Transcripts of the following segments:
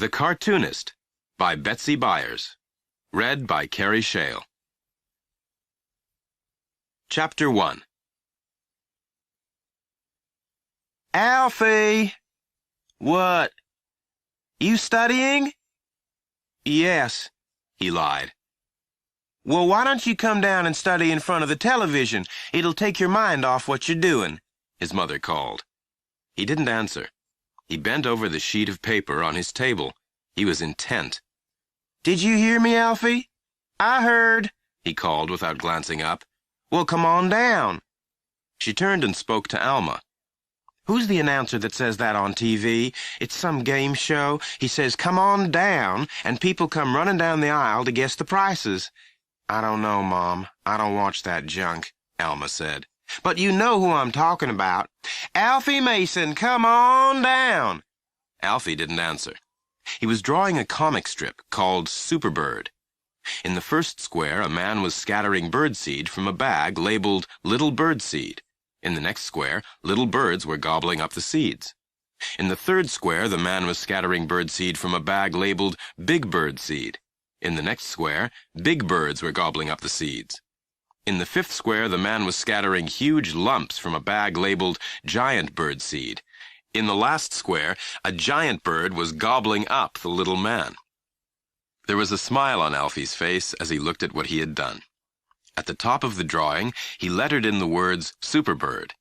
The Cartoonist by Betsy Byars. Read by Kerry Shale. Chapter 1. Alfie! What? You studying? Yes, He lied. Well, why don't you come down and study in front of the television? It'll take your mind off what you're doing, His mother called. He didn't answer. He bent over the sheet of paper on his table. He was intent. Did you hear me, Alfie? I heard, He called without glancing up. Well, come on down. She turned and spoke to Alma. Who's the announcer that says that on TV? It's some game show. He says, come on down, and people come running down the aisle to guess the prices. I don't know, Mom. I don't watch that junk, Alma said. But you know who I'm talking about. Alfie Mason, come on down. Alfie didn't answer. He was drawing a comic strip called Superbird. In the first square, a man was scattering birdseed from a bag labeled Little Birdseed. In the next square, little birds were gobbling up the seeds. In the third square, the man was scattering birdseed from a bag labeled Big Birdseed. In the next square, big birds were gobbling up the seeds. In the fifth square, the man was scattering huge lumps from a bag labeled Giant Birdseed. In the last square, a giant bird was gobbling up the little man. There was a smile on Alfie's face as he looked at what he had done. At the top of the drawing, he lettered in the words Superbird.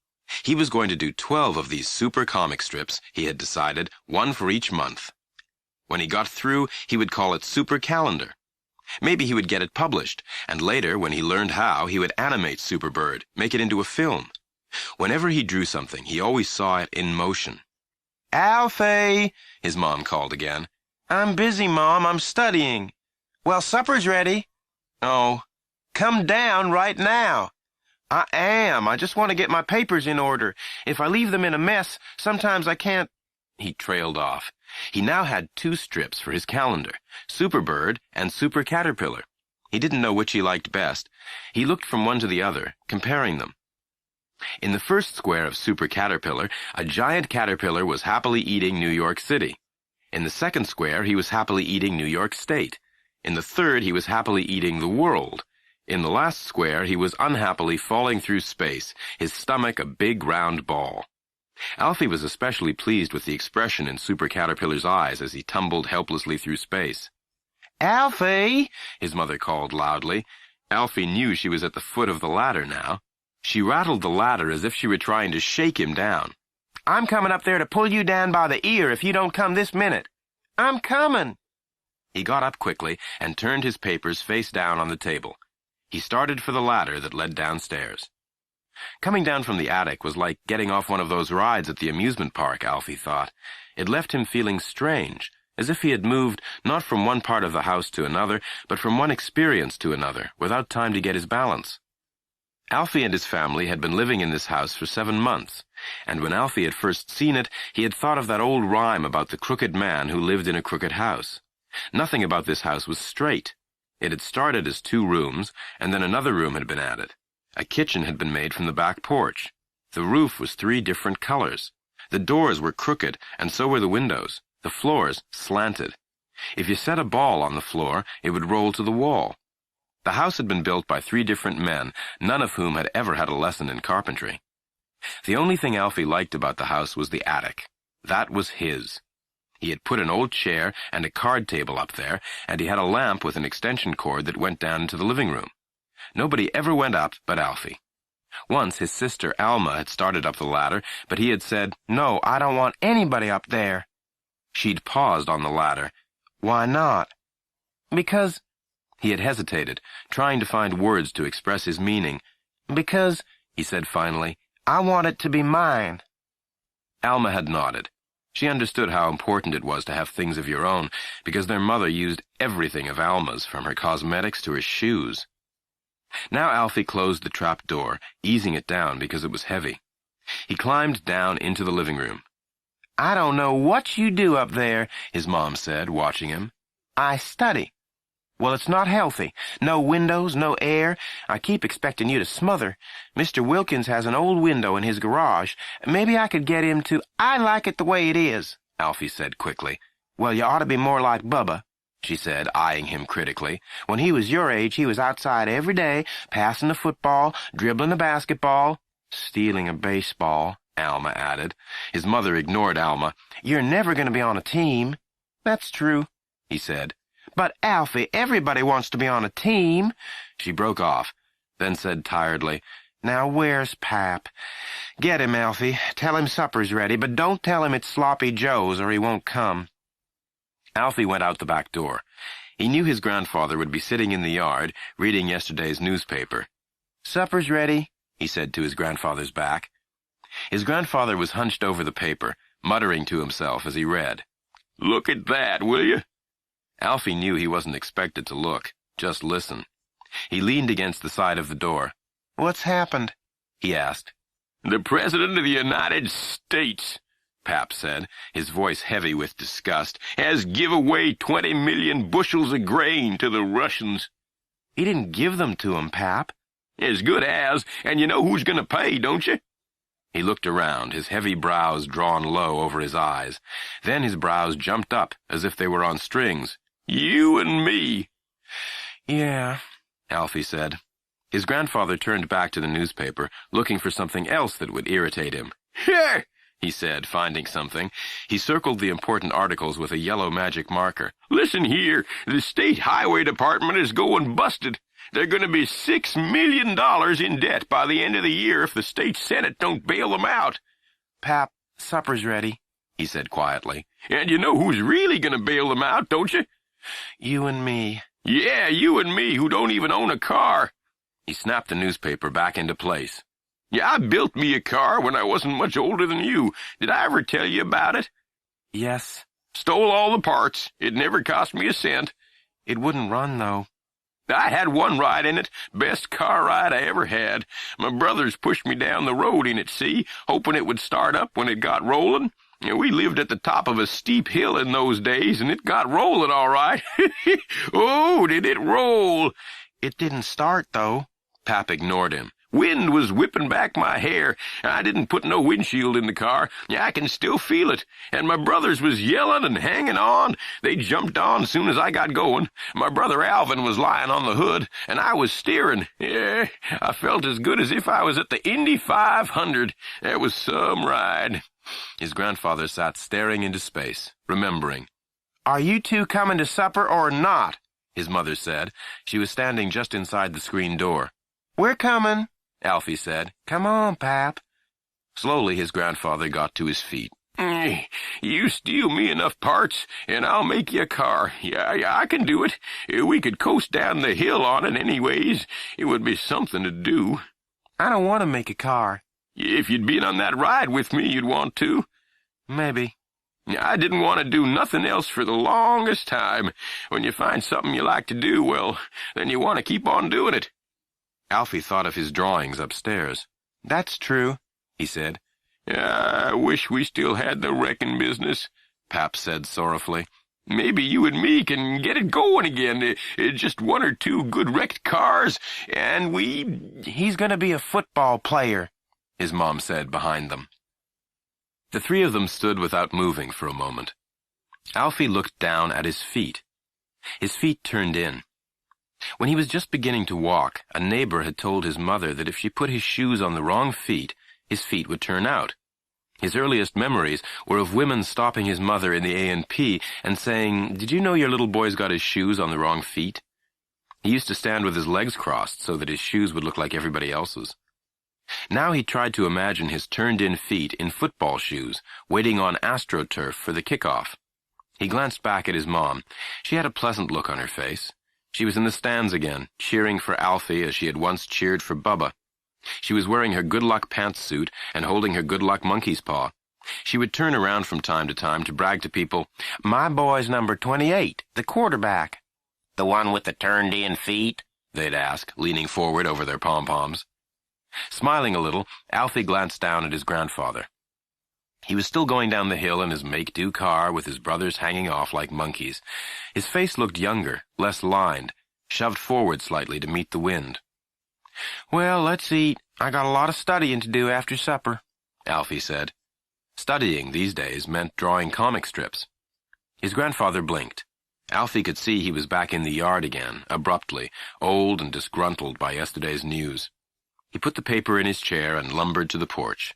He was going to do 12 of these super comic strips, he had decided, one for each month. When he got through, he would call it Super Calendar. Maybe he would get it published, and later, when he learned how, he would animate Superbird, make it into a film. Whenever he drew something, he always saw it in motion. Alfie, his mom called again. I'm busy, Mom. I'm studying. Well, supper's ready. Oh, come down right now. I am. I just want to get my papers in order. If I leave them in a mess, sometimes I can't. He trailed off. He now had 2 strips for his calendar, Superbird and Super Caterpillar. He didn't know which he liked best. He looked from one to the other, comparing them. In the first square of Super Caterpillar, a giant caterpillar was happily eating New York City. In the second square, he was happily eating New York State. In the third, he was happily eating the world. In the last square, he was unhappily falling through space, his stomach a big round ball. Alfie was especially pleased with the expression in Super Caterpillar's eyes as he tumbled helplessly through space. Alfie, his mother called loudly. Alfie knew she was at the foot of the ladder now. She rattled the ladder as if she were trying to shake him down. I'm coming up there to pull you down by the ear if you don't come this minute. I'm coming. He got up quickly and turned his papers face down on the table. He started for the ladder that led downstairs. Coming down from the attic was like getting off one of those rides at the amusement park, Alfie thought. It left him feeling strange, as if he had moved not from one part of the house to another, but from one experience to another, without time to get his balance. Alfie and his family had been living in this house for 7 months, and when Alfie had first seen it, he had thought of that old rhyme about the crooked man who lived in a crooked house. Nothing about this house was straight. It had started as 2 rooms, and then another room had been added. A kitchen had been made from the back porch. The roof was 3 different colors. The doors were crooked, and so were the windows. The floors slanted. If you set a ball on the floor, it would roll to the wall. The house had been built by 3 different men, none of whom had ever had a lesson in carpentry. The only thing Alfie liked about the house was the attic. That was his. He had put an old chair and a card table up there, and he had a lamp with an extension cord that went down into the living room. Nobody ever went up but Alfie. Once his sister Alma had started up the ladder, but he had said, "No, I don't want anybody up there." She'd paused on the ladder. Why not? Because... He had hesitated, trying to find words to express his meaning. Because, he said finally, I want it to be mine. Alma had nodded. She understood how important it was to have things of your own, because their mother used everything of Alma's, from her cosmetics to her shoes. Now Alfie closed the trap door, easing it down because it was heavy. He climbed down into the living room. I don't know what you do up there, his mom said, watching him. I study. Well, it's not healthy. No windows, no air. I keep expecting you to smother. Mr. Wilkins has an old window in his garage. Maybe I could get him to... I like it the way it is, Alfie said quickly. Well, you ought to be more like Bubba, she said, eyeing him critically. When he was your age, he was outside every day, passing the football, dribbling the basketball, stealing a baseball, Alma added. His mother ignored Alma. You're never going to be on a team. That's true, he said. But, Alfie, everybody wants to be on a team. She broke off, then said tiredly, Now where's Pap? Get him, Alfie. Tell him supper's ready, but don't tell him it's Sloppy Joe's or he won't come. Alfie went out the back door. He knew his grandfather would be sitting in the yard, reading yesterday's newspaper. Supper's ready, he said to his grandfather's back. His grandfather was hunched over the paper, muttering to himself as he read. Look at that, will you? Alfie knew he wasn't expected to look, just listen. He leaned against the side of the door. What's happened? He asked. The President of the United States, Pap said, his voice heavy with disgust, has give away 20 million bushels of grain to the Russians. He didn't give them to 'em, Pap. As good as, and you know who's going to pay, don't you? He looked around, his heavy brows drawn low over his eyes. Then his brows jumped up, as if they were on strings. You and me. Yeah, Alfie said. His grandfather turned back to the newspaper, looking for something else that would irritate him. Here, he said, finding something. He circled the important articles with a yellow magic marker. Listen here, the State Highway Department is going busted. They're going to be $6 million in debt by the end of the year if the state Senate don't bail them out. Pap, supper's ready, he said quietly. And you know who's really going to bail them out, don't you? You and me. Yeah, you and me, who don't even own a car. He snapped the newspaper back into place. Yeah, I built me a car when I wasn't much older than you. Did I ever tell you about it? Yes. Stole all the parts. It never cost me a cent. It wouldn't run, though. I had one ride in it, best car ride I ever had. My brothers pushed me down the road in it, see, hoping it would start up when it got rolling. We lived at the top of a steep hill in those days, and it got rolling all right. Oh, did it roll! It didn't start, though. Pap ignored him. Wind was whipping back my hair. I didn't put no windshield in the car. I can still feel it. And my brothers was yelling and hanging on. They jumped on as soon as I got going. My brother Alvin was lying on the hood, and I was steering. Yeah, I felt as good as if I was at the Indy 500. That was some ride. His grandfather sat staring into space, remembering. Are you two coming to supper or not? His mother said. She was standing just inside the screen door. We're coming, Alfie said. Come on, Pap. Slowly his grandfather got to his feet. You steal me enough parts, and I'll make you a car. Yeah, I can do it. We could coast down the hill on it anyways. It would be something to do. I don't want to make a car. If you'd been on that ride with me, you'd want to. Maybe. I didn't want to do nothing else for the longest time. When you find something you like to do, well, then you want to keep on doing it. Alfie thought of his drawings upstairs. That's true, he said. I wish we still had the wrecking business, Pap said sorrowfully. Maybe you and me can get it going again. Just one or two good wrecked cars, and He's going to be a football player, his mom said behind them. The three of them stood without moving for a moment. Alfie looked down at his feet. His feet turned in. When he was just beginning to walk, a neighbor had told his mother that if she put his shoes on the wrong feet, his feet would turn out. His earliest memories were of women stopping his mother in the A&P and saying, "Did you know your little boy's got his shoes on the wrong feet?" He used to stand with his legs crossed so that his shoes would look like everybody else's. Now he tried to imagine his turned-in feet in football shoes, waiting on AstroTurf for the kickoff. He glanced back at his mom. She had a pleasant look on her face. She was in the stands again, cheering for Alfie as she had once cheered for Bubba. She was wearing her good-luck pantsuit and holding her good-luck monkey's paw. She would turn around from time to brag to people, "My boy's number 28, the quarterback." "The one with the turned-in feet?" they'd ask, leaning forward over their pom-poms. Smiling a little, Alfie glanced down at his grandfather. He was still going down the hill in his make-do car with his brothers hanging off like monkeys. His face looked younger, less lined, shoved forward slightly to meet the wind. "Well, let's eat. I got a lot of studying to do after supper," Alfie said. Studying these days meant drawing comic strips. His grandfather blinked. Alfie could see he was back in the yard again, abruptly, old and disgruntled by yesterday's news. He put the paper in his chair and lumbered to the porch.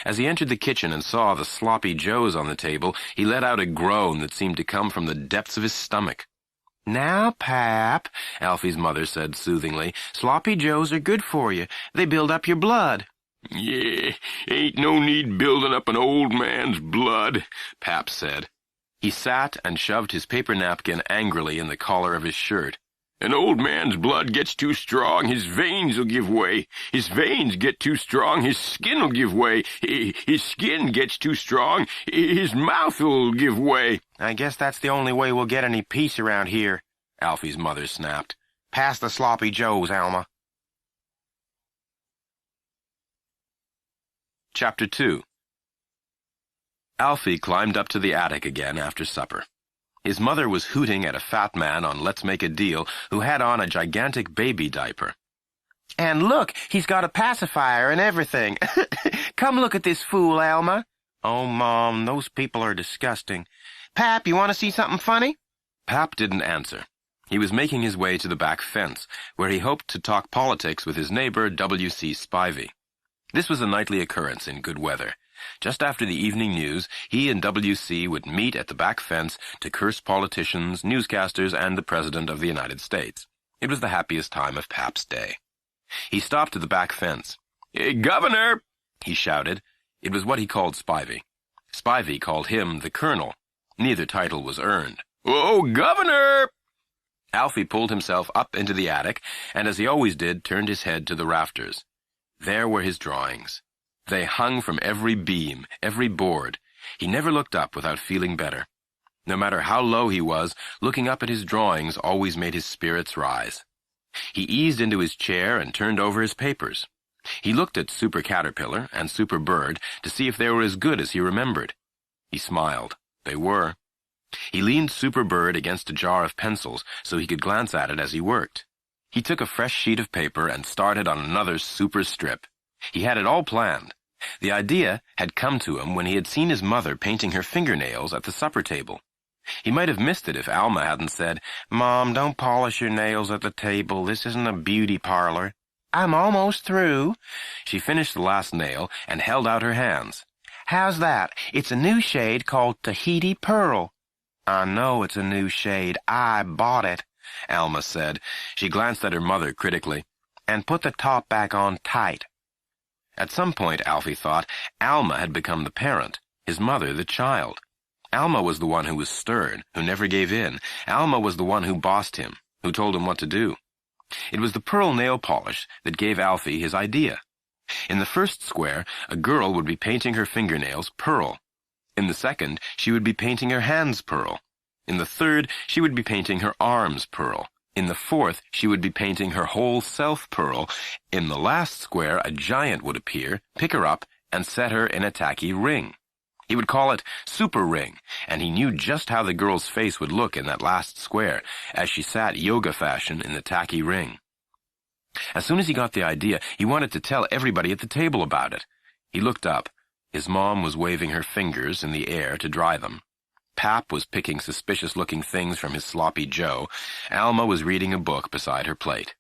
As he entered the kitchen and saw the sloppy joes on the table, he let out a groan that seemed to come from the depths of his stomach. "Now, Pap," Alfie's mother said soothingly, "sloppy joes are good for you. They build up your blood." "Yeah, ain't no need building up an old man's blood," Pap said. He sat and shoved his paper napkin angrily in the collar of his shirt. "An old man's blood gets too strong, his veins will give way. His veins get too strong, his skin will give way. His skin gets too strong, his mouth will give way." "I guess that's the only way we'll get any peace around here," Alfie's mother snapped. "Pass the sloppy joes, Alma." Chapter 2. Alfie climbed up to the attic again after supper. His mother was hooting at a fat man on Let's Make a Deal who had on a gigantic baby diaper. "And look, he's got a pacifier and everything. Come look at this fool, Alma." "Oh, Mom, those people are disgusting. Pap, you want to see something funny?" Pap didn't answer. He was making his way to the back fence, where he hoped to talk politics with his neighbor, W.C. Spivey. This was a nightly occurrence in good weather. Just after the evening news, he and W.C. would meet at the back fence to curse politicians, newscasters, and the President of the United States. It was the happiest time of Pap's day. He stopped at the back fence. "Hey, Governor!" he shouted. It was what he called Spivey. Spivey called him the Colonel. Neither title was earned. "Oh, Governor!" Alfie pulled himself up into the attic, and as he always did, turned his head to the rafters. There were his drawings. They hung from every beam, every board. He never looked up without feeling better. No matter how low he was, looking up at his drawings always made his spirits rise. He eased into his chair and turned over his papers. He looked at Super Caterpillar and Super Bird to see if they were as good as he remembered. He smiled. They were. He leaned Super Bird against a jar of pencils so he could glance at it as he worked. He took a fresh sheet of paper and started on another super strip. He had it all planned. The idea had come to him when he had seen his mother painting her fingernails at the supper table. He might have missed it if Alma hadn't said, "Mom, don't polish your nails at the table. This isn't a beauty parlor." "I'm almost through." She finished the last nail and held out her hands. "How's that? It's a new shade called Tahiti Pearl." "I know it's a new shade. I bought it," Alma said. She glanced at her mother critically. "And put the top back on tight." At some point, Alfie thought, Alma had become the parent, his mother the child. Alma was the one who was stern, who never gave in. Alma was the one who bossed him, who told him what to do. It was the pearl nail polish that gave Alfie his idea. In the first square, a girl would be painting her fingernails pearl. In the second, she would be painting her hands pearl. In the third, she would be painting her arms pearl. In the fourth, she would be painting her whole self pearl. In the last square, a giant would appear, pick her up, and set her in a tacky ring. He would call it Super Ring, and he knew just how the girl's face would look in that last square, as she sat yoga fashion in the tacky ring. As soon as he got the idea, he wanted to tell everybody at the table about it. He looked up. His mom was waving her fingers in the air to dry them. Pap was picking suspicious-looking things from his sloppy joe. Alma was reading a book beside her plate.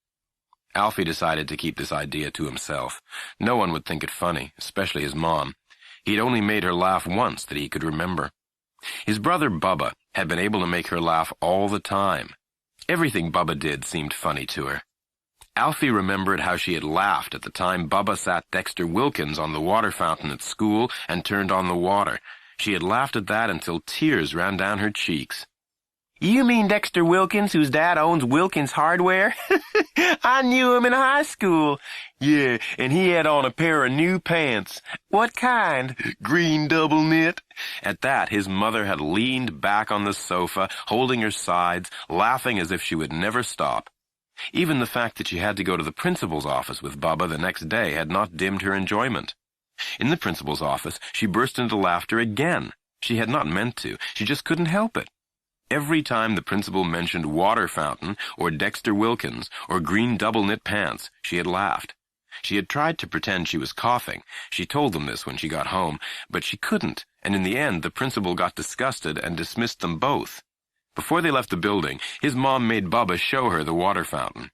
Alfie decided to keep this idea to himself. No one would think it funny, especially his mom. He'd only made her laugh once that he could remember. His brother Bubba had been able to make her laugh all the time. Everything Bubba did seemed funny to her. Alfie remembered how she had laughed at the time Bubba sat Dexter Wilkins on the water fountain at school and turned on the water. She had laughed at that until tears ran down her cheeks. "You mean Dexter Wilkins, whose dad owns Wilkins Hardware?" "I knew him in high school." "Yeah, and he had on a pair of new pants." "What kind?" "Green double knit." At that, his mother had leaned back on the sofa, holding her sides, laughing as if she would never stop. Even the fact that she had to go to the principal's office with Bubba the next day had not dimmed her enjoyment. In the principal's office, she burst into laughter again. She had not meant to. She just couldn't help it. Every time the principal mentioned water fountain or Dexter Wilkins or green double-knit pants, she had laughed. She had tried to pretend she was coughing. She told them this when she got home, but she couldn't, and in the end the principal got disgusted and dismissed them both. Before they left the building, his mom made Bubba show her the water fountain.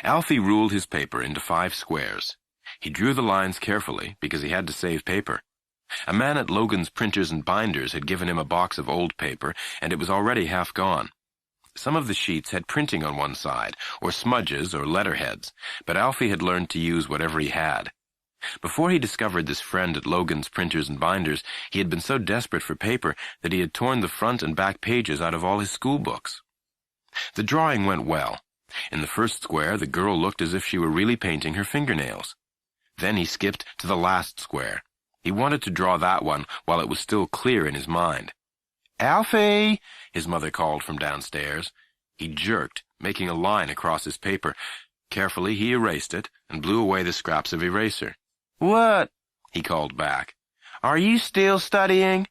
Alfie ruled his paper into 5 squares. He drew the lines carefully because he had to save paper. A man at Logan's Printers and Binders had given him a box of old paper, and it was already half gone. Some of the sheets had printing on one side, or smudges or letterheads, but Alfie had learned to use whatever he had. Before he discovered this friend at Logan's Printers and Binders, he had been so desperate for paper that he had torn the front and back pages out of all his school books. The drawing went well. In the first square, the girl looked as if she were really painting her fingernails. Then he skipped to the last square. He wanted to draw that one while it was still clear in his mind. "Alfie!" his mother called from downstairs. He jerked, making a line across his paper. Carefully, he erased it and blew away the scraps of eraser. "What?" he called back. "Are you still studying?"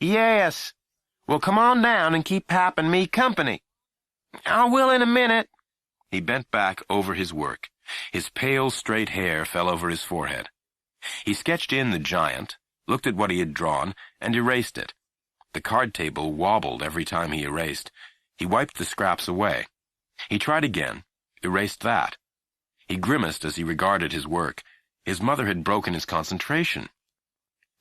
"Yes." "Well, come on down and keep Pap and me company." "I will in a minute." He bent back over his work. His pale, straight hair fell over his forehead. He sketched in the giant, looked at what he had drawn, and erased it. The card table wobbled every time he erased. He wiped the scraps away. He tried again, erased that. He grimaced as he regarded his work. His mother had broken his concentration.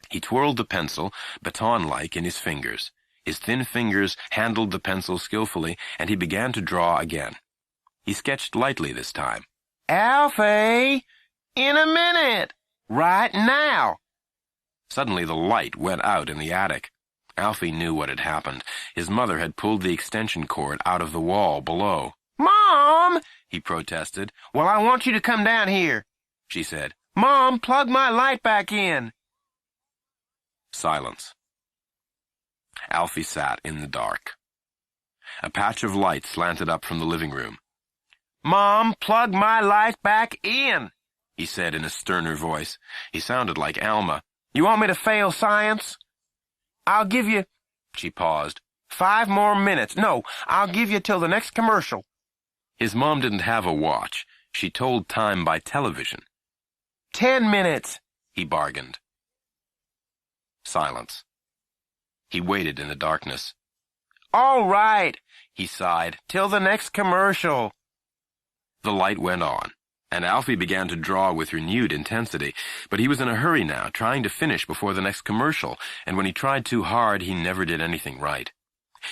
He twirled the pencil, baton-like, in his fingers. His thin fingers handled the pencil skillfully, and he began to draw again. He sketched lightly this time. "Alfie! In a minute! Right now!" Suddenly the light went out in the attic. Alfie knew what had happened. His mother had pulled the extension cord out of the wall below. "Mom!" he protested. "Well, I want you to come down here," she said. "Mom, plug my light back in." Silence. Alfie sat in the dark. A patch of light slanted up from the living room. "Mom, plug my light back in," he said in a sterner voice. He sounded like Alma. "You want me to fail science?" "I'll give you," she paused, 5 more minutes. "No, I'll give you till the next commercial." His mom didn't have a watch. She told time by television. 10 minutes, he bargained. Silence. He waited in the darkness. "All right," he sighed, "till the next commercial." The light went on, and Alfie began to draw with renewed intensity, but he was in a hurry now, trying to finish before the next commercial, and when he tried too hard, he never did anything right.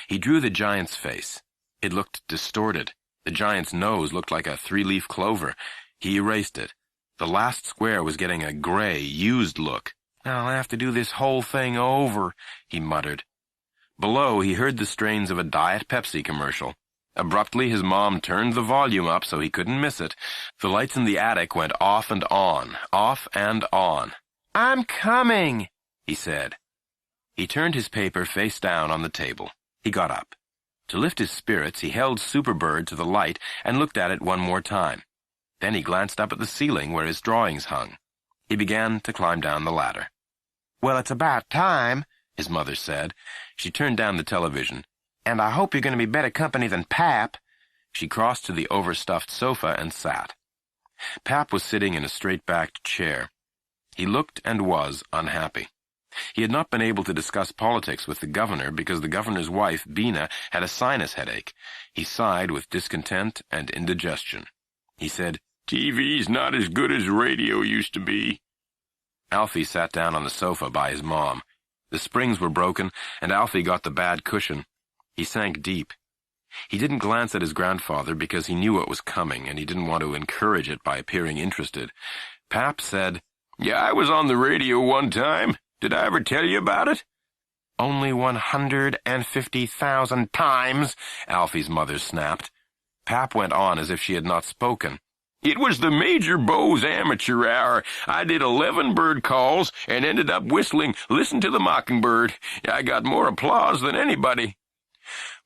He drew the giant's face. It looked distorted. The giant's nose looked like a 3-leaf clover. He erased it. The last square was getting a gray, used look. "I'll have to do this whole thing over," he muttered. Below, he heard the strains of a Diet Pepsi commercial. Abruptly, his mom turned the volume up so he couldn't miss it. The lights in the attic went off and on, off and on. "I'm coming," he said. He turned his paper face down on the table. He got up. To lift his spirits, he held Superbird to the light and looked at it one more time. Then he glanced up at the ceiling where his drawings hung. He began to climb down the ladder. "Well, it's about time," his mother said. She turned down the television. "And I hope you're going to be better company than Pap." She crossed to the overstuffed sofa and sat. Pap was sitting in a straight-backed chair. He looked and was unhappy. He had not been able to discuss politics with the governor because the governor's wife, Bina, had a sinus headache. He sighed with discontent and indigestion. He said, "TV's not as good as radio used to be." Alfie sat down on the sofa by his mom. The springs were broken, and Alfie got the bad cushion. He sank deep. He didn't glance at his grandfather because he knew what was coming, and he didn't want to encourage it by appearing interested. Pap said, "Yeah, I was on the radio one time. Did I ever tell you about it?" "Only 150,000 times," Alfie's mother snapped. Pap went on as if she had not spoken. "It was the Major Bowes Amateur Hour. I did 11 bird calls and ended up whistling 'Listen to the Mockingbird.' I got more applause than anybody."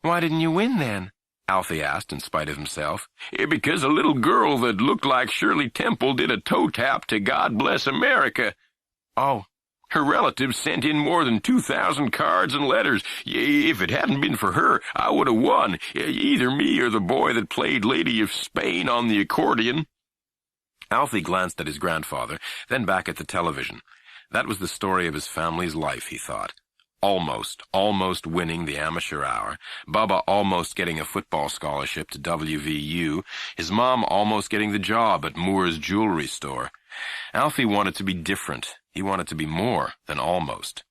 "Why didn't you win then?" Alfie asked in spite of himself. "Because a little girl that looked like Shirley Temple did a toe tap to God Bless America." "Oh." "Her relatives sent in more than 2,000 cards and letters. If it hadn't been for her, I would have won, either me or the boy that played Lady of Spain on the accordion." Alfie glanced at his grandfather, then back at the television. That was the story of his family's life, he thought. Almost winning the amateur hour, Bubba almost getting a football scholarship to WVU, his mom almost getting the job at Moore's jewelry store. Alfie wanted to be different. He wanted to be more than almost.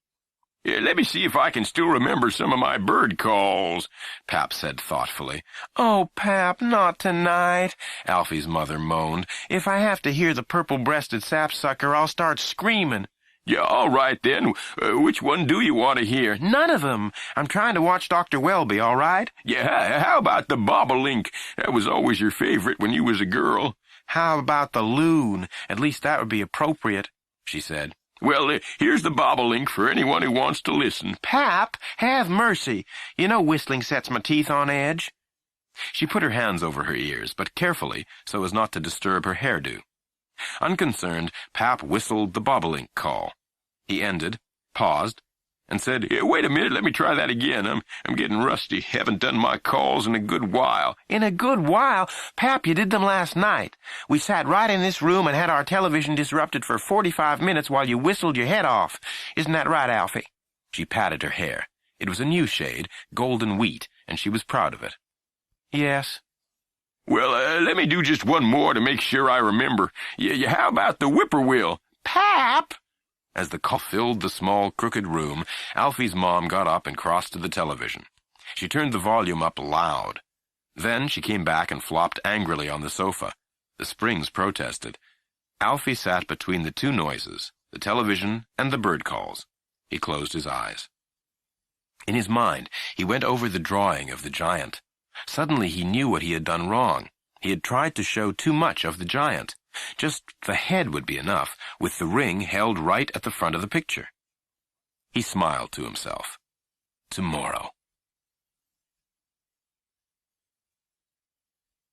Let me see if I can still remember some of my bird calls, Pap said thoughtfully. Oh, Pap, not tonight, Alfie's mother moaned. If I have to hear the purple-breasted sapsucker, I'll start screaming. Yeah, all right then. Which one do you want to hear? None of them. I'm trying to watch Dr. Welby, all right? Yeah, how about the bobolink? That was always your favorite when you was a girl. How about the loon? At least that would be appropriate, she said. Well, here's the bobolink for anyone who wants to listen. Pap, have mercy. You know whistling sets my teeth on edge. She put her hands over her ears, but carefully, so as not to disturb her hairdo. Unconcerned, Pap whistled the bobolink call. He ended, paused, and said, Wait a minute, let me try that again. I'm getting rusty. Haven't done my calls in a good while. In a good while? Pap, you did them last night. We sat right in this room and had our television disrupted for 45 minutes while you whistled your head off. Isn't that right, Alfie? She patted her hair. It was a new shade, golden wheat, and she was proud of it. Yes. Well, let me do just one more to make sure I remember. How about the whippoorwill? Pap! As the call filled the small, crooked room, Alfie's mom got up and crossed to the television. She turned the volume up loud. Then she came back and flopped angrily on the sofa. The springs protested. Alfie sat between the two noises, the television and the bird calls. He closed his eyes. In his mind, he went over the drawing of the giant. Suddenly he knew what he had done wrong. He had tried to show too much of the giant. Just the head would be enough, with the ring held right at the front of the picture. He smiled to himself. Tomorrow.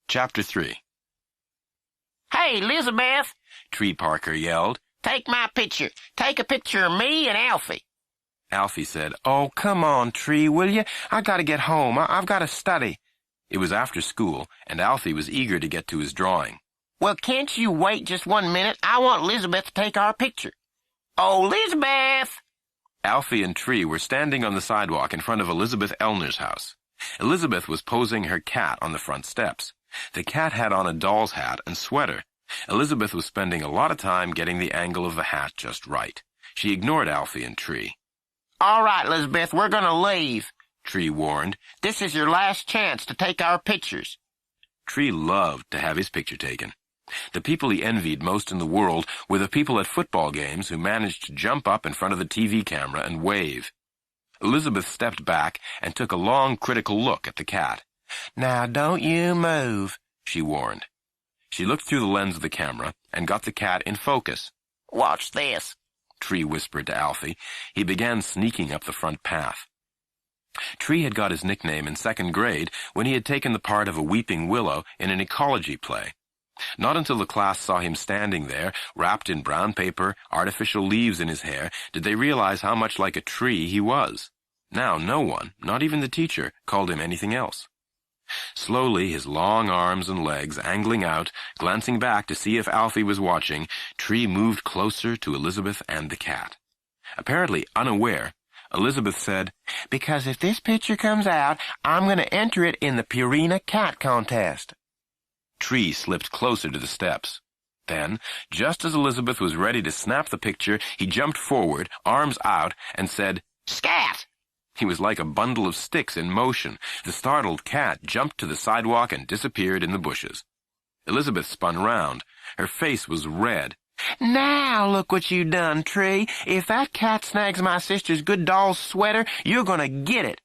Chapter 3. Hey, Elizabeth, Tree Parker yelled. take my picture. Take a picture of me and Alfie. Alfie said, Oh, come on, Tree, will you? I gotta get home. I've gotta study. It was after school, and Alfie was eager to get to his drawing. Well, can't you wait just 1 minute? I want Elizabeth to take our picture. Oh, Elizabeth! Alfie and Tree were standing on the sidewalk in front of Elizabeth Elner's house. Elizabeth was posing her cat on the front steps. The cat had on a doll's hat and sweater. Elizabeth was spending a lot of time getting the angle of the hat just right. She ignored Alfie and Tree. All right, Elizabeth, we're going to leave, Tree warned. This is your last chance to take our pictures. Tree loved to have his picture taken. The people he envied most in the world were the people at football games who managed to jump up in front of the TV camera and wave. Elizabeth stepped back and took a long, critical look at the cat. Now, don't you move, she warned. She looked through the lens of the camera and got the cat in focus. Watch this, Tree whispered to Alfie. He began sneaking up the front path. Tree had got his nickname in 2nd grade when he had taken the part of a weeping willow in an ecology play. Not until the class saw him standing there, wrapped in brown paper, artificial leaves in his hair, did they realize how much like a tree he was. Now no one, not even the teacher, called him anything else. Slowly, his long arms and legs angling out, glancing back to see if Alfie was watching, Tree moved closer to Elizabeth and the cat. Apparently unaware, Elizabeth said, Because if this picture comes out, I'm going to enter it in the Purina Cat Contest. Tree slipped closer to the steps. Then, just as Elizabeth was ready to snap the picture, he jumped forward, arms out, and said, Scat! He was like a bundle of sticks in motion. The startled cat jumped to the sidewalk and disappeared in the bushes. Elizabeth spun round. Her face was red. Now look what you done, Tree. If that cat snags my sister's good doll's sweater, you're going to get it.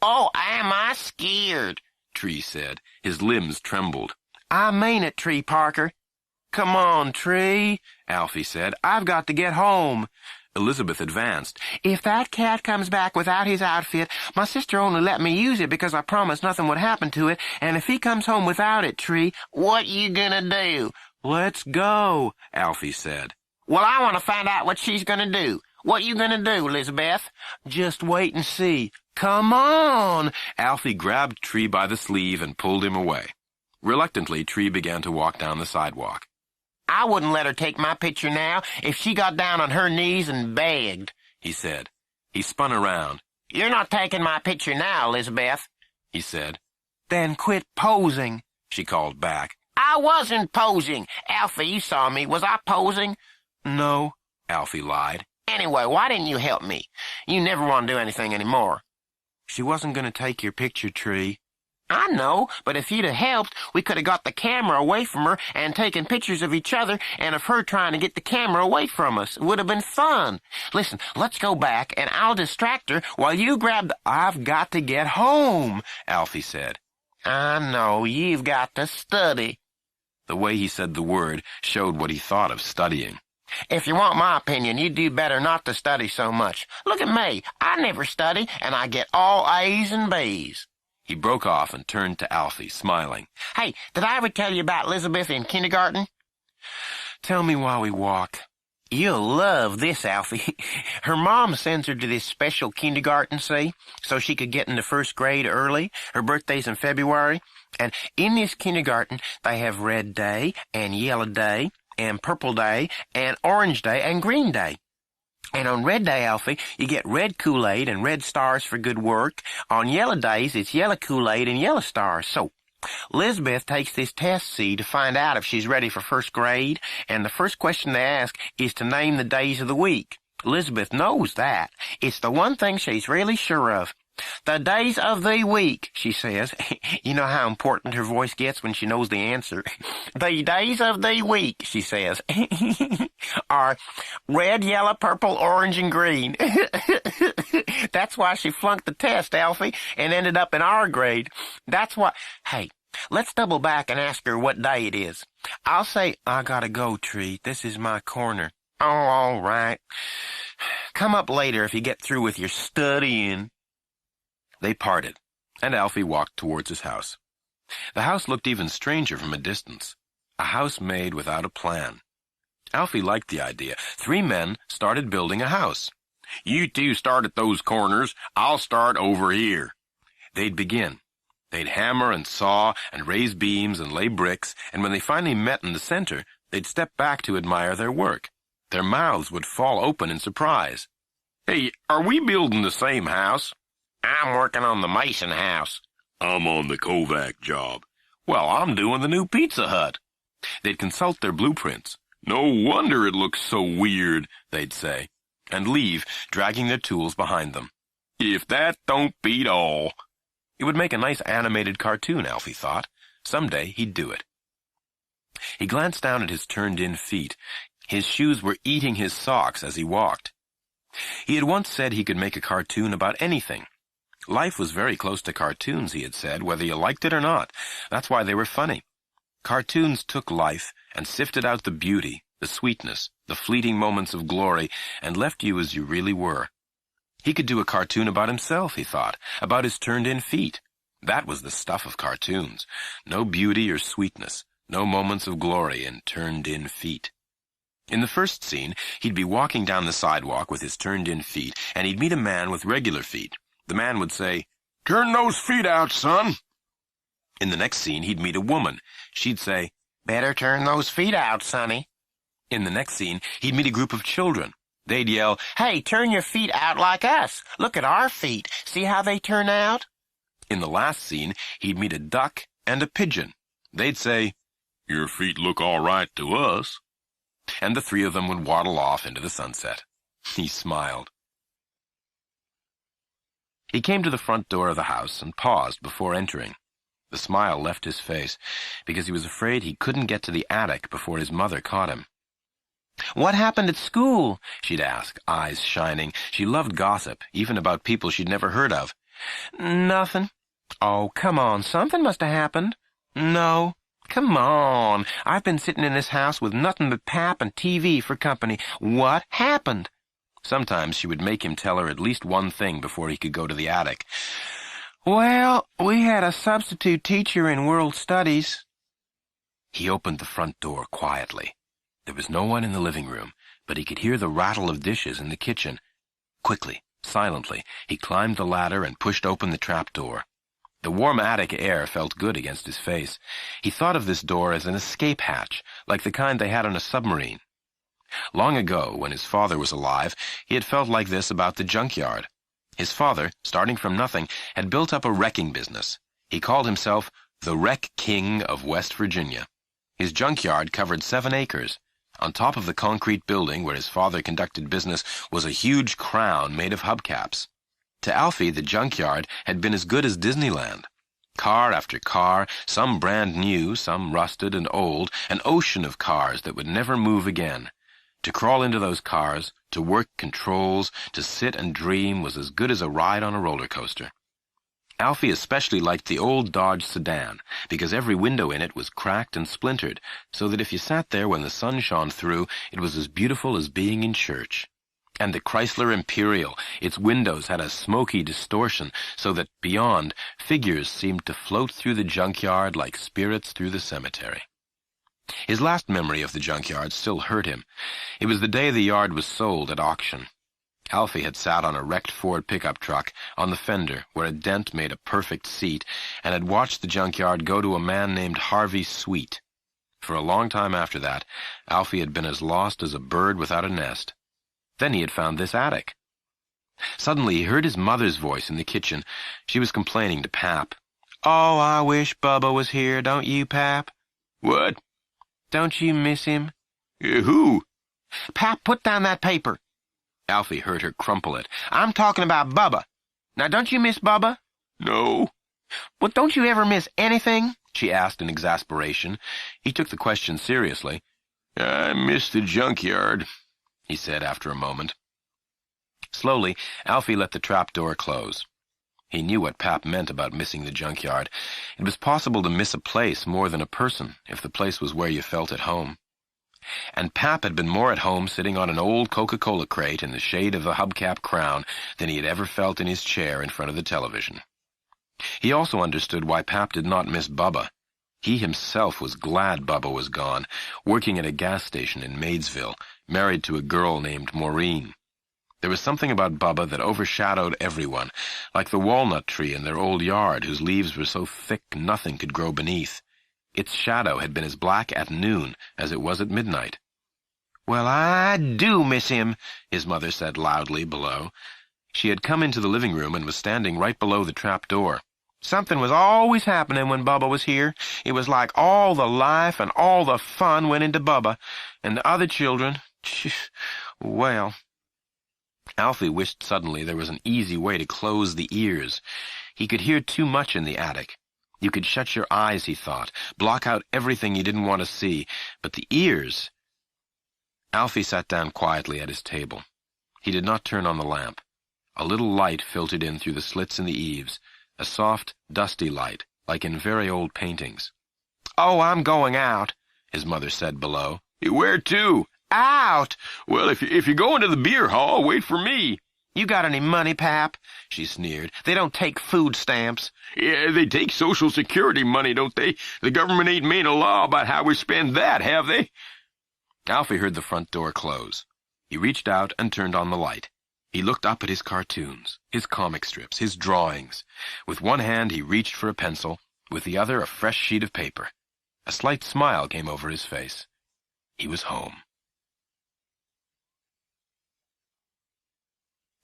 Oh, am I scared? Tree said. His limbs trembled. I mean it, Tree Parker. Come on, Tree, Alfie said. I've got to get home. Elizabeth advanced. If that cat comes back without his outfit, my sister only let me use it because I promised nothing would happen to it, and if he comes home without it, Tree, what you gonna do? Let's go, Alfie said. Well, I want to find out what she's gonna do. What you gonna do, Elizabeth? Just wait and see. Come on! Alfie grabbed Tree by the sleeve and pulled him away. Reluctantly, Tree began to walk down the sidewalk. I wouldn't let her take my picture now if she got down on her knees and begged, he said. He spun around. You're not taking my picture now, Elizabeth, he said. Then quit posing, She called back. I wasn't posing. Alfie, you saw me. Was I posing? No, Alfie lied. Anyway, why didn't you help me? You never want to do anything anymore. she wasn't going to take your picture, Tree. I know, but if you'd have helped, we could have got the camera away from her and taken pictures of each other and of her trying to get the camera away from us. It would have been fun. Listen, let's go back and I'll distract her while you grab the... I've got to get home, Alfie said. I know, you've got to study. The way he said the word showed what he thought of studying. If you want my opinion, you'd do better not to study so much. Look at me. I never study, and I get all A's and B's. He broke off and turned to Alfie, smiling. Hey, did I ever tell you about Elizabeth in kindergarten? Tell me while we walk. You'll love this, Alfie. Her mom sends her to this special kindergarten, see, so she could get into first grade early. Her birthday's in February. And in this kindergarten, they have Red Day and Yellow Day and Purple Day and Orange Day and Green Day. And on Red Day, Alfie, you get red Kool-Aid and red stars for good work. On Yellow Days, it's yellow Kool-Aid and yellow stars. So, Elizabeth takes this test, see, to find out if she's ready for first grade, and the first question they ask is to name the days of the week. Elizabeth knows that. It's the one thing she's really sure of. The days of the week, she says. You know how important her voice gets when she knows the answer. The days of the week, she says, are red, yellow, purple, orange, and green. That's why she flunked the test, Alfie, and ended up in our grade. That's why... Hey, let's double back and ask her what day it is. I'll say, I gotta go, Tree. This is my corner. oh, all right. Come up later if you get through with your studying. They parted, and Alfie walked towards his house. The house looked even stranger from a distance. A house made without a plan. Alfie liked the idea. 3 men started building a house. You two start at those corners. I'll start over here. They'd begin. They'd hammer and saw and raise beams and lay bricks, and when they finally met in the center, they'd step back to admire their work. Their mouths would fall open in surprise. Hey, are we building the same house? I'm working on the Mason house. I'm on the Kovac job. Well, I'm doing the new Pizza Hut. They'd consult their blueprints. No wonder it looks so weird, they'd say, and leave, dragging their tools behind them. If that don't beat all. It would make a nice animated cartoon, Alfie thought. Someday he'd do it. He glanced down at his turned-in feet. His shoes were eating his socks as he walked. He had once said he could make a cartoon about anything. Life was very close to cartoons, he had said, whether you liked it or not. That's why they were funny. Cartoons took life and sifted out the beauty, the sweetness, the fleeting moments of glory, and left you as you really were. He could do a cartoon about himself, he thought, about his turned-in feet. That was the stuff of cartoons. No beauty or sweetness, no moments of glory in turned-in feet. In the first scene, he'd be walking down the sidewalk with his turned-in feet, and he'd meet a man with regular feet. The man would say, "Turn those feet out, son." In the next scene, he'd meet a woman. She'd say, Better turn those feet out, sonny. in the next scene, he'd meet a group of children. They'd yell, Hey, turn your feet out like us. Look at our feet. See how they turn out? in the last scene, he'd meet a duck and a pigeon. They'd say, Your feet look all right to us. And the 3 of them would waddle off into the sunset. He smiled. He came to the front door of the house and paused before entering. The smile left his face because he was afraid he couldn't get to the attic before his mother caught him. What happened at school? She'd ask, eyes shining. She loved gossip, even about people she'd never heard of. Nothing. Oh, come on, something must have happened. No. Come on. I've been sitting in this house with nothing but Pap and TV for company. What happened? Sometimes she would make him tell her at least one thing before he could go to the attic. Well, we had a substitute teacher in World Studies. He opened the front door quietly. There was no one in the living room, but he could hear the rattle of dishes in the kitchen. Quickly, silently, he climbed the ladder and pushed open the trap door. The warm attic air felt good against his face. He thought of this door as an escape hatch, like the kind they had on a submarine. Long ago, when his father was alive, he had felt like this about the junkyard. His father, starting from nothing, had built up a wrecking business. He called himself the Wreck King of West Virginia. His junkyard covered 7 acres. On top of the concrete building where his father conducted business was a huge crown made of hubcaps. To Alfie, the junkyard had been as good as Disneyland. Car after car, some brand new, some rusted and old, an ocean of cars that would never move again. To crawl into those cars, to work controls, to sit and dream was as good as a ride on a roller coaster. Alfie especially liked the old Dodge sedan, because every window in it was cracked and splintered, so that if you sat there when the sun shone through, it was as beautiful as being in church. And the Chrysler Imperial, its windows had a smoky distortion, so that beyond, figures seemed to float through the junkyard like spirits through the cemetery. His last memory of the junkyard still hurt him. It was the day the yard was sold at auction. Alfie had sat on a wrecked Ford pickup truck on the fender where a dent made a perfect seat and had watched the junkyard go to a man named Harvey Sweet. For a long time after that, Alfie had been as lost as a bird without a nest. Then he had found this attic. Suddenly he heard his mother's voice in the kitchen. She was complaining to Pap. Oh, I wish Bubba was here, don't you, Pap? What? Don't you miss him? Who? Pap, put down that paper. Alfie heard her crumple it. I'm talking about Bubba. Now, don't you miss Bubba? No. Well, don't you ever miss anything? She asked in exasperation. He took the question seriously. I miss the junkyard, he said after a moment. Slowly, Alfie let the trap door close. He knew what Pap meant about missing the junkyard. It was possible to miss a place more than a person, if the place was where you felt at home. And Pap had been more at home sitting on an old Coca-Cola crate in the shade of the hubcap crown than he had ever felt in his chair in front of the television. He also understood why Pap did not miss Bubba. He himself was glad Bubba was gone, working at a gas station in Maidesville, married to a girl named Maureen. There was something about Bubba that overshadowed everyone, like the walnut tree in their old yard whose leaves were so thick nothing could grow beneath. Its shadow had been as black at noon as it was at midnight. Well, I do miss him, his mother said loudly below. She had come into the living room and was standing right below the trap door. Something was always happening when Bubba was here. It was like all the life and all the fun went into Bubba. And the other children, well... Alfie wished suddenly there was an easy way to close the ears. He could hear too much in the attic. You could shut your eyes, he thought, block out everything you didn't want to see, but the ears... Alfie sat down quietly at his table. He did not turn on the lamp. A little light filtered in through the slits in the eaves, a soft, dusty light, like in very old paintings. Oh, I'm going out, his mother said below. Where to? Out! Well, if you're going to the beer hall, wait for me. You got any money, Pap? She sneered. They don't take food stamps. Yeah, they take Social Security money, don't they? The government ain't made a law about how we spend that, have they? Alfie heard the front door close. He reached out and turned on the light. He looked up at his cartoons, his comic strips, his drawings. With one hand he reached for a pencil, with the other a fresh sheet of paper. A slight smile came over his face. He was home.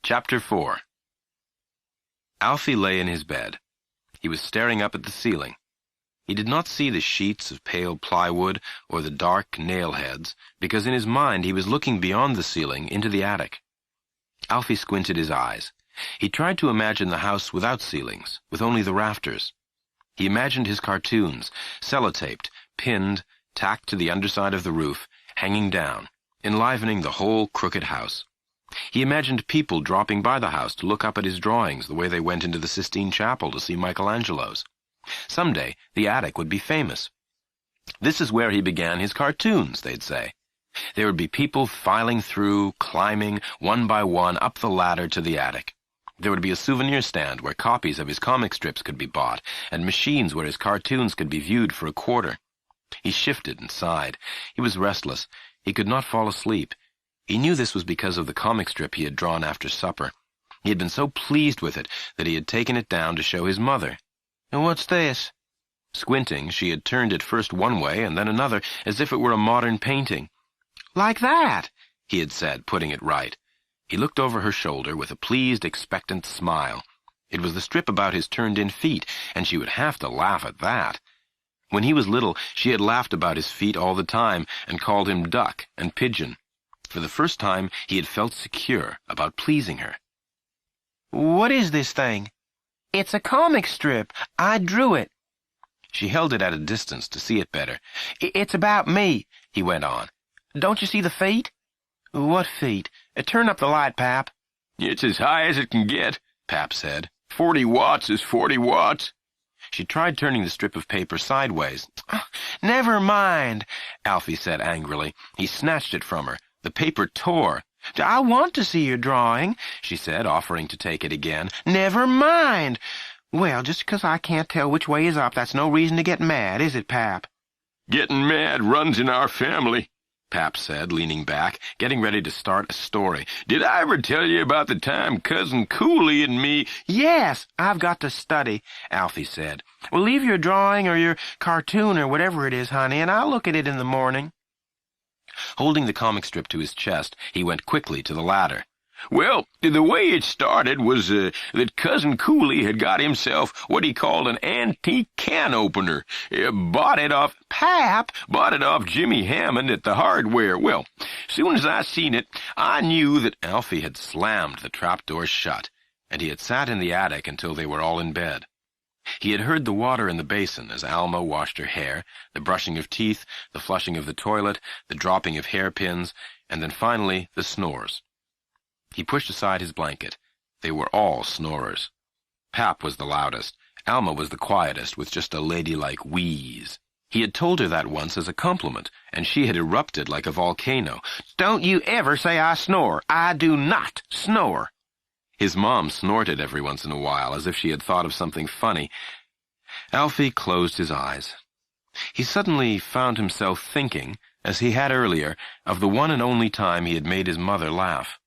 Chapter 4. Alfie lay in his bed. He was staring up at the ceiling. He did not see the sheets of pale plywood or the dark nail heads, because in his mind he was looking beyond the ceiling into the attic. Alfie squinted his eyes. He tried to imagine the house without ceilings, with only the rafters. He imagined his cartoons, sellotaped, pinned, tacked to the underside of the roof, hanging down, enlivening the whole crooked house. He imagined people dropping by the house to look up at his drawings the way they went into the Sistine Chapel to see Michelangelo's. Someday, the attic would be famous. This is where he began his cartoons, they'd say. There would be people filing through, climbing, one by one, up the ladder to the attic. There would be a souvenir stand where copies of his comic strips could be bought, and machines where his cartoons could be viewed for a quarter. He shifted and sighed. He was restless. He could not fall asleep. He knew this was because of the comic strip he had drawn after supper. He had been so pleased with it that he had taken it down to show his mother. What's this? Squinting, she had turned it first one way and then another, as if it were a modern painting. Like that, he had said, putting it right. He looked over her shoulder with a pleased, expectant smile. It was the strip about his turned-in feet, and she would have to laugh at that. When he was little, she had laughed about his feet all the time and called him duck and pigeon. For the first time, he had felt secure about pleasing her. What is this thing? It's a comic strip. I drew it. She held it at a distance to see it better. It's about me, he went on. Don't you see the feet? What feet? Turn up the light, Pap. It's as high as it can get, Pap said. 40 watts is 40 watts. She tried turning the strip of paper sideways. Never mind, Alfie said angrily. He snatched it from her. The paper tore. I want to see your drawing, she said, offering to take it again. Never mind. Well, just because I can't tell which way is up, that's no reason to get mad, is it, Pap? Getting mad runs in our family, Pap said, leaning back, getting ready to start a story. Did I ever tell you about the time Cousin Cooley and me— Yes, I've got to study, Alfie said. Well, leave your drawing or your cartoon or whatever it is, honey, and I'll look at it in the morning. Holding the comic strip to his chest, he went quickly to the ladder. Well, the way it started was that Cousin Cooley had got himself what he called an antique can opener. Bought it off Jimmy Hammond at the hardware. Well, soon as I seen it, I knew that— Alfie had slammed the trapdoor shut, and he had sat in the attic until they were all in bed. He had heard the water in the basin as Alma washed her hair, the brushing of teeth, the flushing of the toilet, the dropping of hairpins, and then finally the snores. He pushed aside his blanket. They were all snorers. Pap was the loudest. Alma was the quietest, with just a ladylike wheeze. He had told her that once as a compliment, and she had erupted like a volcano. Don't you ever say I snore. I do not snore. His mom snorted every once in a while, as if she had thought of something funny. Alfie closed his eyes. He suddenly found himself thinking, as he had earlier, of the one and only time he had made his mother laugh.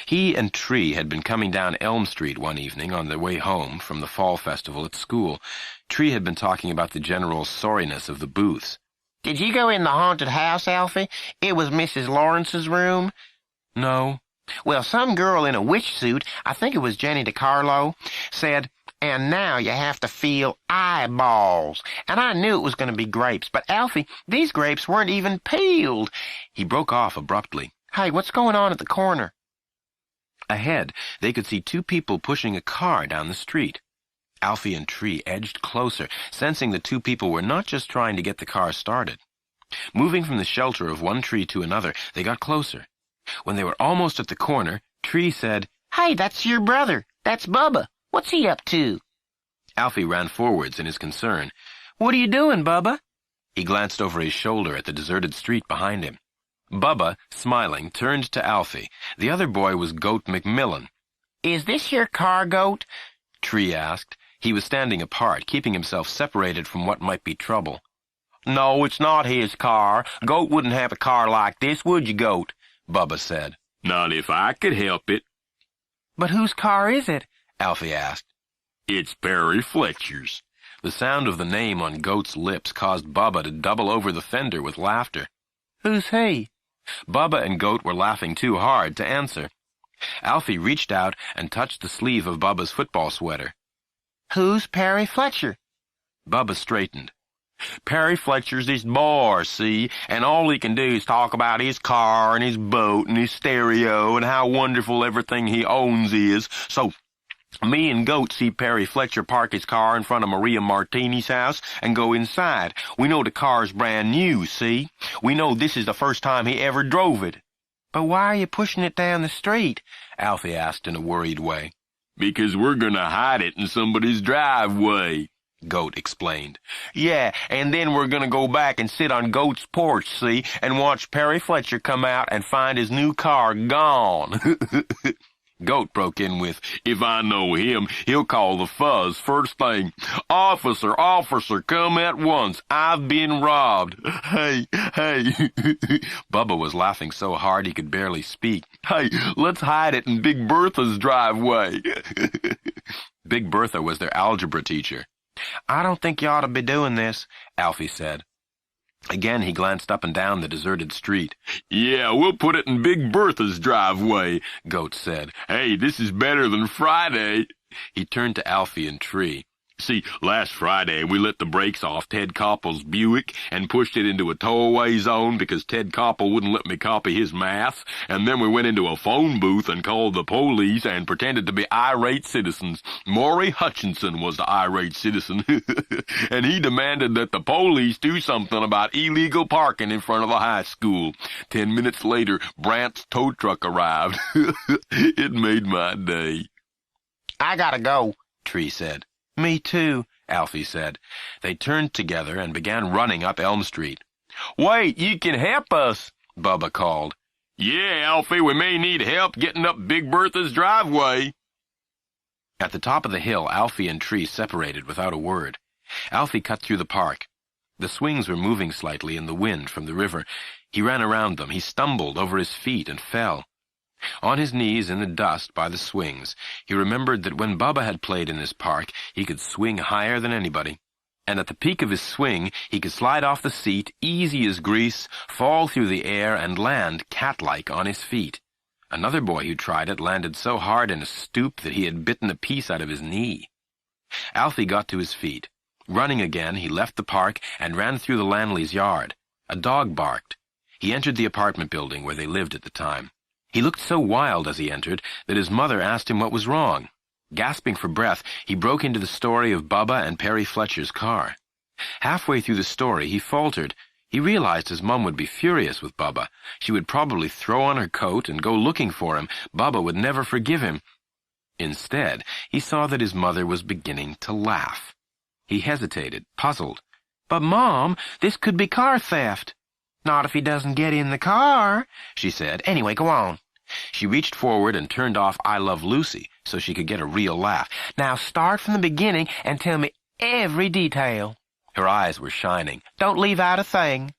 He and Tree had been coming down Elm Street one evening on their way home from the fall festival at school. Tree had been talking about the general sorriness of the booths. Did you go in the haunted house, Alfie? It was Mrs. Lawrence's room. No. Well, some girl in a witch suit, I think it was Jenny DiCarlo, said, "And now you have to feel eyeballs." And I knew it was going to be grapes, but Alfie, these grapes weren't even peeled. He broke off abruptly. Hey, what's going on at the corner? Ahead, they could see two people pushing a car down the street. Alfie and Tree edged closer, sensing the two people were not just trying to get the car started. Moving from the shelter of one tree to another, they got closer. When they were almost at the corner, Tree said, "Hey, that's your brother. That's Bubba. What's he up to?" Alfie ran forwards in his concern. "What are you doing, Bubba?" He glanced over his shoulder at the deserted street behind him. Bubba, smiling, turned to Alfie. The other boy was Goat McMillan. "Is this your car, Goat?" Tree asked. He was standing apart, keeping himself separated from what might be trouble. "No, it's not his car. Goat wouldn't have a car like this, would you, Goat?" Bubba said. Not if I could help it. "But whose car is it?" Alfie asked. It's Perry Fletcher's. The sound of the name on Goat's lips caused Bubba to double over the fender with laughter. "Who's he?" Bubba and Goat were laughing too hard to answer. Alfie reached out and touched the sleeve of Bubba's football sweater. "Who's Perry Fletcher?" Bubba straightened. Perry Fletcher's his boss, see, and all he can do is talk about his car and his boat and his stereo and how wonderful everything he owns is. So me and Goat see Perry Fletcher park his car in front of Maria Martini's house and go inside. We know the car's brand new, see? We know this is the first time he ever drove it." "But why are you pushing it down the street?" Alfie asked in a worried way. "Because we're gonna hide it in somebody's driveway," Goat explained. "Yeah, and then we're gonna go back and sit on Goat's porch, see, and watch Perry Fletcher come out and find his new car gone." Goat broke in with, "If I know him, he'll call the fuzz first thing. 'Officer, officer, come at once. I've been robbed.' Hey, hey." Bubba was laughing so hard he could barely speak. "Hey, let's hide it in Big Bertha's driveway." Big Bertha was their algebra teacher. I don't think you ought to be doing this, Alfie said. Again he glanced up and down the deserted street. Yeah, we'll put it in Big Bertha's driveway, Goat said. Hey, this is better than Friday. He turned to Alfie and Tree. See, last Friday we let the brakes off Ted Koppel's Buick and pushed it into a tow-away zone because Ted Koppel wouldn't let me copy his math, and then we went into a phone booth and called the police and pretended to be irate citizens. Maury Hutchinson was the irate citizen, and he demanded that the police do something about illegal parking in front of the high school. 10 minutes later, Brandt's tow truck arrived. It made my day. I gotta go, Tree said. Me too, Alfie said. They turned together and began running up Elm Street. Wait, you can help us, Bubba called. Yeah, Alfie, we may need help getting up Big Bertha's driveway. At the top of the hill, Alfie and Tree separated without a word. Alfie cut through the park. The swings were moving slightly in the wind from the river. He ran around them. He stumbled over his feet and fell. On his knees in the dust by the swings, he remembered that when Bubba had played in this park, he could swing higher than anybody. And at the peak of his swing, he could slide off the seat, easy as grease, fall through the air, and land cat-like on his feet. Another boy who tried it landed so hard in a stoop that he had bitten a piece out of his knee. Alfie got to his feet. Running again, he left the park and ran through the Lanleys' yard. A dog barked. He entered the apartment building where they lived at the time. He looked so wild as he entered that his mother asked him what was wrong. Gasping for breath, he broke into the story of Bubba and Perry Fletcher's car. Halfway through the story, he faltered. He realized his mom would be furious with Bubba. She would probably throw on her coat and go looking for him. Bubba would never forgive him. Instead, he saw that his mother was beginning to laugh. He hesitated, puzzled. But, Mom, this could be car theft. Not if he doesn't get in the car, she said. Anyway, go on. She reached forward and turned off I Love Lucy so she could get a real laugh. Now start from the beginning and tell me every detail. Her eyes were shining. Don't leave out a thing.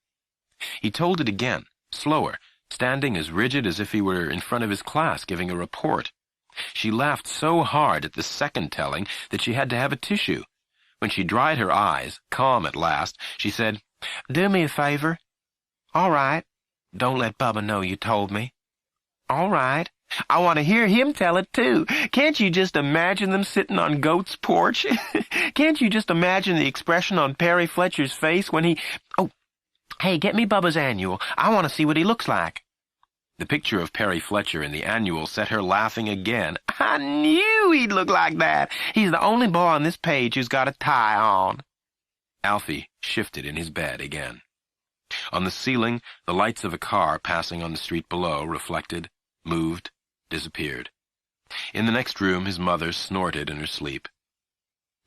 He told it again, slower, standing as rigid as if he were in front of his class giving a report. She laughed so hard at the second telling that she had to have a tissue. When she dried her eyes, calm at last, she said, Do me a favor. All right. Don't let Bubba know you told me. All right. I want to hear him tell it, too. Can't you just imagine them sitting on Goat's porch? Can't you just imagine the expression on Perry Fletcher's face when he... Oh, hey, get me Bubba's annual. I want to see what he looks like. The picture of Perry Fletcher in the annual set her laughing again. I knew he'd look like that. He's the only boy on this page who's got a tie on. Alfie shifted in his bed again. On the ceiling, the lights of a car passing on the street below reflected, moved, disappeared. In the next room, his mother snorted in her sleep.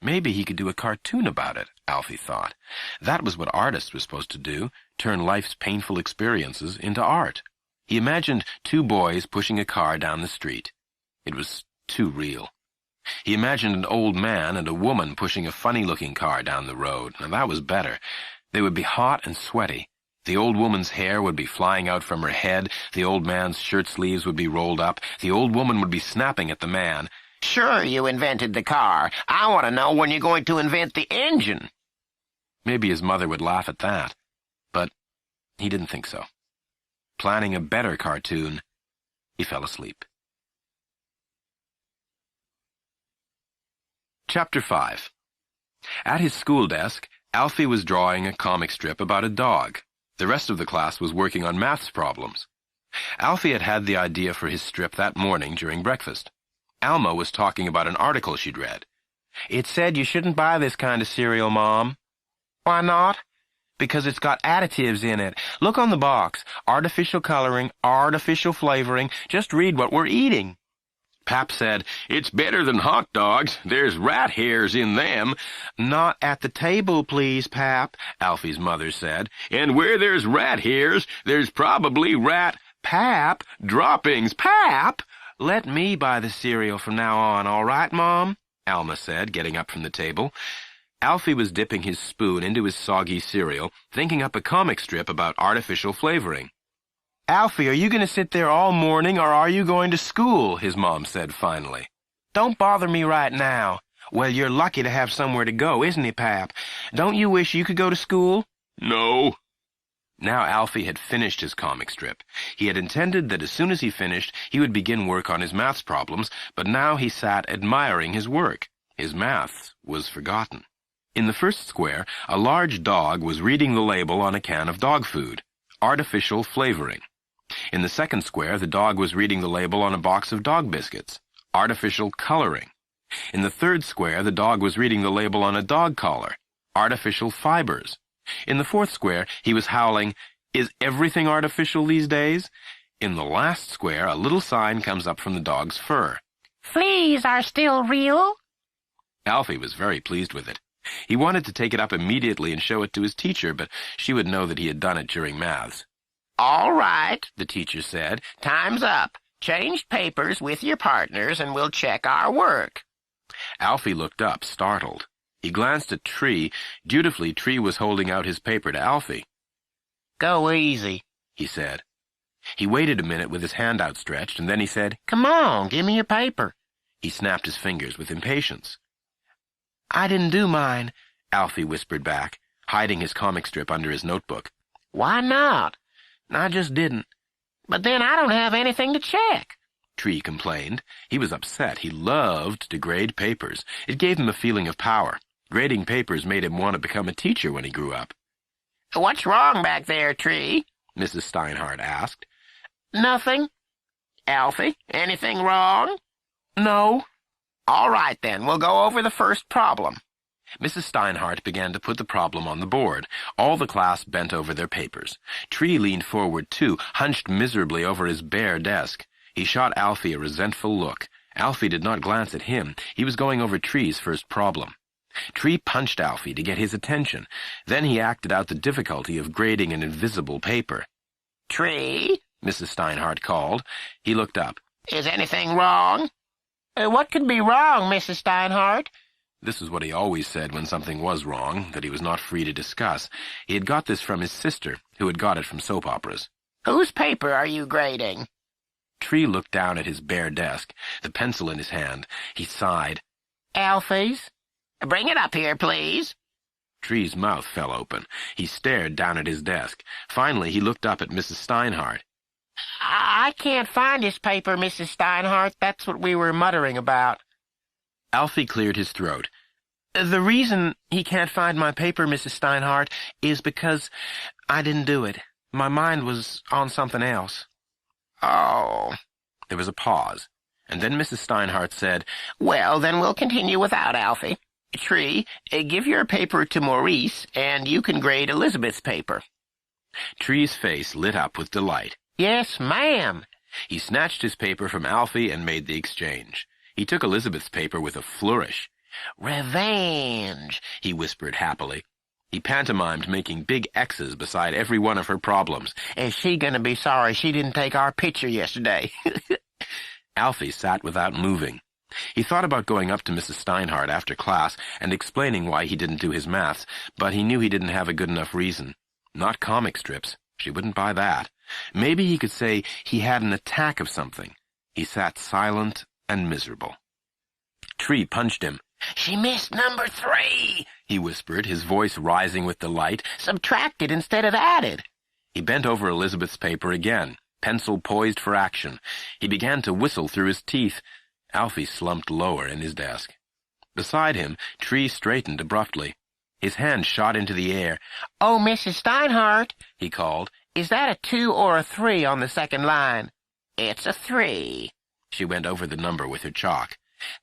Maybe he could do a cartoon about it, Alfie thought. That was what artists were supposed to do, turn life's painful experiences into art. He imagined two boys pushing a car down the street. It was too real. He imagined an old man and a woman pushing a funny-looking car down the road, and that was better. They would be hot and sweaty. The old woman's hair would be flying out from her head. The old man's shirt sleeves would be rolled up. The old woman would be snapping at the man. Sure, you invented the car. I want to know when you're going to invent the engine. Maybe his mother would laugh at that, but he didn't think so. Planning a better cartoon, he fell asleep. Chapter 5. At his school desk, Alfie was drawing a comic strip about a dog. The rest of the class was working on maths problems. Alfie had had the idea for his strip that morning during breakfast. Alma was talking about an article she'd read. It said you shouldn't buy this kind of cereal, Mom. Why not? Because it's got additives in it. Look on the box. Artificial coloring, artificial flavoring. Just read what we're eating. Pap said, It's better than hot dogs. There's rat hairs in them. Not at the table, please, Pap, Alfie's mother said. And where there's rat hairs, there's probably rat... Pap, droppings. Pap! Let me buy the cereal from now on, all right, Mom? Alma said, getting up from the table. Alfie was dipping his spoon into his soggy cereal, thinking up a comic strip about artificial flavoring. Alfie, are you going to sit there all morning, or are you going to school? His mom said finally. Don't bother me right now. Well, you're lucky to have somewhere to go, isn't he, Pap? Don't you wish you could go to school? No. Now Alfie had finished his comic strip. He had intended that as soon as he finished, he would begin work on his maths problems, but now he sat admiring his work. His maths was forgotten. In the first square, a large dog was reading the label on a can of dog food, artificial flavoring. In the second square, the dog was reading the label on a box of dog biscuits, artificial coloring. In the third square, the dog was reading the label on a dog collar, artificial fibers. In the fourth square, he was howling, "Is everything artificial these days?" In the last square, a little sign comes up from the dog's fur. Fleas are still real? Alfie was very pleased with it. He wanted to take it up immediately and show it to his teacher, but she would know that he had done it during maths. All right, the teacher said. Time's up. Change papers with your partners and we'll check our work. Alfie looked up, startled. He glanced at Tree. Dutifully, Tree was holding out his paper to Alfie. Go easy, he said. He waited a minute with his hand outstretched, and then he said, Come on, give me your paper. He snapped his fingers with impatience. I didn't do mine, Alfie whispered back, hiding his comic strip under his notebook. Why not? I just didn't. But then I don't have anything to check. Tree complained. He was upset. He loved to grade papers. It gave him a feeling of power. Grading papers made him want to become a teacher when he grew up. What's wrong back there, Tree? Mrs. Steinhardt asked. Nothing. Alfie, anything wrong? No. All right, then. We'll go over the first problem. Mrs. Steinhardt began to put the problem on the board. All the class bent over their papers. Tree leaned forward, too, hunched miserably over his bare desk. He shot Alfie a resentful look. Alfie did not glance at him. He was going over Tree's first problem. Tree punched Alfie to get his attention. Then he acted out the difficulty of grading an invisible paper. Tree? Mrs. Steinhardt called. He looked up. Is anything wrong? What could be wrong, Mrs. Steinhardt? This is what he always said when something was wrong, that he was not free to discuss. He had got this from his sister, who had got it from soap operas. Whose paper are you grading? Tree looked down at his bare desk, the pencil in his hand. He sighed. Alfie's? Bring it up here, please. Tree's mouth fell open. He stared down at his desk. Finally, he looked up at Mrs. Steinhardt. I can't find his paper, Mrs. Steinhardt. That's what we were muttering about. Alfie cleared his throat. The reason he can't find my paper, Mrs. Steinhardt, is because I didn't do it. My mind was on something else. Oh. There was a pause, and then Mrs. Steinhardt said, Well, then we'll continue without Alfie. Tree, give your paper to Maurice, and you can grade Elizabeth's paper. Tree's face lit up with delight. Yes, ma'am. He snatched his paper from Alfie and made the exchange. He took Elizabeth's paper with a flourish. Revenge, he whispered happily. He pantomimed making big X's beside every one of her problems. Is she going to be sorry she didn't take our picture yesterday? Alfie sat without moving. He thought about going up to Mrs. Steinhardt after class and explaining why he didn't do his maths, but he knew he didn't have a good enough reason. Not comic strips. She wouldn't buy that. Maybe he could say he had an attack of something. He sat silent and miserable. Tree punched him. She missed number 3, he whispered, his voice rising with delight. Subtracted instead of added. He bent over Elizabeth's paper again, pencil poised for action. He began to whistle through his teeth. Alfie slumped lower in his desk. Beside him, Tree straightened abruptly. His hand shot into the air. Oh, Mrs. Steinhardt, he called. Is that a 2 or a 3 on the second line? It's a 3. She went over the number with her chalk.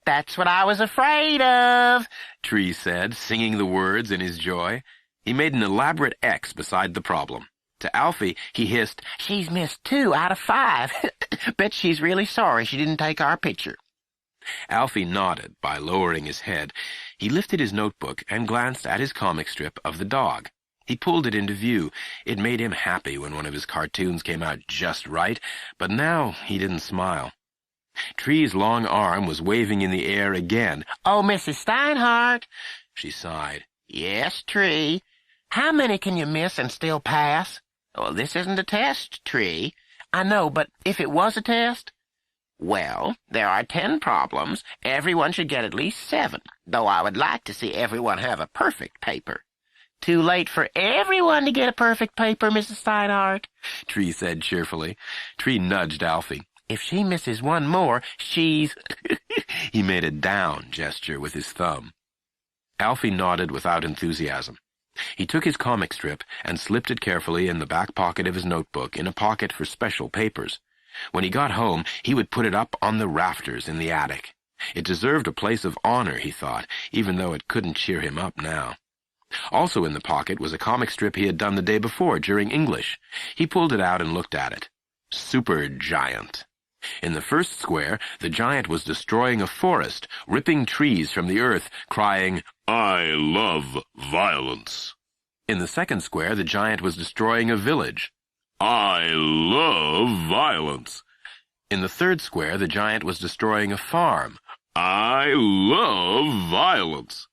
That's what I was afraid of, Tree said, singing the words in his joy. He made an elaborate X beside the problem. To Alfie, he hissed, She's missed 2 out of 5. Bet she's really sorry she didn't take our picture. Alfie nodded by lowering his head. He lifted his notebook and glanced at his comic strip of the dog. He pulled it into view. It made him happy when one of his cartoons came out just right, but now he didn't smile. Tree's long arm was waving in the air again. Oh, Mrs. Steinhardt, she sighed. Yes, Tree. How many can you miss and still pass? Well, this isn't a test, Tree. I know, but if it was a test? Well, there are 10 problems. Everyone should get at least 7, though I would like to see everyone have a perfect paper. Too late for everyone to get a perfect paper, Mrs. Steinhardt, Tree said cheerfully. Tree nudged Alfie. If she misses one more, she's... He made a down gesture with his thumb. Alfie nodded without enthusiasm. He took his comic strip and slipped it carefully in the back pocket of his notebook in a pocket for special papers. When he got home, he would put it up on the rafters in the attic. It deserved a place of honor, he thought, even though it couldn't cheer him up now. Also in the pocket was a comic strip he had done the day before during English. He pulled it out and looked at it. Super Giant. In the first square, the giant was destroying a forest, ripping trees from the earth, crying, "I love violence." In the second square, the giant was destroying a village. "I love violence." In the third square, the giant was destroying a farm. "I love violence."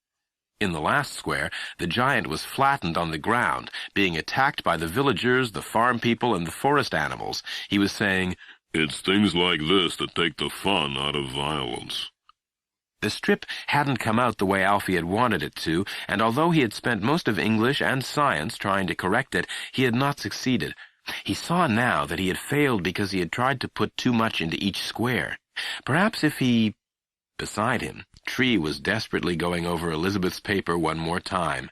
In the last square, the giant was flattened on the ground, being attacked by the villagers, the farm people, and the forest animals. He was saying, "It's things like this that take the fun out of violence." The strip hadn't come out the way Alfie had wanted it to, and although he had spent most of English and science trying to correct it, he had not succeeded. He saw now that he had failed because he had tried to put too much into each square. Perhaps if he... Beside him, Tree was desperately going over Elizabeth's paper one more time.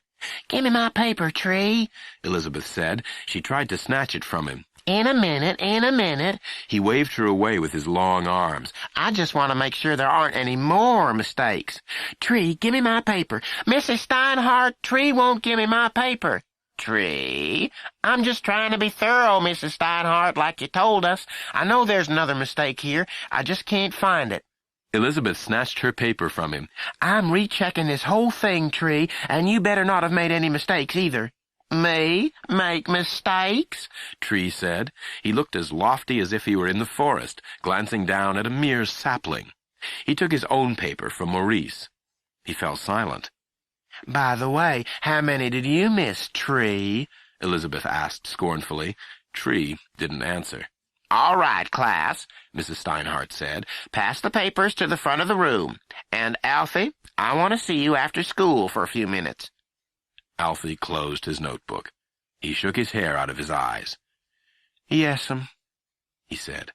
"Give me my paper, Tree," Elizabeth said. She tried to snatch it from him. In a minute, in a minute." He waved her away with his long arms. "I just want to make sure there aren't any more mistakes. Tree, give me my paper. Mrs. Steinhardt, Tree won't give me my paper." "Tree, I'm just trying to be thorough, Mrs. Steinhardt, like you told us. I know there's another mistake here. I just can't find it." Elizabeth snatched her paper from him. "I'm rechecking this whole thing, Tree, and you better not have made any mistakes either." "Me? Make mistakes?" Tree said. He looked as lofty as if he were in the forest, glancing down at a mere sapling. He took his own paper from Maurice. He fell silent. "By the way, how many did you miss, Tree?" Elizabeth asked scornfully. Tree didn't answer. "All right, class," Mrs. Steinhardt said. "Pass the papers to the front of the room. And, Alfie, I want to see you after school for a few minutes." Alfie closed his notebook. He shook his hair out of his eyes. "Yes'm," he said.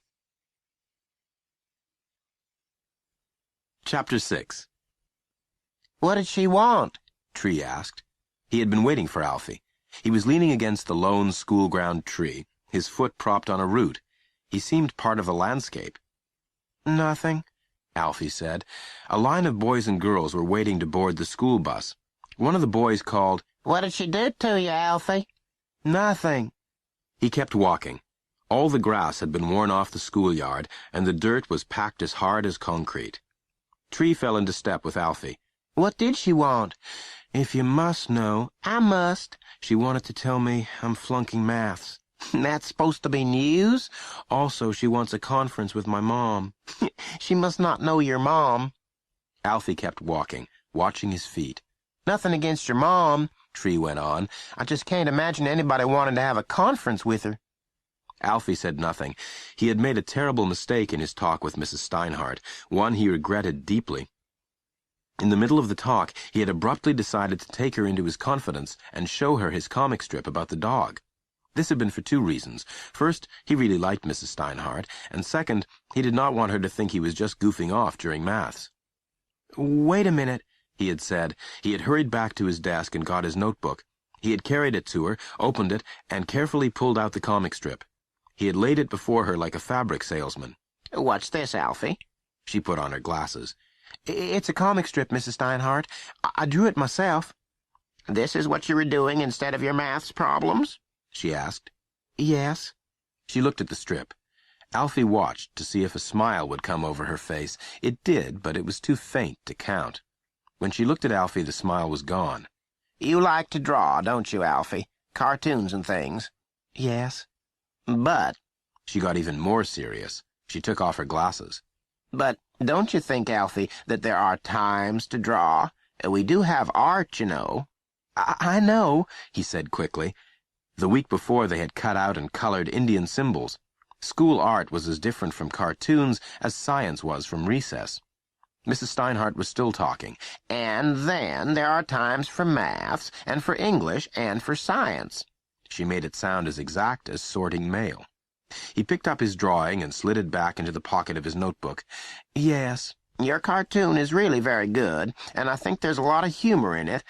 Chapter 6. "What did she want?" Tree asked. He had been waiting for Alfie. He was leaning against the lone school-ground tree, his foot propped on a root. He seemed part of a landscape. "Nothing," Alfie said. A line of boys and girls were waiting to board the school bus. One of the boys called, "What did she do to you, Alfie?" "Nothing." He kept walking. All the grass had been worn off the schoolyard, and the dirt was packed as hard as concrete. Tree fell into step with Alfie. "What did she want?" "If you must know, "I must." she wanted to tell me I'm flunking maths. "That's supposed to be news?" Also, she wants a conference with my mom." "She must not know your mom." Alfie kept walking, watching his feet. "Nothing against your mom," Tree went on. "I just can't imagine anybody wanting to have a conference with her." Alfie said nothing. He had made a terrible mistake in his talk with Mrs. Steinhardt, one he regretted deeply. In the middle of the talk, he had abruptly decided to take her into his confidence and show her his comic strip about the dog. This had been for 2 reasons. First, he really liked Mrs. Steinhardt, and second, he did not want her to think he was just goofing off during maths. "Wait a minute," he had said. He had hurried back to his desk and got his notebook. He had carried it to her, opened it, and carefully pulled out the comic strip. He had laid it before her like a fabric salesman. "What's this, Alfie?" She put on her glasses. "It's a comic strip, Mrs. Steinhardt. I drew it myself." "This is what you were doing instead of your maths problems?" she asked. "Yes." She looked at the strip. Alfie watched to see if a smile would come over her face. It did, but it was too faint to count. When she looked at Alfie, the smile was gone. "You like to draw, don't you, Alfie? Cartoons and things." "Yes." "But," she got even more serious. She took off her glasses. "But don't you think, Alfie, that there are times to draw? We do have art, you know." I know," he said quickly. The week before they had cut out and colored Indian symbols. School art was as different from cartoons as science was from recess. Mrs. Steinhardt was still talking. And then there are times for maths, and for English, and for science. She made it sound as exact as sorting mail. He picked up his drawing and slid it back into the pocket of his notebook. Yes. Your cartoon is really very good, and I think there's a lot of humor in it.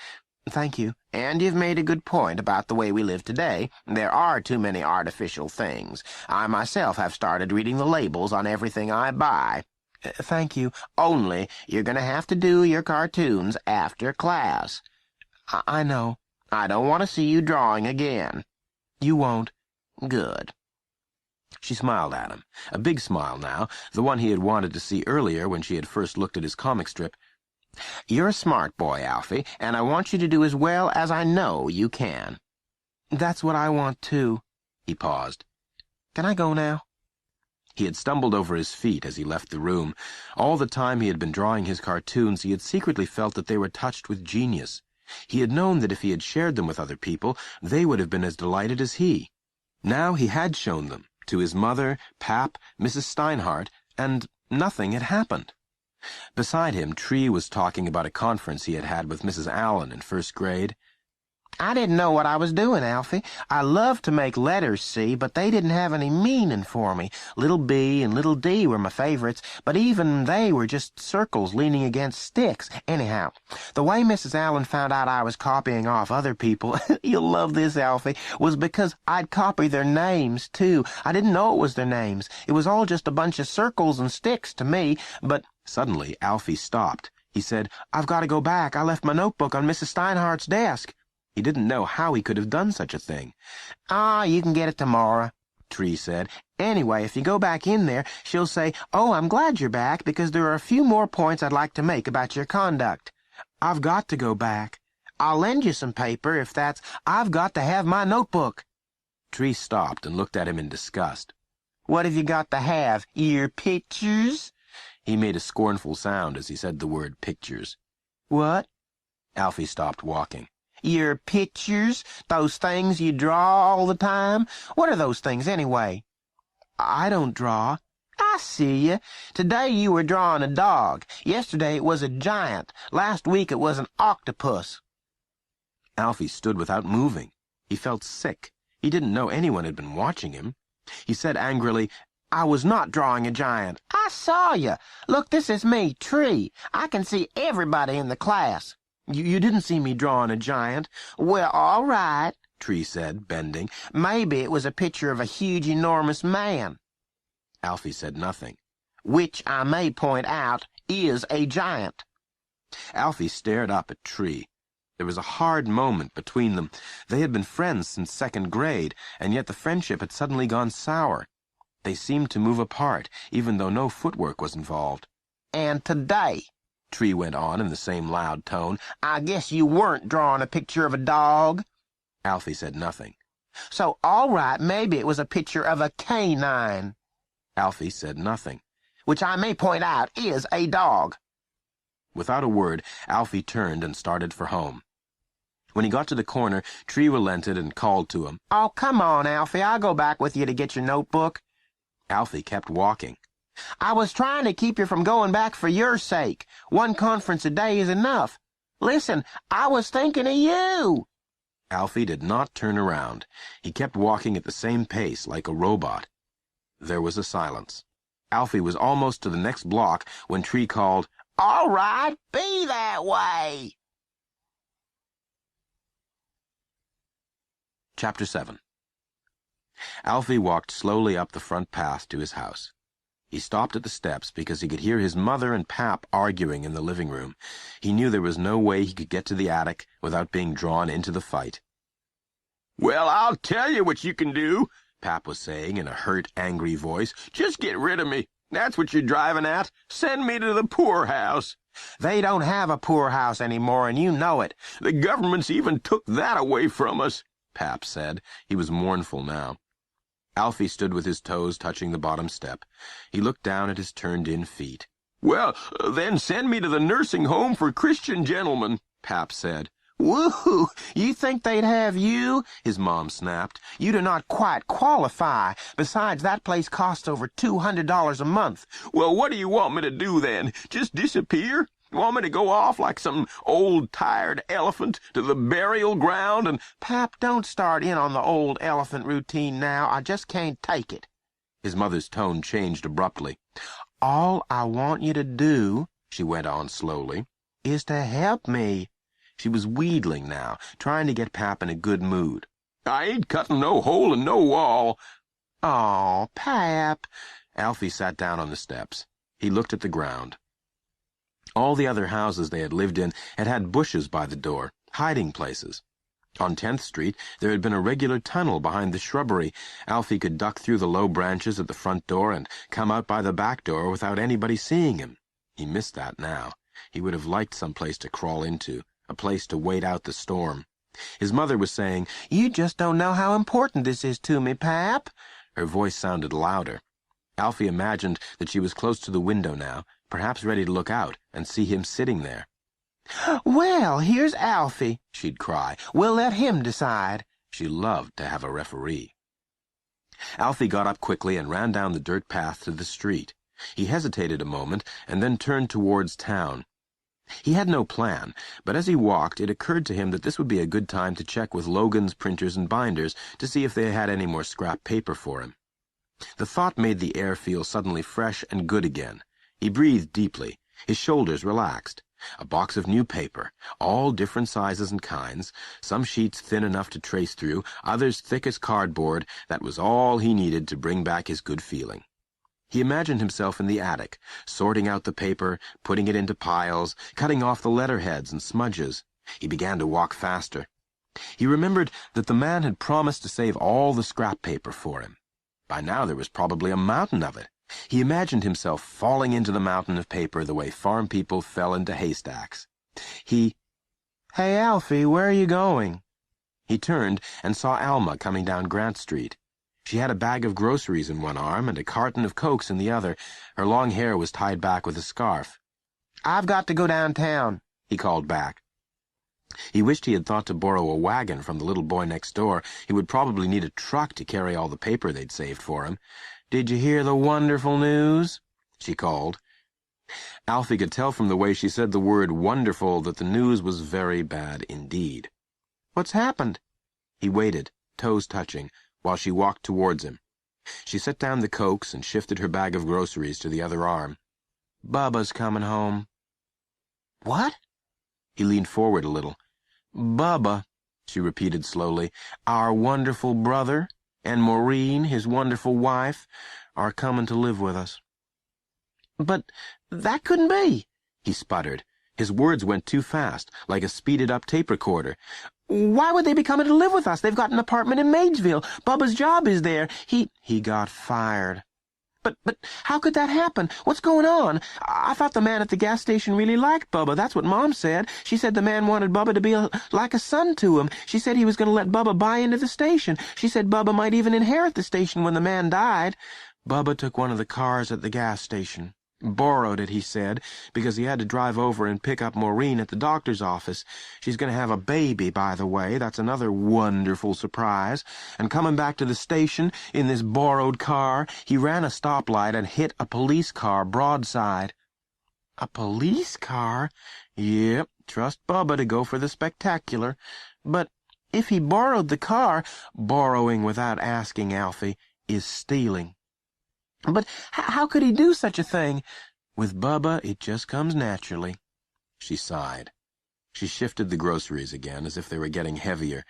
Thank you. And you've made a good point about the way we live today. There are too many artificial things. I myself have started reading the labels on everything I buy. Thank you. Only you're going to have to do your cartoons after class. I know. I don't want to see you drawing again. You won't. Good. She smiled at him, a big smile now, the one he had wanted to see earlier when she had first looked at his comic strip. You're a smart boy, Alfie, and I want you to do as well as I know you can. That's what I want, too. He paused. Can I go now? He had stumbled over his feet as he left the room. All the time he had been drawing his cartoons, he had secretly felt that they were touched with genius. He had known that if he had shared them with other people, they would have been as delighted as he. Now he had shown them, to his mother, Pap, Mrs. Steinhardt, and nothing had happened. Beside him, Tree was talking about a conference he had had with Mrs. Allen in first grade. I didn't know what I was doing, Alfie. I loved to make letters, see, but they didn't have any meaning for me. Little B and little D were my favorites, but even they were just circles leaning against sticks. Anyhow, the way Mrs. Allen found out I was copying off other people, you'll love this, Alfie, was because I'd copy their names, too. I didn't know it was their names. It was all just a bunch of circles and sticks to me, but... Suddenly, Alfie stopped. He said, "I've got to go back. I left my notebook on Mrs. Steinhardt's desk." He didn't know how he could have done such a thing. You can get it tomorrow," Tree said. "Anyway, if you go back in there, she'll say, 'Oh, I'm glad you're back, because there are a few more points I'd like to make about your conduct.'" I've got to go back. "I'll lend you some paper if that's... I've got to have my notebook." Tree stopped and looked at him in disgust. "What have you got to have? Your pictures?" He made a scornful sound as he said the word pictures. "What?" Alfie stopped walking. "Your pictures? Those things you draw all the time? What are those things, anyway?" I don't draw. "I see you. Today you were drawing a dog. Yesterday it was a giant. Last week it was an octopus." Alfie stood without moving. He felt sick. He didn't know anyone had been watching him. He said angrily, "I was not drawing a giant. I saw you. Look, this is me, Tree. I can see everybody in the class." You didn't see me drawing a giant." "Well, all right," Tree said, bending. "Maybe it was a picture of a huge, enormous man." Alfie said nothing. "Which, I may point out, is a giant." Alfie stared up at Tree. There was a hard moment between them. They had been friends since second grade, and yet the friendship had suddenly gone sour. They seemed to move apart, even though no footwork was involved. "And today," Tree went on in the same loud tone, "I guess you weren't drawing a picture of a dog." Alfie said nothing. "So, all right, maybe it was a picture of a canine." Alfie said nothing. "Which I may point out is a dog." Without a word, Alfie turned and started for home. When he got to the corner, Tree relented and called to him. "Oh, come on, Alfie. I'll go back with you to get your notebook." Alfie kept walking. "I was trying to keep you from going back for your sake. One conference a day is enough. Listen, I was thinking of you." Alfie did not turn around. He kept walking at the same pace, like a robot. There was a silence. Alfie was almost to the next block when Tree called, "All right, be that way." Chapter 7. Alfie walked slowly up the front path to his house. He stopped at the steps because he could hear his mother and Pap arguing in the living room. He knew there was no way he could get to the attic without being drawn into the fight. "Well, I'll tell you what you can do," Pap was saying in a hurt, angry voice. "Just get rid of me. That's what you're driving at. Send me to the poorhouse." "They don't have a poorhouse anymore, and you know it." "The government's even took that away from us," Pap said. He was mournful now. Alfie stood with his toes touching the bottom step. He looked down at his turned-in feet. "Well, then send me to the nursing home for Christian gentlemen," Pap said. Woo! You think they'd have you? His mom snapped. You do not quite qualify. Besides, that place costs over $200 a month. Well, what do you want me to do then? Just disappear? Want me to go off like some old tired elephant to the burial ground and... Pap, don't start in on the old elephant routine now. I just can't take it. His mother's tone changed abruptly. All I want you to do, she went on slowly, is to help me. She was wheedling now, trying to get Pap in a good mood. I ain't cutting no hole in no wall. Aw, Pap. Alfie sat down on the steps. He looked at the ground. All the other houses they had lived in had had bushes by the door, hiding places. On 10th Street, there had been a regular tunnel behind the shrubbery. Alfie could duck through the low branches at the front door and come out by the back door without anybody seeing him. He missed that now. He would have liked some place to crawl into, a place to wait out the storm. His mother was saying, You just don't know how important this is to me, Pap. Her voice sounded louder. Alfie imagined that she was close to the window now, perhaps ready to look out and see him sitting there. Well, here's Alfie, she'd cry. We'll let him decide. She loved to have a referee. Alfie got up quickly and ran down the dirt path to the street. He hesitated a moment and then turned towards town. He had no plan, but as he walked, it occurred to him that this would be a good time to check with Logan's printers and binders to see if they had any more scrap paper for him. The thought made the air feel suddenly fresh and good again. He breathed deeply. His shoulders relaxed. A box of new paper, all different sizes and kinds, some sheets thin enough to trace through, others thick as cardboard. That was all he needed to bring back his good feeling. He imagined himself in the attic, sorting out the paper, putting it into piles, cutting off the letterheads and smudges. He began to walk faster. He remembered that the man had promised to save all the scrap paper for him. By now there was probably a mountain of it. He imagined himself falling into the mountain of paper the way farm people fell into haystacks. Hey, Alfie, where are you going? He turned and saw Alma coming down Grant Street. She had a bag of groceries in one arm and a carton of Cokes in the other. Her long hair was tied back with a scarf. I've got to go downtown, he called back. He wished he had thought to borrow a wagon from the little boy next door. He would probably need a truck to carry all the paper they'd saved for him. Did you hear the wonderful news? She called. Alfie could tell from the way she said the word wonderful that the news was very bad indeed. What's happened? He waited, toes touching, while she walked towards him. She set down the Cokes and shifted her bag of groceries to the other arm. Bubba's coming home. What? He leaned forward a little. Bubba, she repeated slowly, our wonderful brother, and Maureen, his wonderful wife, are coming to live with us. But that couldn't be, he sputtered. His words went too fast, like a speeded-up tape recorder. Why would they be coming to live with us? They've got an apartment in Maidesville. Bubba's job is there. He got fired. But how could that happen? What's going on? I thought the man at the gas station really liked Bubba. That's what Mom said. She said the man wanted Bubba to be like a son to him. She said he was going to let Bubba buy into the station. She said Bubba might even inherit the station when the man died. Bubba took one of the cars at the gas station. Borrowed it, he said, because he had to drive over and pick up Maureen at the doctor's office. She's going to have a baby, by the way. That's another wonderful surprise. And coming back to the station in this borrowed car, he ran a stoplight and hit a police car broadside. A police car? Yep, trust Bubba to go for the spectacular. But if he borrowed the car, borrowing without asking, Alfie, is stealing. But how could he do such a thing? With Bubba, it just comes naturally. She sighed. She shifted the groceries again, as if they were getting heavier.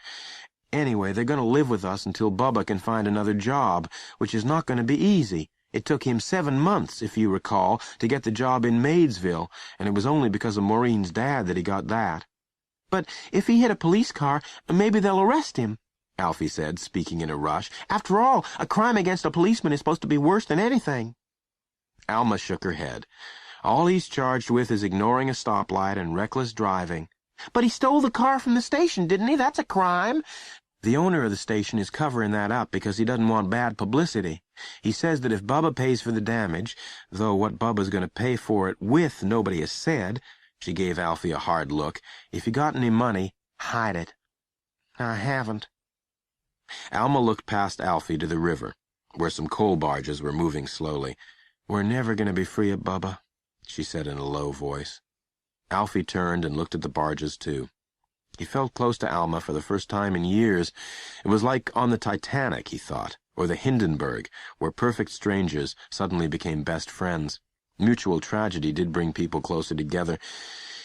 Anyway, they're going to live with us until Bubba can find another job, which is not going to be easy. It took him 7 months, if you recall, to get the job in Maidesville, and it was only because of Maureen's dad that he got that. But if he hit a police car, maybe they'll arrest him, Alfie said, speaking in a rush. After all, a crime against a policeman is supposed to be worse than anything. Alma shook her head. All he's charged with is ignoring a stoplight and reckless driving. But he stole the car from the station, didn't he? That's a crime. The owner of the station is covering that up because he doesn't want bad publicity. He says that if Bubba pays for the damage, though what Bubba's going to pay for it with nobody has said, she gave Alfie a hard look, if he got any money, hide it. I haven't. Alma looked past Alfie to the river, where some coal barges were moving slowly. We're never going to be free at Bubba, she said in a low voice. Alfie turned and looked at the barges, too. He felt close to Alma for the first time in years. It was like on the Titanic, he thought, or the Hindenburg, where perfect strangers suddenly became best friends. Mutual tragedy did bring people closer together.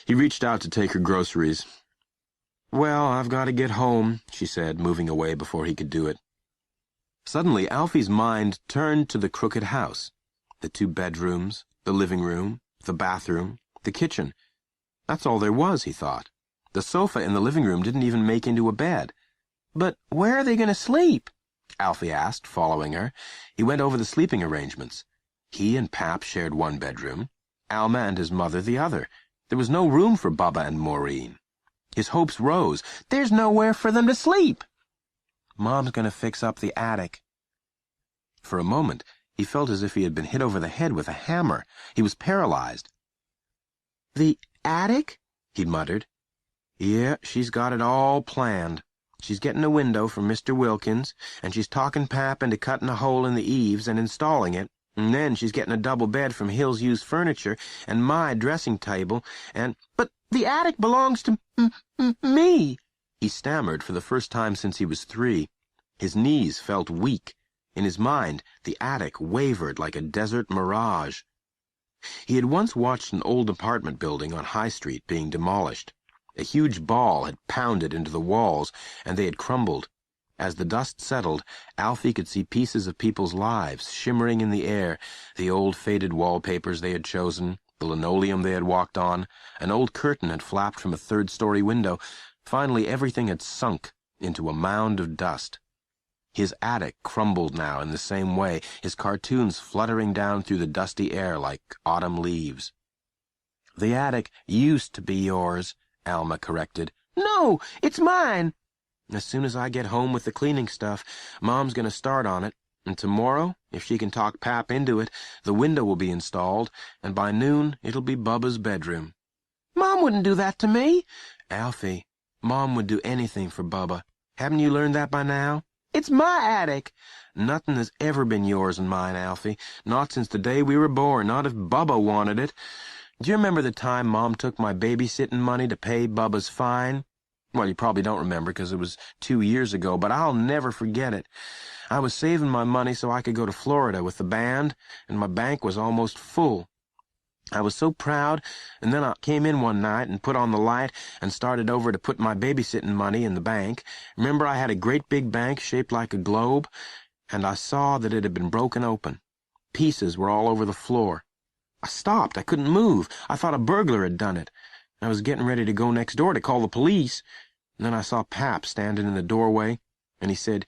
He reached out to take her groceries. Well, I've got to get home, she said, moving away before he could do it. Suddenly, Alfie's mind turned to the crooked house. The 2 bedrooms, the living room, the bathroom, the kitchen. That's all there was, he thought. The sofa in the living room didn't even make into a bed. But where are they going to sleep? Alfie asked, following her. He went over the sleeping arrangements. He and Pap shared 1 bedroom, Alma and his mother the other. There was no room for Bubba and Maureen. His hopes rose. There's nowhere for them to sleep. Mom's going to fix up the attic. For a moment, he felt as if he had been hit over the head with a hammer. He was paralyzed. The attic? He muttered. Yeah, she's got it all planned. She's getting a window from Mr. Wilkins, and she's talking Pap into cutting a hole in the eaves and installing it, and then she's getting a double bed from Hill's Used Furniture and my dressing table, and— But the attic belongs to me, he stammered for the first time since he was 3. His knees felt weak. In his mind, the attic wavered like a desert mirage. He had once watched an old apartment building on High Street being demolished. A huge ball had pounded into the walls, and they had crumbled. As the dust settled, Alfie could see pieces of people's lives shimmering in the air, the old faded wallpapers they had chosen, the linoleum they had walked on. An old curtain had flapped from a 3rd-story window. Finally, everything had sunk into a mound of dust. His attic crumbled now in the same way, his cartoons fluttering down through the dusty air like autumn leaves. The attic used to be yours, Alma corrected. No, it's mine. As soon as I get home with the cleaning stuff, Mom's going to start on it, and tomorrow, if she can talk Pap into it, the window will be installed, and by noon it'll be Bubba's bedroom. Mom wouldn't do that to me. Alfie, Mom would do anything for Bubba. Haven't you learned that by now? It's my attic. Nothing has ever been yours and mine, Alfie. Not since the day we were born, not if Bubba wanted it. Do you remember the time Mom took my babysitting money to pay Bubba's fine? Well, you probably don't remember because it was 2 years ago, but I'll never forget it. I was saving my money so I could go to Florida with the band, and my bank was almost full. I was so proud, and then I came in one night and put on the light and started over to put my babysitting money in the bank. Remember I had a great big bank shaped like a globe, and I saw that it had been broken open. Pieces were all over the floor. I stopped. I couldn't move. I thought a burglar had done it. I was getting ready to go next door to call the police, and then I saw Pap standing in the doorway, and he said,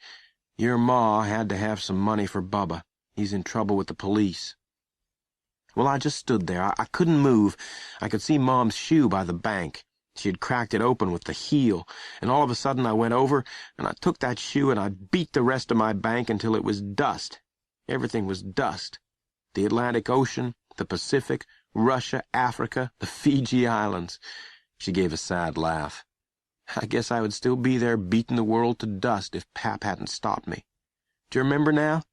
"Your ma had to have some money for Bubba. He's in trouble with the police." Well, I just stood there. I couldn't move. I could see Mom's shoe by the bank. She had cracked it open with the heel, and all of a sudden I went over, and I took that shoe and I beat the rest of my bank until it was dust. Everything was dust. The Atlantic Ocean, the Pacific, Russia, Africa, the Fiji Islands. She gave a sad laugh. I guess I would still be there beating the world to dust if Pap hadn't stopped me. Do you remember now?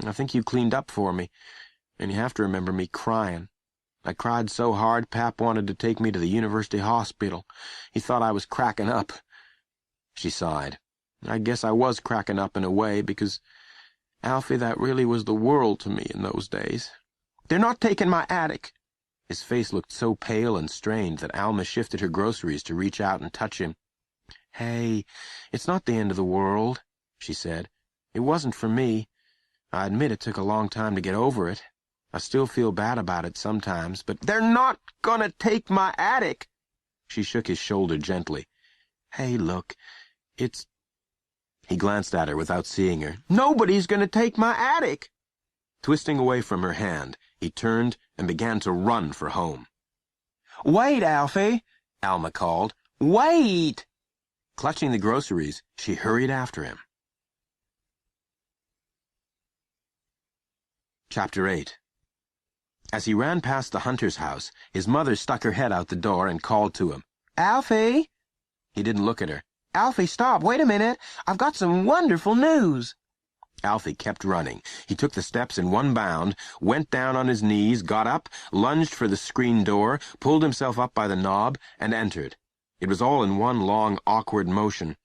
I think you cleaned up for me. And you have to remember me crying. I cried so hard Pap wanted to take me to the university hospital. He thought I was cracking up. She sighed. I guess I was cracking up in a way, because, Alfie, that really was the world to me in those days. They're not taking my attic. His face looked so pale and strained that Alma shifted her groceries to reach out and touch him. Hey, it's not the end of the world, she said. It wasn't for me. I admit it took a long time to get over it. I still feel bad about it sometimes, but they're not gonna take my attic. She shook his shoulder gently. Hey, look, it's— He glanced at her without seeing her. Nobody's gonna take my attic. Twisting away from her hand, he turned and began to run for home. Wait, Alfie, Alma called. Wait! Clutching the groceries, she hurried after him. Chapter 8. As he ran past the hunter's house, his mother stuck her head out the door and called to him. Alfie! He didn't look at her. "Alfie, stop. Wait a minute. I've got some wonderful news." Alfie kept running. He took the steps in one bound, went down on his knees, got up, lunged for the screen door, pulled himself up by the knob, and entered. It was all in one long, awkward motion.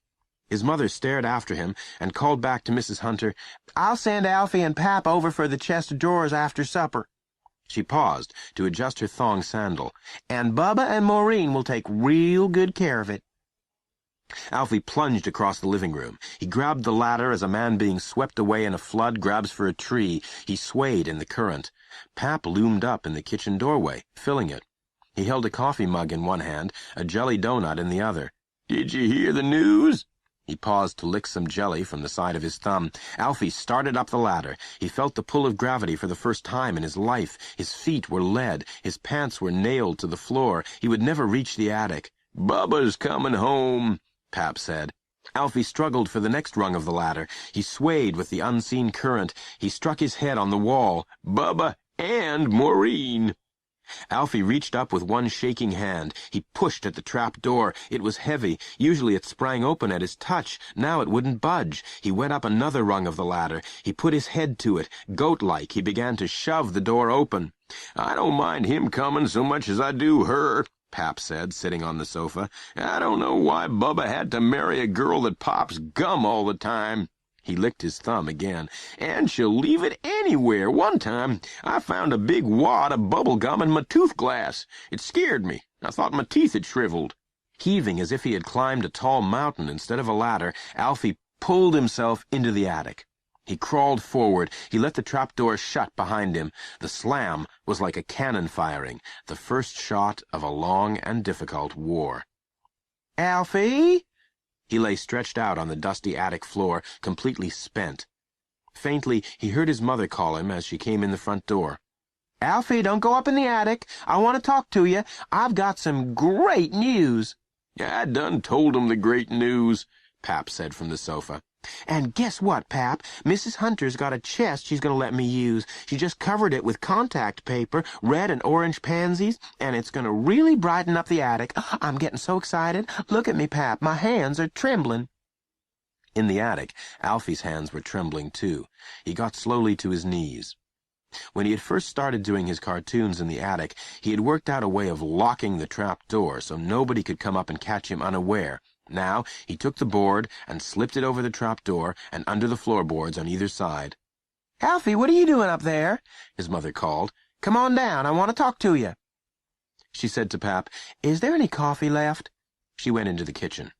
His mother stared after him and called back to Mrs. Hunter, "I'll send Alfie and Pap over for the chest of drawers after supper." She paused to adjust her thong sandal. "And Bubba and Maureen will take real good care of it." Alfie plunged across the living room. He grabbed the ladder as a man being swept away in a flood grabs for a tree. He swayed in the current. Pap loomed up in the kitchen doorway, filling it. He held a coffee mug in one hand, a jelly donut in the other. "Did you hear the news?" He paused to lick some jelly from the side of his thumb. Alfie started up the ladder. He felt the pull of gravity for the first time in his life. His feet were lead. His pants were nailed to the floor. He would never reach the attic. "Bubba's coming home," Pap said. Alfie struggled for the next rung of the ladder. He swayed with the unseen current. He struck his head on the wall. "Bubba and Maureen." Alfie reached up with one shaking hand. He pushed at the trap door. It was heavy. Usually it sprang open at his touch. Now it wouldn't budge. He went up another rung of the ladder. He put his head to it. Goat-like, he began to shove the door open. "I don't mind him coming so much as I do her," Pap said, sitting on the sofa. "I don't know why Bubba had to marry a girl that pops gum all the time." He licked his thumb again. "And she'll leave it anywhere. One time, I found a big wad of bubble gum in my tooth glass. It scared me. I thought my teeth had shriveled." Heaving as if he had climbed a tall mountain instead of a ladder, Alfie pulled himself into the attic. He crawled forward. He let the trapdoor shut behind him. The slam was like a cannon firing, the first shot of a long and difficult war. "Alfie?" He lay stretched out on the dusty attic floor, completely spent. Faintly, he heard his mother call him as she came in the front door. "Alfie, don't go up in the attic. I want to talk to you. I've got some great news." "I done told him the great news," Pap said from the sofa. "And guess what, Pap? Mrs. Hunter's got a chest she's going to let me use. She just covered it with contact paper, red and orange pansies, and it's going to really brighten up the attic. I'm getting so excited. Look at me, Pap. My hands are trembling." In the attic, Alfie's hands were trembling too. He got slowly to his knees. When he had first started doing his cartoons in the attic, he had worked out a way of locking the trap door so nobody could come up and catch him unaware. Now he took the board and slipped it over the trap door and under the floorboards on either side. "Alfie, what are you doing up there?" his mother called. "Come on down. I want to talk to you." She said to Pap, "Is there any coffee left?" She went into the kitchen.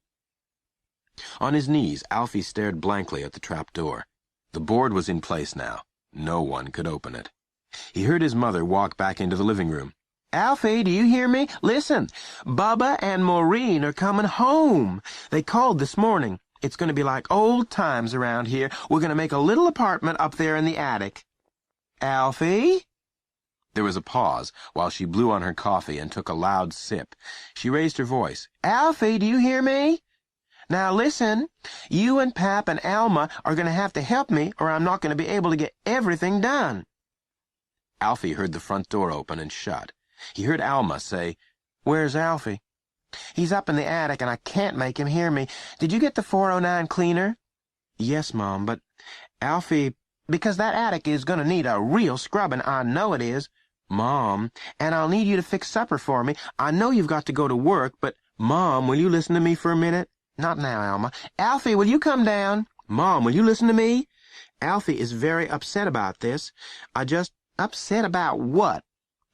On his knees, Alfie stared blankly at the trap door. The board was in place now. No one could open it. He heard his mother walk back into the living room. "Alfie, do you hear me? Listen, Bubba and Maureen are coming home. They called this morning. It's going to be like old times around here. We're going to make a little apartment up there in the attic." "Alfie?" There was a pause while she blew on her coffee and took a loud sip. She raised her voice. "Alfie, do you hear me? Now listen, you and Pap and Alma are going to have to help me or I'm not going to be able to get everything done." Alfie heard the front door open and shut. He heard Alma say, "Where's Alfie?" "He's up in the attic and I can't make him hear me. Did you get the 409 cleaner?" "Yes, Mom, but Alfie—" "Because that attic is going to need a real scrubbing, I know it is." "Mom—" "And I'll need you to fix supper for me. I know you've got to go to work, but—" "Mom, will you listen to me for a minute?" "Not now, Alma. Alfie, will you come down?" "Mom, will you listen to me? Alfie is very upset about this. Upset about what?"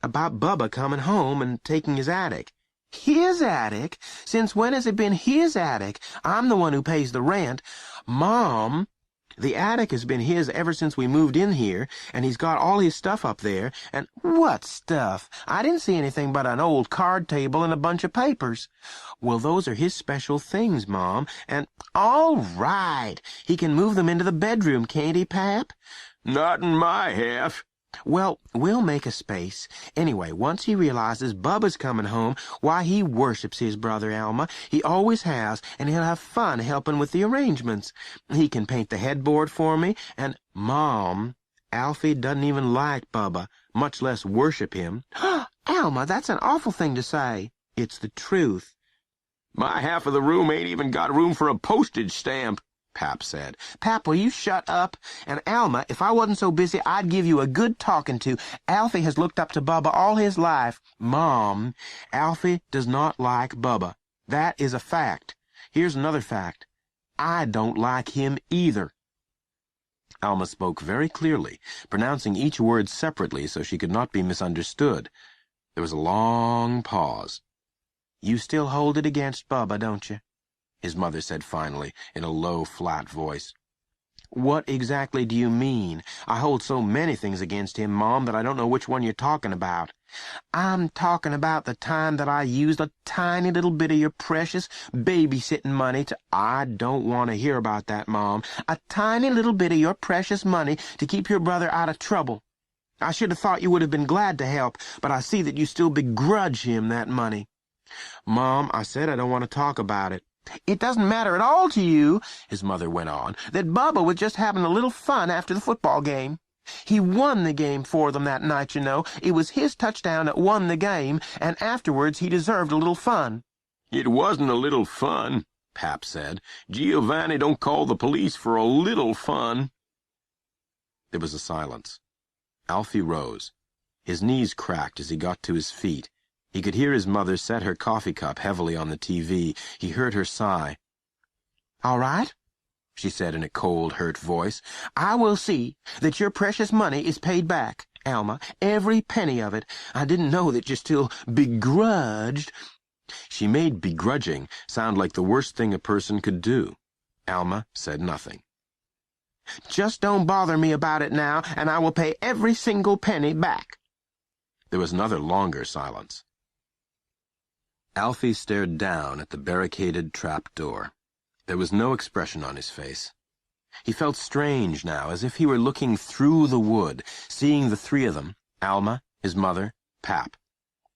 About Bubba coming home and taking his attic." "His attic? Since when has it been his attic? I'm the one who pays the rent." "Mom, the attic has been his ever since we moved in here, and he's got all his stuff up there, and—" "What stuff? I didn't see anything but an old card table and a bunch of papers." "Well, those are his special things, Mom, and—" "All right. He can move them into the bedroom, can't he, Pap?" "Not in my half." "Well, we'll make a space. Anyway, once he realizes Bubba's coming home, why, he worships his brother, Alma. He always has, and he'll have fun helping with the arrangements. He can paint the headboard for me, and—" "Mom, Alfie doesn't even like Bubba, much less worship him." "Alma, that's an awful thing to say." "It's the truth." My half of the room ain't even got room for a postage stamp, Pap said. Pap, will you shut up? And Alma, if I wasn't so busy, I'd give you a good talking to. Alfie has looked up to Bubba all his life. Mom, Alfie does not like Bubba. That is a fact. Here's another fact. I don't like him either. Alma spoke very clearly, pronouncing each word separately so she could not be misunderstood. There was a long pause. You still hold it against Bubba, don't you? His mother said finally, in a low, flat voice. What exactly do you mean? I hold so many things against him, Mom, that I don't know which one you're talking about. I'm talking about the time that I used a tiny little bit of your precious babysitting money to— I don't want to hear about that, Mom. A tiny little bit of your precious money to keep your brother out of trouble. I should have thought you would have been glad to help, but I see that you still begrudge him that money. Mom, I said I don't want to talk about it. It doesn't matter at all to you, his mother went on, that Bubba was just having a little fun after the football game. He won the game for them that night, you know. It was his touchdown that won the game, and afterwards he deserved a little fun. It wasn't a little fun, Pap said. Giovanni don't call the police for a little fun. There was a silence. Alfie rose. His knees cracked as he got to his feet. He could hear his mother set her coffee cup heavily on the TV. He heard her sigh. All right, she said in a cold, hurt voice. I will see that your precious money is paid back, Alma, every penny of it. I didn't know that you still begrudged. She made begrudging sound like the worst thing a person could do. Alma said nothing. Just don't bother me about it now, and I will pay every single penny back. There was another longer silence. Alfie stared down at the barricaded trap door. There was no expression on his face. He felt strange now, as if he were looking through the wood, seeing the three of them, Alma, his mother, Pap.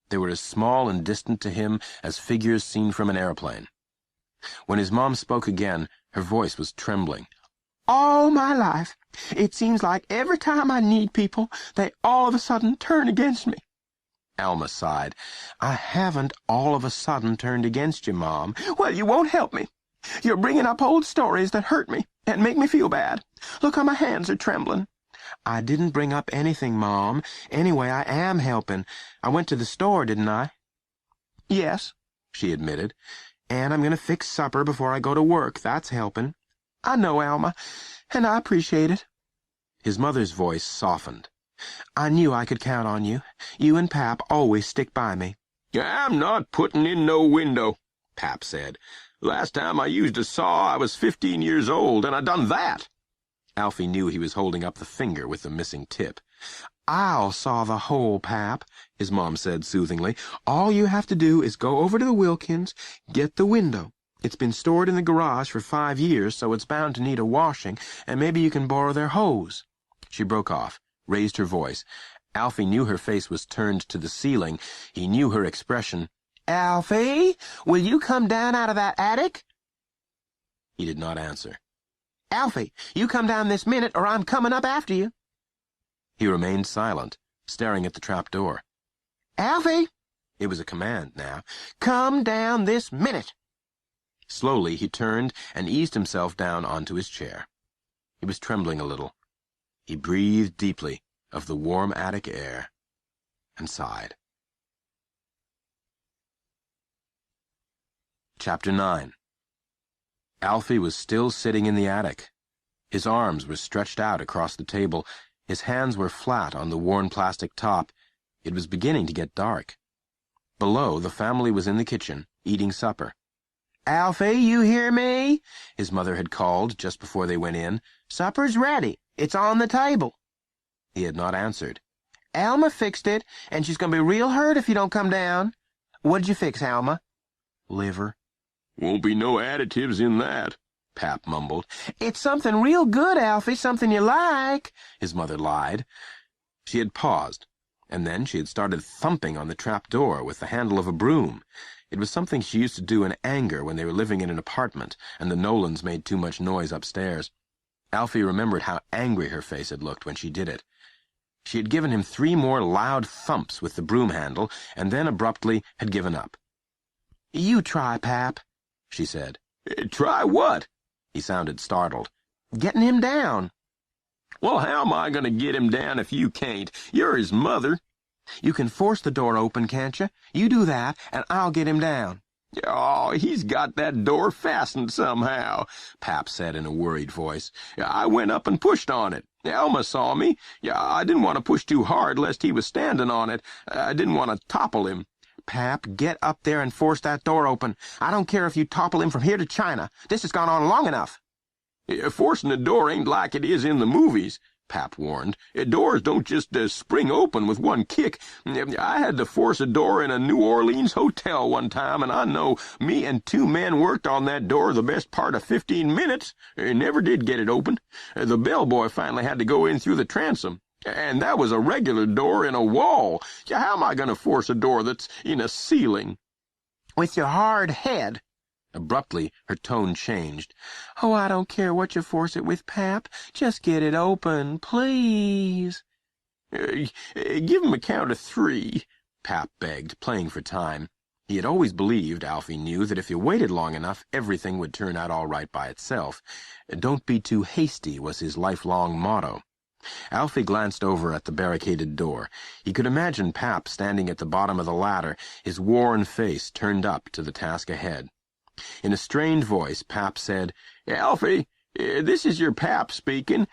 They were as small and distant to him as figures seen from an airplane. When his mom spoke again, her voice was trembling. All my life, it seems like every time I need people, they all of a sudden turn against me. Alma sighed. I haven't all of a sudden turned against you, Mom. Well, you won't help me. You're bringing up old stories that hurt me and make me feel bad. Look how my hands are trembling. I didn't bring up anything, Mom. Anyway, I am helping. I went to the store, didn't I? Yes, she admitted. And I'm going to fix supper before I go to work. That's helping. I know, Alma, and I appreciate it. His mother's voice softened. I knew I could count on you. You and Pap always stick by me. I'm not putting in no window, Pap said. Last time I used a saw, I was 15 years old, and I done that. Alfie knew he was holding up the finger with the missing tip. I'll saw the hole, Pap, his mom said soothingly. All you have to do is go over to the Wilkins, get the window. It's been stored in the garage for 5 years, so it's bound to need a washing, and maybe you can borrow their hose. She broke off, raised her voice. Alfie knew her face was turned to the ceiling. He knew her expression. Alfie, will you come down out of that attic? He did not answer. Alfie, you come down this minute, or I'm coming up after you. He remained silent, staring at the trap door. Alfie! It was a command now. Come down this minute. Slowly he turned and eased himself down onto his chair. He was trembling a little. He breathed deeply of the warm attic air and sighed. Chapter 9. Alfie was still sitting in the attic. His arms were stretched out across the table. His hands were flat on the worn plastic top. It was beginning to get dark. Below, the family was in the kitchen, eating supper. Alfie, you hear me? His mother had called just before they went in. Supper's ready. It's on the table. He had not answered. Alma fixed it, and she's going to be real hurt if you don't come down. What'd you fix, Alma? Liver. Won't be no additives in that, Pap mumbled. It's something real good, Alfie, something you like, his mother lied. She had paused, and then she had started thumping on the trap door with the handle of a broom. It was something she used to do in anger when they were living in an apartment, and the Nolans made too much noise upstairs. Alfie remembered how angry her face had looked when she did it. She had given him 3 more loud thumps with the broom handle, and then abruptly had given up. You try, Pap, she said. Try what? He sounded startled. Getting him down. Well, how am I going to get him down if you can't? You're his mother. You can force the door open, can't you? You do that, and I'll get him down. Oh, he's got that door fastened somehow, Pap said in a worried voice. I went up and pushed on it. Elma saw me. I didn't want to push too hard lest he was standing on it. I didn't want to topple him. Pap, get up there and force that door open. I don't care if you topple him from here to China. This has gone on long enough. Forcing the door ain't like it is in the movies, Pap warned. Doors don't just spring open with one kick. I had to force a door in a New Orleans hotel one time, and I know me and 2 men worked on that door the best part of 15 minutes. Never did get it open. The bellboy finally had to go in through the transom. And that was a regular door in a wall. How am I going to force a door that's in a ceiling? With your hard head. Abruptly, her tone changed. Oh, I don't care what you force it with, Pap. Just get it open, please. Give him a count of 3, Pap begged, playing for time. He had always believed, Alfie knew, that if you waited long enough, everything would turn out all right by itself. Don't be too hasty was his lifelong motto. Alfie glanced over at the barricaded door. He could imagine Pap standing at the bottom of the ladder, his worn face turned up to the task ahead. In a strained voice, Pap said, Alfie, this is your Pap speaking.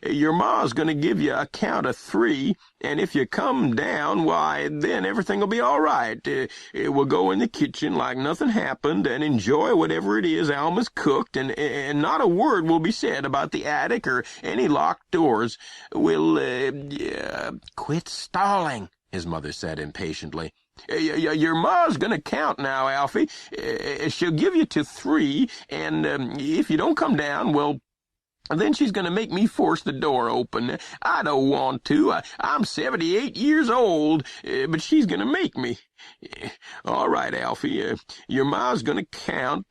Your ma's going to give you a count of 3, and if you come down, why, then everything will be all right. We'll go in the kitchen like nothing happened and enjoy whatever it is Alma's cooked, and not a word will be said about the attic or any locked doors. We'll, Quit stalling, his mother said impatiently. Your ma's going to count now, Alfie. She'll give you to 3, and if you don't come down, well, then she's going to make me force the door open. I don't want to. I'm 78 years old, but she's going to make me. All right, Alfie, your ma's going to count.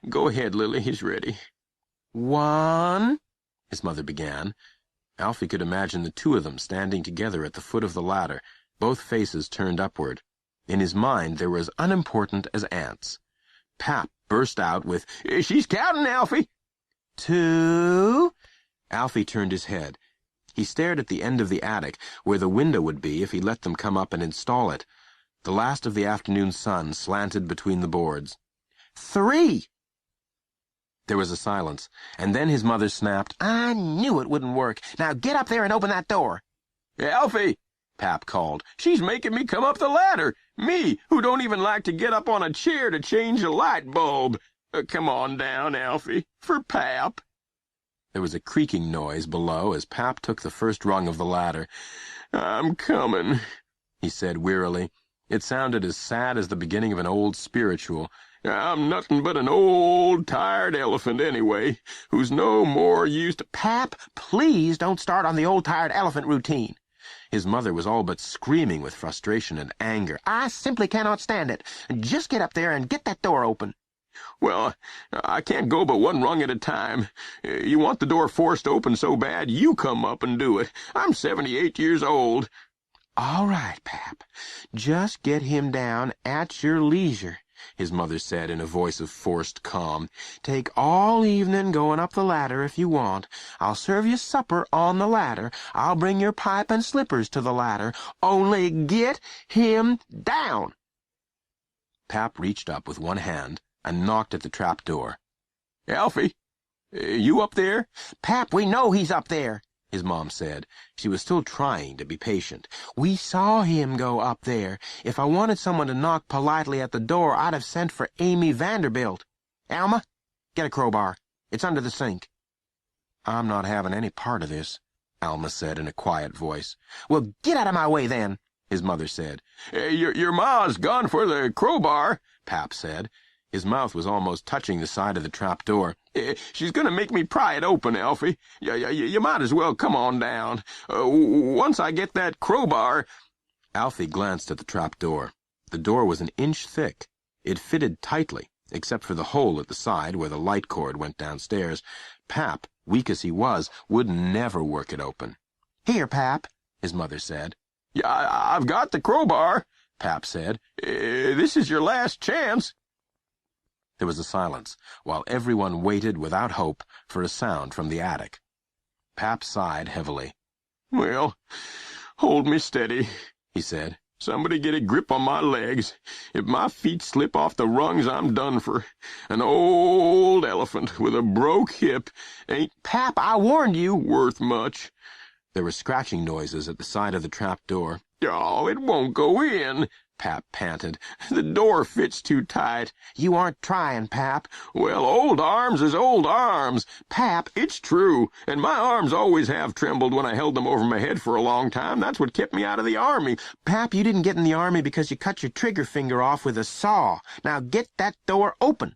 Go ahead, Lily, he's ready. 1, his mother began. Alfie could imagine the 2 of them standing together at the foot of the ladder, both faces turned upward. In his mind, they were as unimportant as ants. Pap burst out with, She's counting, Alfie! 2. Alfie turned his head. He stared at the end of the attic, where the window would be if he let them come up and install it. The last of the afternoon sun slanted between the boards. 3. There was a silence, and then his mother snapped, I knew it wouldn't work. Now get up there and open that door. Alfie! Pap called. She's making me come up the ladder. Me, who don't even like to get up on a chair to change a light bulb. Come on down, Alfie, for Pap. There was a creaking noise below as Pap took the first rung of the ladder. I'm coming, he said wearily. It sounded as sad as the beginning of an old spiritual. I'm nothing but an old, tired elephant anyway, who's no more used to— Pap, please don't start on the old tired elephant routine. His mother was all but screaming with frustration and anger. I simply cannot stand it. Just get up there and get that door open. Well, I can't go but 1 rung at a time. You want the door forced open so bad, you come up and do it. I'm 78 years old. All right, Pap. Just get him down at your leisure, his mother said in a voice of forced calm. Take all evening going up the ladder if you want. I'll serve you supper on the ladder. I'll bring your pipe and slippers to the ladder. Only get him down. Pap reached up with one hand and knocked at the trap door. Alfie, you up there? Pap, we know he's up there, his mom said. She was still trying to be patient. We saw him go up there. If I wanted someone to knock politely at the door, I'd have sent for Amy Vanderbilt. Alma, get a crowbar. It's under the sink. I'm not having any part of this, Alma said in a quiet voice. Well, get out of my way then, his mother said. Your ma's gone for the crowbar, Pap said. His mouth was almost touching the side of the trap door. She's going to make me pry it open, Alfie. You might as well come on down. Once I get that crowbar— Alfie glanced at the trap door. The door was an inch thick. It fitted tightly, except for the hole at the side where the light cord went downstairs. Pap, weak as he was, would never work it open. Here, Pap, his mother said. Yeah, I've got the crowbar, Pap said. This is your last chance. There was a silence, while everyone waited without hope for a sound from the attic. Pap sighed heavily. Well, hold me steady, he said. Somebody get a grip on my legs. If my feet slip off the rungs, I'm done for. An old elephant with a broke hip ain't, Pap, I warned you, worth much. There were scratching noises at the side of the trap door. Oh, it won't go in, Pap panted. The door fits too tight. You aren't trying, Pap. Well, old arms is old arms. Pap, it's true. And my arms always have trembled when I held them over my head for a long time. That's what kept me out of the army. Pap, you didn't get in the army because you cut your trigger finger off with a saw. Now get that door open.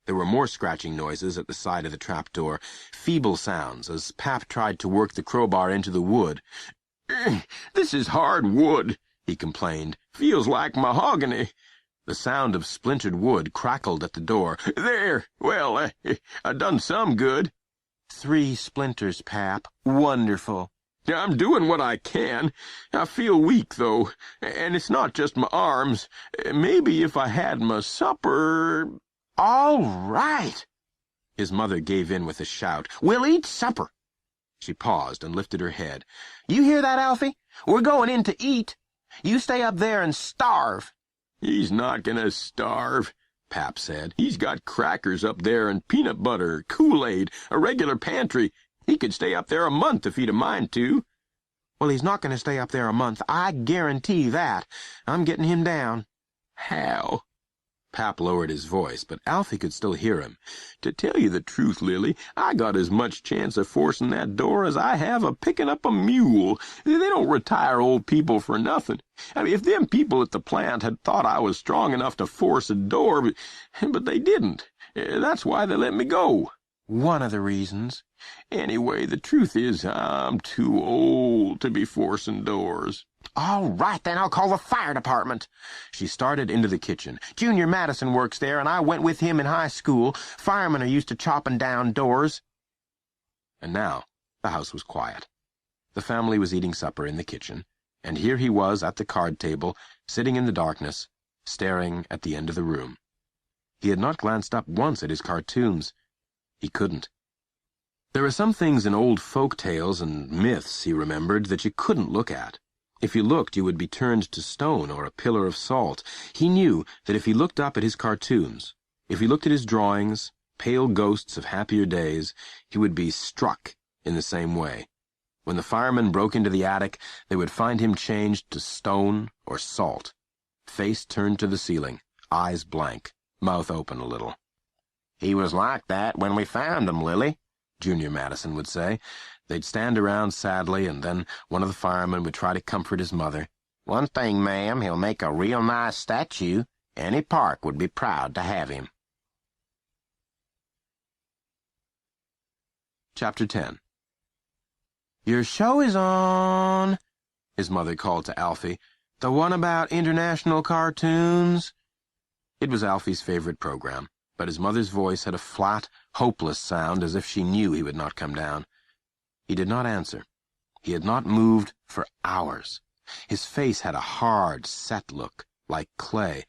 There were more scratching noises at the side of the trap door, feeble sounds as Pap tried to work the crowbar into the wood. This is hard wood, he complained. Feels like mahogany. The sound of splintered wood crackled at the door. There! Well, I done some good. 3 splinters, Pap. Wonderful. I'm doing what I can. I feel weak, though, and it's not just my arms. Maybe if I had my supper... All right! His mother gave in with a shout. We'll eat supper. She paused and lifted her head. You hear that, Alfie? We're going in to eat. You stay up there and starve. He's not gonna starve, Pap said. He's got crackers up there and peanut butter, Kool-Aid, a regular pantry. He could stay up there a month if he'd a mind to. Well, he's not gonna stay up there a month. I guarantee that. I'm getting him down. How? Pap lowered his voice, but Alfie could still hear him. To tell you the truth, Lily, I got as much chance of forcing that door as I have of picking up a mule. They don't retire old people for nothing. I mean, if them people at the plant had thought I was strong enough to force a door, but they didn't. That's why they let me go. One of the reasons. Anyway, the truth is I'm too old to be forcing doors. All right, then I'll call the fire department. She started into the kitchen. Junior Madison works there, and I went with him in high school. Firemen are used to chopping down doors. And now the house was quiet. The family was eating supper in the kitchen, and here he was at the card table, sitting in the darkness, staring at the end of the room. He had not glanced up once at his cartoons. He couldn't. There were some things in old folk tales and myths, he remembered, that you couldn't look at. If you looked, you would be turned to stone or a pillar of salt. He knew that if he looked up at his cartoons, if he looked at his drawings, pale ghosts of happier days, he would be struck in the same way. When the firemen broke into the attic, they would find him changed to stone or salt, face turned to the ceiling, eyes blank, mouth open a little. He was like that when we found him, Lily, Junior Madison would say. They'd stand around sadly, and then one of the firemen would try to comfort his mother. One thing, ma'am, he'll make a real nice statue. Any park would be proud to have him. Chapter 10. Your show is on, his mother called to Alfie. The one about international cartoons? It was Alfie's favorite program, but his mother's voice had a flat, hopeless sound as if she knew he would not come down. He did not answer. He had not moved for hours. His face had a hard, set look, like clay.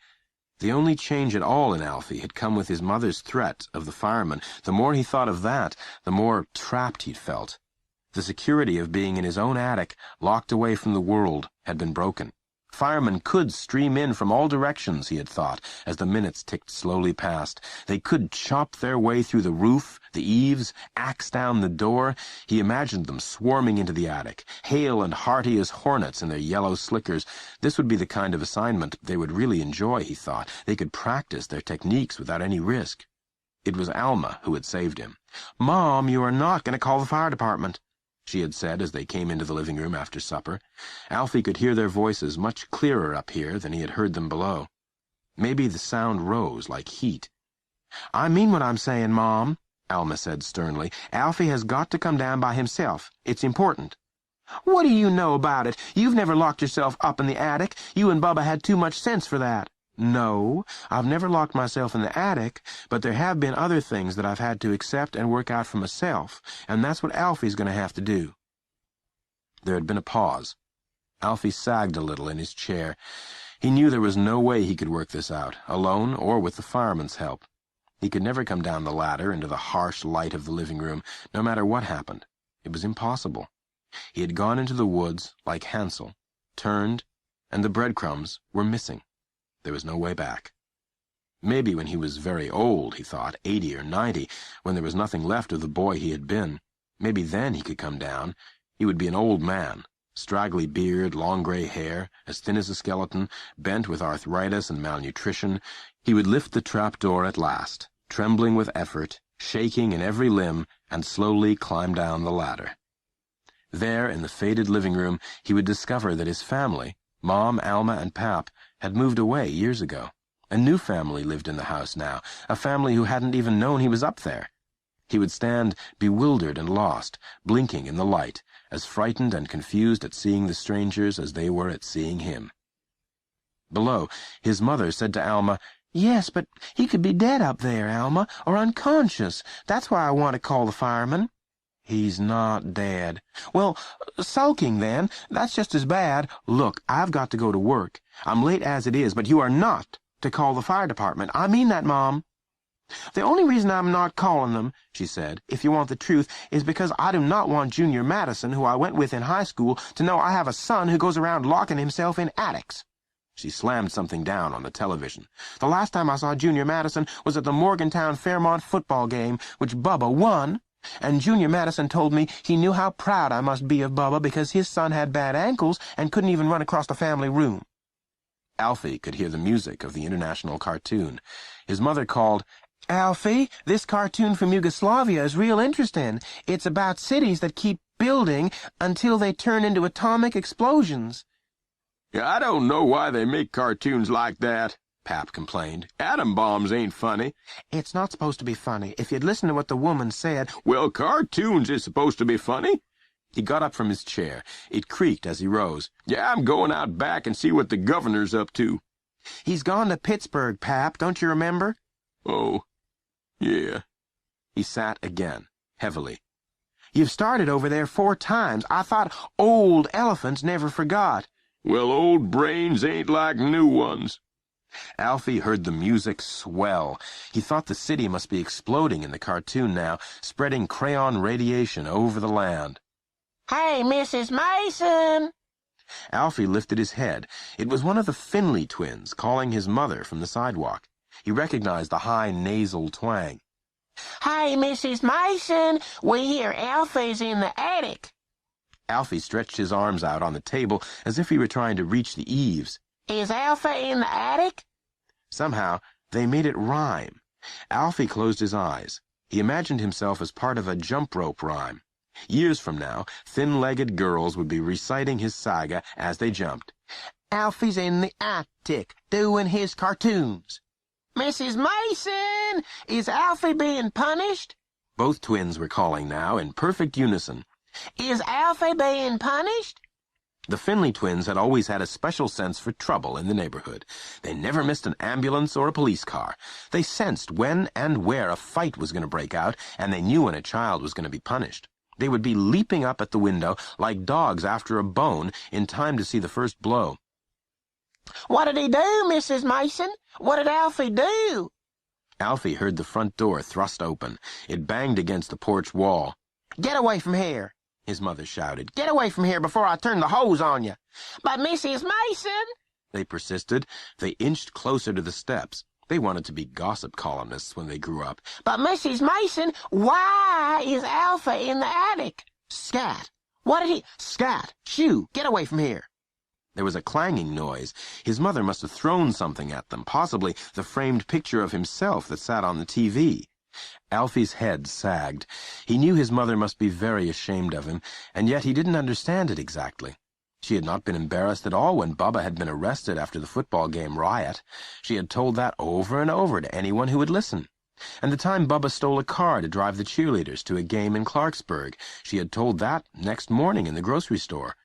The only change at all in Alfie had come with his mother's threat of the firemen. The more he thought of that, the more trapped he'd felt. The security of being in his own attic, locked away from the world, had been broken. Firemen could stream in from all directions, he had thought, as the minutes ticked slowly past. They could chop their way through the roof, the eaves, axe down the door. He imagined them swarming into the attic, hale and hearty as hornets in their yellow slickers. This would be the kind of assignment they would really enjoy, he thought. They could practice their techniques without any risk. It was Alma who had saved him. "Mom, you are not going to call the fire department," she had said as they came into the living room after supper. Alfie could hear their voices much clearer up here than he had heard them below. Maybe the sound rose like heat. "I mean what I'm saying, Mom," Alma said sternly. "Alfie has got to come down by himself. It's important." "What do you know about it? You've never locked yourself up in the attic. You and Bubba had too much sense for that." "No, I've never locked myself in the attic, but there have been other things that I've had to accept and work out for myself, and that's what Alfie's going to have to do." There had been a pause. Alfie sagged a little in his chair. He knew there was no way he could work this out, alone or with the fireman's help. He could never come down the ladder into the harsh light of the living room, no matter what happened. It was impossible. He had gone into the woods, like Hansel, turned, and the breadcrumbs were missing. There was no way back. Maybe when he was very old, he thought, 80 or 90, when there was nothing left of the boy he had been, maybe then he could come down. He would be an old man, straggly beard, long gray hair, as thin as a skeleton, bent with arthritis and malnutrition. He would lift the trapdoor at last, trembling with effort, shaking in every limb, and slowly climb down the ladder. There, in the faded living room, he would discover that his family, Mom, Alma, and Pap, had moved away years ago. A new family lived in the house now, a family who hadn't even known he was up there. He would stand bewildered and lost, blinking in the light, as frightened and confused at seeing the strangers as they were at seeing him. Below, his mother said to Alma, "Yes, but he could be dead up there, Alma, or unconscious. That's why I want to call the fireman." "He's not dead." "Well, sulking then. That's just as bad. Look, I've got to go to work. I'm late as it is, but you are not to call the fire department. I mean that, Mom." "The only reason I'm not calling them," she said, "if you want the truth, is because I do not want Junior Madison, who I went with in high school, to know I have a son who goes around locking himself in attics." She slammed something down on the television. "The last time I saw Junior Madison was at the Morgantown-Fairmont football game, which Bubba won. And Junior Madison told me he knew how proud I must be of Bubba because his son had bad ankles and couldn't even run across the family room." Alfie could hear the music of the international cartoon. His mother called, "Alfie, this cartoon from Yugoslavia is real interesting. It's about cities that keep building until they turn into atomic explosions." "I don't know why they make cartoons like that," Pap complained. "Atom bombs ain't funny." "It's not supposed to be funny. If you'd listen to what the woman said—" "Well, cartoons is supposed to be funny." He got up from his chair. It creaked as he rose. "Yeah, I'm going out back and see what the governor's up to." "He's gone to Pittsburgh, Pap, don't you remember?" "Oh, yeah." He sat again, heavily. "You've started over there 4 times. I thought old elephants never forgot." "Well, old brains ain't like new ones." Alfie heard the music swell. He thought the city must be exploding in the cartoon now, spreading crayon radiation over the land. "Hey, Mrs. Mason!" Alfie lifted his head. It was one of the Finley twins calling his mother from the sidewalk. He recognized the high nasal twang. "Hey, Mrs. Mason, we hear Alfie's in the attic." Alfie stretched his arms out on the table as if he were trying to reach the eaves. "Is Alfie in the attic?" Somehow, they made it rhyme. Alfie closed his eyes. He imagined himself as part of a jump rope rhyme. Years from now, thin-legged girls would be reciting his saga as they jumped. "Alfie's in the attic, doing his cartoons." "Mrs. Mason, is Alfie being punished?" Both twins were calling now in perfect unison. "Is Alfie being punished?" The Finley twins had always had a special sense for trouble in the neighborhood. They never missed an ambulance or a police car. They sensed when and where a fight was going to break out, and they knew when a child was going to be punished. They would be leaping up at the window like dogs after a bone in time to see the first blow. "What did he do, Mrs. Mason? What did Alfie do?" Alfie heard the front door thrust open. It banged against the porch wall. "Get away from here," his mother shouted. "Get away from here before I turn the hose on you." "But Mrs. Mason—" They persisted. They inched closer to the steps. They wanted to be gossip columnists when they grew up. "But Mrs. Mason, why is Alfie in the attic?" "Scat! What did he—" "Scat! Shoo! Get away from here!" There was a clanging noise. His mother must have thrown something at them, possibly the framed picture of himself that sat on the TV. Alfie's head sagged. He knew his mother must be very ashamed of him, and yet he didn't understand it exactly. She had not been embarrassed at all when Bubba had been arrested after the football game riot. She had told that over and over to anyone who would listen. And the time Bubba stole a car to drive the cheerleaders to a game in Clarksburg, she had told that next morning in the grocery store.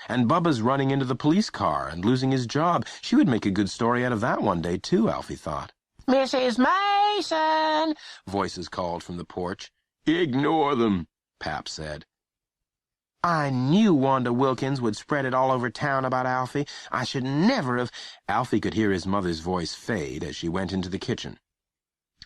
And Bubba's running into the police car and losing his job. She would make a good story out of that one day, too, Alfie thought. "Mrs. Mason!" Voices called from the porch. "Ignore them," Pap said. I knew Wanda Wilkins would spread it all over town about Alfie. I should never have—" Alfie could hear his mother's voice fade as she went into the kitchen.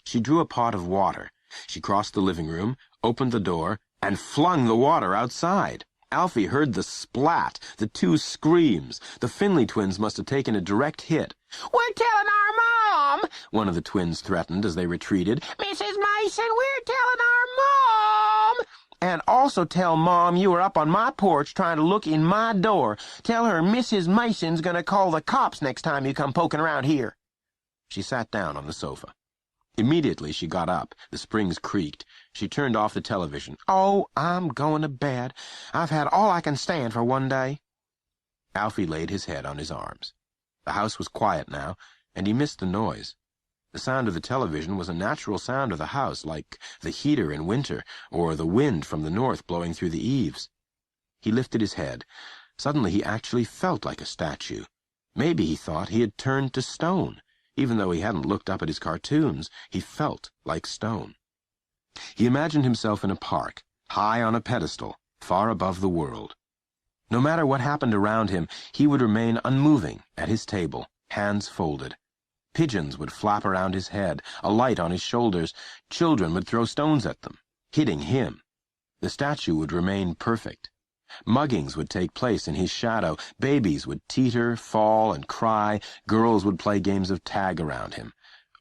She drew a pot of water. She crossed the living room, opened the door, and flung the water outside. Alfie heard the splat, the two screams. The Finley twins must have taken a direct hit. "We're telling our mom," one of the twins threatened as they retreated. "Mrs. Mason, we're telling our mom. And also tell Mom you were up on my porch trying to look in my door. Tell her Mrs. Mason's gonna call the cops next time you come poking around here." She sat down on the sofa. Immediately she got up. The springs creaked. She turned off the television. "Oh, I'm going to bed. I've had all I can stand for one day." Alfie laid his head on his arms. The house was quiet now, and he missed the noise. The sound of the television was a natural sound of the house, like the heater in winter, or the wind from the north blowing through the eaves. He lifted his head. Suddenly he actually felt like a statue. Maybe he thought he had turned to stone. Even though he hadn't looked up at his cartoons, he felt like stone. He imagined himself in a park, high on a pedestal, far above the world. No matter what happened around him, he would remain unmoving at his table, hands folded. Pigeons would flap around his head, a light on his shoulders. Children would throw stones at them, hitting him. The statue would remain perfect. Muggings would take place in his shadow. Babies would teeter, fall, and cry. Girls would play games of tag around him.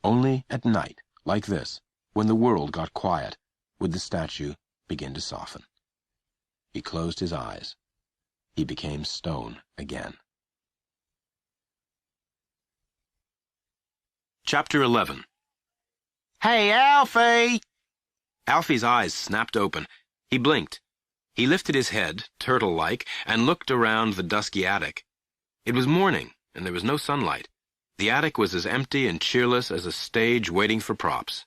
Only at night, like this, when the world got quiet, would the statue begin to soften. He closed his eyes. He became stone again. Chapter 11. "Hey, Alfie!" Alfie's eyes snapped open. He blinked. He lifted his head, turtle-like, and looked around the dusky attic. It was morning, and there was no sunlight. The attic was as empty and cheerless as a stage waiting for props.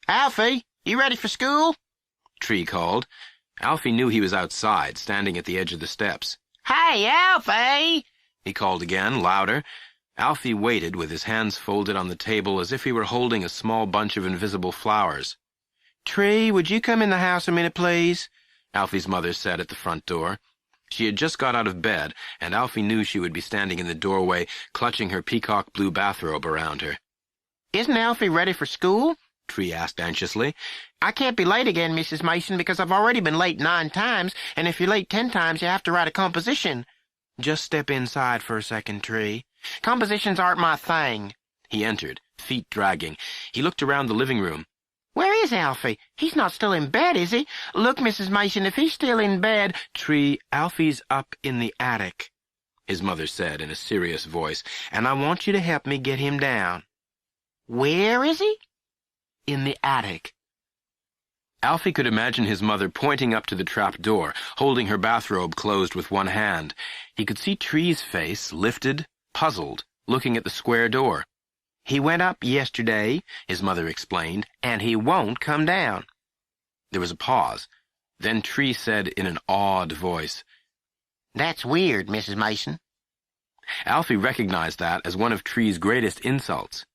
"Alfie, you ready for school?" Tree called. Alfie knew he was outside, standing at the edge of the steps. "Hey, Alfie!" He called again, louder. Alfie waited with his hands folded on the table as if he were holding a small bunch of invisible flowers. "Tree, would you come in the house a minute, please?" Alfie's mother said at the front door. She had just got out of bed, and Alfie knew she would be standing in the doorway, clutching her peacock blue bathrobe around her. "Isn't Alfie ready for school?" Tree asked anxiously. "I can't be late again, Mrs. Mason, because I've already been late 9 times, and if you're late 10 times, you have to write a composition." "Just step inside for a second, Tree. Compositions aren't my thing." He entered, feet dragging. He looked around the living room. "Where is Alfie? He's not still in bed, is he? Look, Mrs. Mason, if he's still in bed—" "Tree, Alfie's up in the attic," his mother said in a serious voice, "and I want you to help me get him down." "Where is he?" "In the attic." Alfie could imagine his mother pointing up to the trap door, holding her bathrobe closed with one hand. He could see Tree's face, lifted, puzzled, looking at the square door. "He went up yesterday," his mother explained, "and he won't come down." There was a pause. Then Tree said in an awed voice, "That's weird, Mrs. Mason." Alfie recognized that as one of Tree's greatest insults.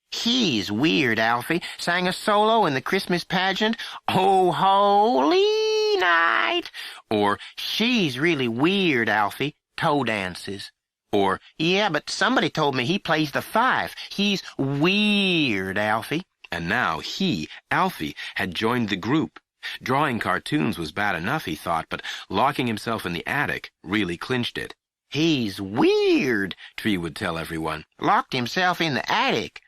"He's weird, Alfie. Sang a solo in the Christmas pageant, 'Oh, Holy Night.' Or, 'She's really weird, Alfie. Toe dances.' Or, 'Yeah, but somebody told me he plays the fife. He's weird, Alfie.'" And now he, Alfie, had joined the group. Drawing cartoons was bad enough, he thought, but locking himself in the attic really clinched it. "He's weird," Tree would tell everyone. "Locked himself in the attic."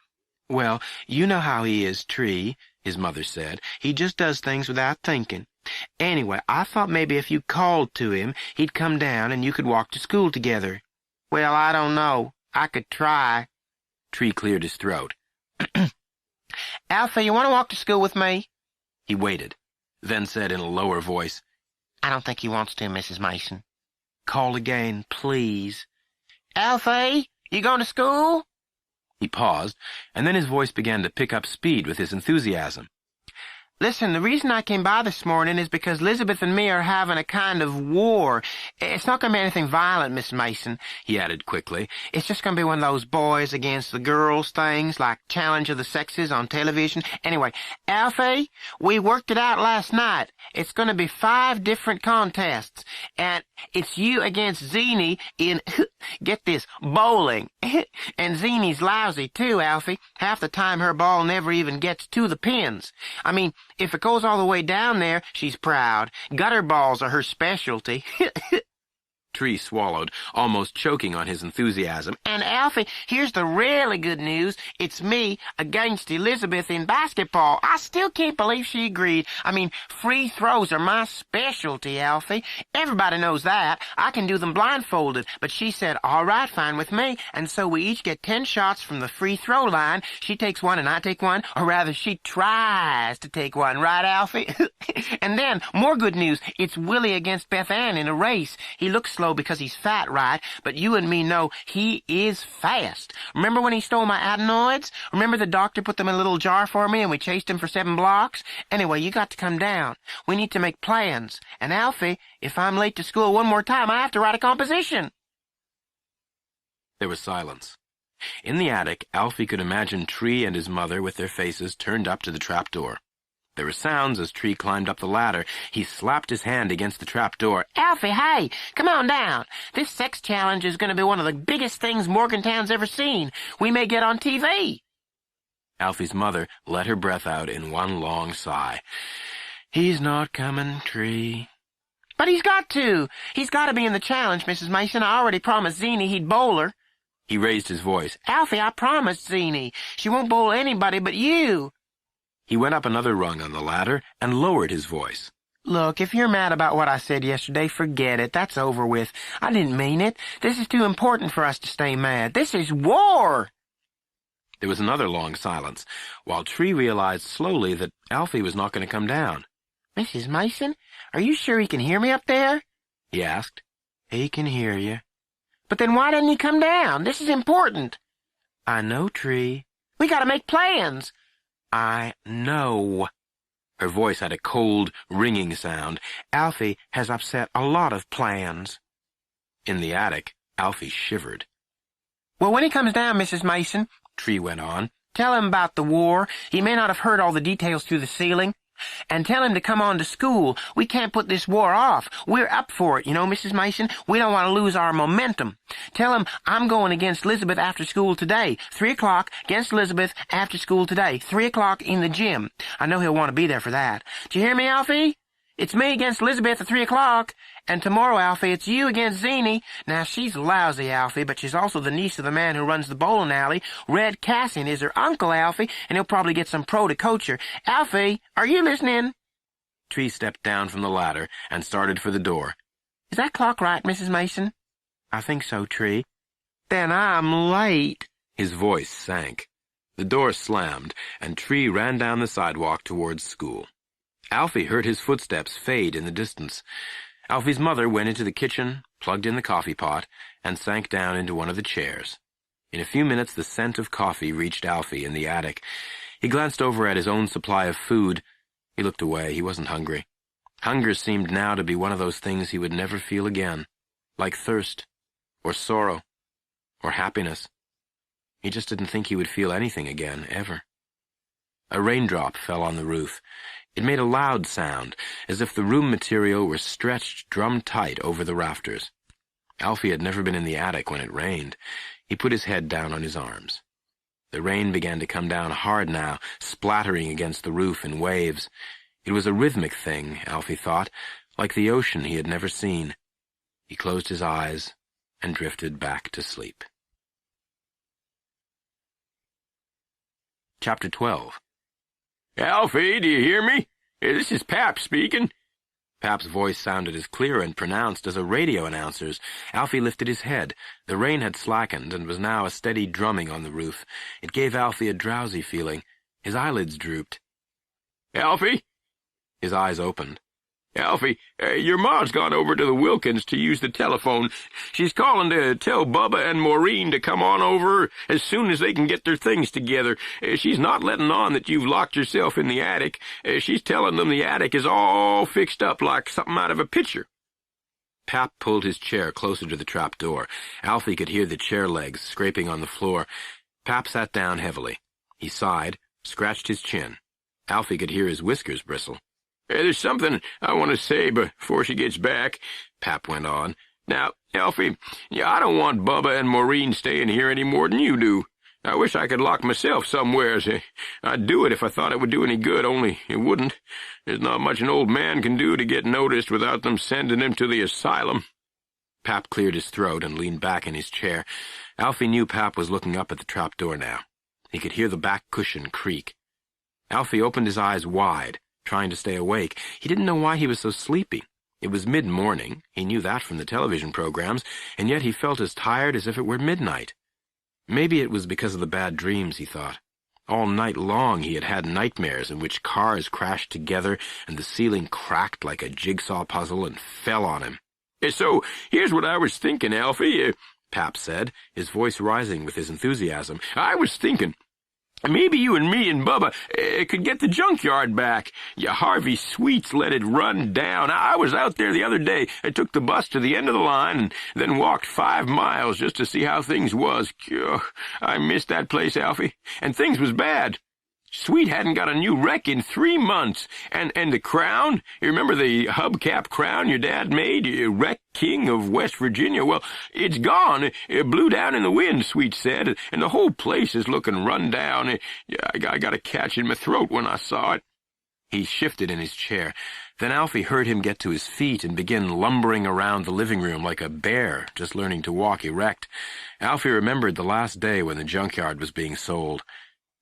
"Well, you know how he is, Tree," his mother said. "He just does things without thinking. Anyway, I thought maybe if you called to him, he'd come down and you could walk to school together." "Well, I don't know. I could try." Tree cleared his throat. "Alfie, you want to walk to school with me?" He waited, then said in a lower voice, "I don't think he wants to, Mrs. Mason." "Call again, please." "Alfie, you going to school?" He paused, and then his voice began to pick up speed with his enthusiasm. Listen, the reason I came by this morning is because Elizabeth and me are having a kind of war. It's not going to be anything violent, Miss Mason, he added quickly. It's just going to be one of those boys against the girls things, like Challenge of the Sexes on television. Anyway, Alfie, we worked it out last night. It's going to be 5 different contests, and it's you against Zini in, get this, bowling. And Zini's lousy, too, Alfie. Half the time her ball never even gets to the pins. I mean, if it goes all the way down there, she's proud. Gutter balls are her specialty. Tree swallowed, almost choking on his enthusiasm. And Alfie, here's the really good news. It's me against Elizabeth in basketball. I still can't believe she agreed. I mean, free throws are my specialty, Alfie. Everybody knows that. I can do them blindfolded. But she said, all right, fine with me. And so we each get 10 shots from the free throw line. She takes one and I take one. Or rather, she tries to take one. Right, Alfie? And then, more good news. It's Willie against Beth Ann in a race. He looks slow because he's fat, right? But you and me know he is fast. Remember when he stole my adenoids? Remember the doctor put them in a little jar for me and we chased him for 7 blocks? Anyway, you got to come down. We need to make plans. And Alfie, if I'm late to school one more time, I have to write a composition. There was silence. In the attic, Alfie could imagine Tree and his mother with their faces turned up to the trapdoor. There were sounds as Tree climbed up the ladder. He slapped his hand against the trapdoor. Alfie, hey, come on down. This sex challenge is going to be one of the biggest things Morgantown's ever seen. We may get on TV. Alfie's mother let her breath out in one long sigh. He's not coming, Tree. But he's got to. He's got to be in the challenge, Mrs. Mason. I already promised Zini he'd bowl her. He raised his voice. Alfie, I promised Zini. She won't bowl anybody but you. He went up another rung on the ladder and lowered his voice. Look, if you're mad about what I said yesterday, forget it. That's over with. I didn't mean it. This is too important for us to stay mad. This is war. There was another long silence, while Tree realized slowly that Alfie was not going to come down. Mrs. Mason, are you sure he can hear me up there? He asked. He can hear you. But then why didn't he come down? This is important. I know, Tree. We gotta make plans. I know. Her voice had a cold, ringing sound. Alfie has upset a lot of plans. In the attic, Alfie shivered. Well, when he comes down, Mrs. Mason, Tree went on, tell him about the war. He may not have heard all the details through the ceiling. And tell him to come on to school. We can't put this war off. We're up for it, you know, Mrs. Mason. We don't want to lose our momentum. Tell him I'm going against Elizabeth after school today. 3 o'clock against Elizabeth after school today. 3 o'clock in the gym. I know he'll want to be there for that. Do you hear me, Alfie? It's me against Elizabeth at 3 o'clock. And tomorrow, Alfie, it's you against Zini. Now, she's lousy, Alfie, but she's also the niece of the man who runs the bowling alley. Red Cassian is her uncle, Alfie, and he'll probably get some pro to coach her. Alfie, are you listening? Tree stepped down from the ladder and started for the door. Is that clock right, Mrs. Mason? I think so, Tree. Then I'm late. His voice sank. The door slammed, and Tree ran down the sidewalk towards school. Alfie heard his footsteps fade in the distance. Alfie's mother went into the kitchen, plugged in the coffee pot, and sank down into one of the chairs. In a few minutes, the scent of coffee reached Alfie in the attic. He glanced over at his own supply of food. He looked away. He wasn't hungry. Hunger seemed now to be one of those things he would never feel again, like thirst, or sorrow, or happiness. He just didn't think he would feel anything again, ever. A raindrop fell on the roof. It made a loud sound, as if the room material were stretched drum-tight over the rafters. Alfie had never been in the attic when it rained. He put his head down on his arms. The rain began to come down hard now, splattering against the roof in waves. It was a rhythmic thing, Alfie thought, like the ocean he had never seen. He closed his eyes and drifted back to sleep. Chapter 12. Alfie, do you hear me? This is Pap speaking. Pap's voice sounded as clear and pronounced as a radio announcer's. Alfie lifted his head. The rain had slackened and was now a steady drumming on the roof. It gave Alfie a drowsy feeling. His eyelids drooped. Alfie? His eyes opened. Alfie, your ma's gone over to the Wilkins to use the telephone. She's calling to tell Bubba and Maureen to come on over as soon as they can get their things together. She's not letting on that you've locked yourself in the attic. She's telling them the attic is all fixed up like something out of a picture. Pap pulled his chair closer to the trap door. Alfie could hear the chair legs scraping on the floor. Pap sat down heavily. He sighed, scratched his chin. Alfie could hear his whiskers bristle. There's something I want to say before she gets back, Pap went on. Now, Alfie, I don't want Bubba and Maureen staying here any more than you do. I wish I could lock myself somewheres. I'd do it if I thought it would do any good, only it wouldn't. There's not much an old man can do to get noticed without them sending him to the asylum. Pap cleared his throat and leaned back in his chair. Alfie knew Pap was looking up at the trap door now. He could hear the back cushion creak. Alfie opened his eyes wide, trying to stay awake. He didn't know why he was so sleepy. It was mid-morning, he knew that from the television programs, and yet he felt as tired as if it were midnight. Maybe it was because of the bad dreams, he thought. All night long he had had nightmares in which cars crashed together and the ceiling cracked like a jigsaw puzzle and fell on him. So, here's what I was thinking, Alfie, Pap said, his voice rising with his enthusiasm. I was thinking, maybe you and me and Bubba could get the junkyard back. Harvey Sweets let it run down. I was out there the other day. I took the bus to the end of the line and then walked 5 miles just to see how things was. I missed that place, Alfie. And things was bad. Sweet hadn't got a new wreck in 3 months. And the crown? You remember the hubcap crown your dad made? Wreck King of West Virginia? Well, it's gone. It blew down in the wind, Sweet said, and the whole place is looking run down. I got a catch in my throat when I saw it. He shifted in his chair. Then Alfie heard him get to his feet and begin lumbering around the living room like a bear just learning to walk erect. Alfie remembered the last day when the junkyard was being sold.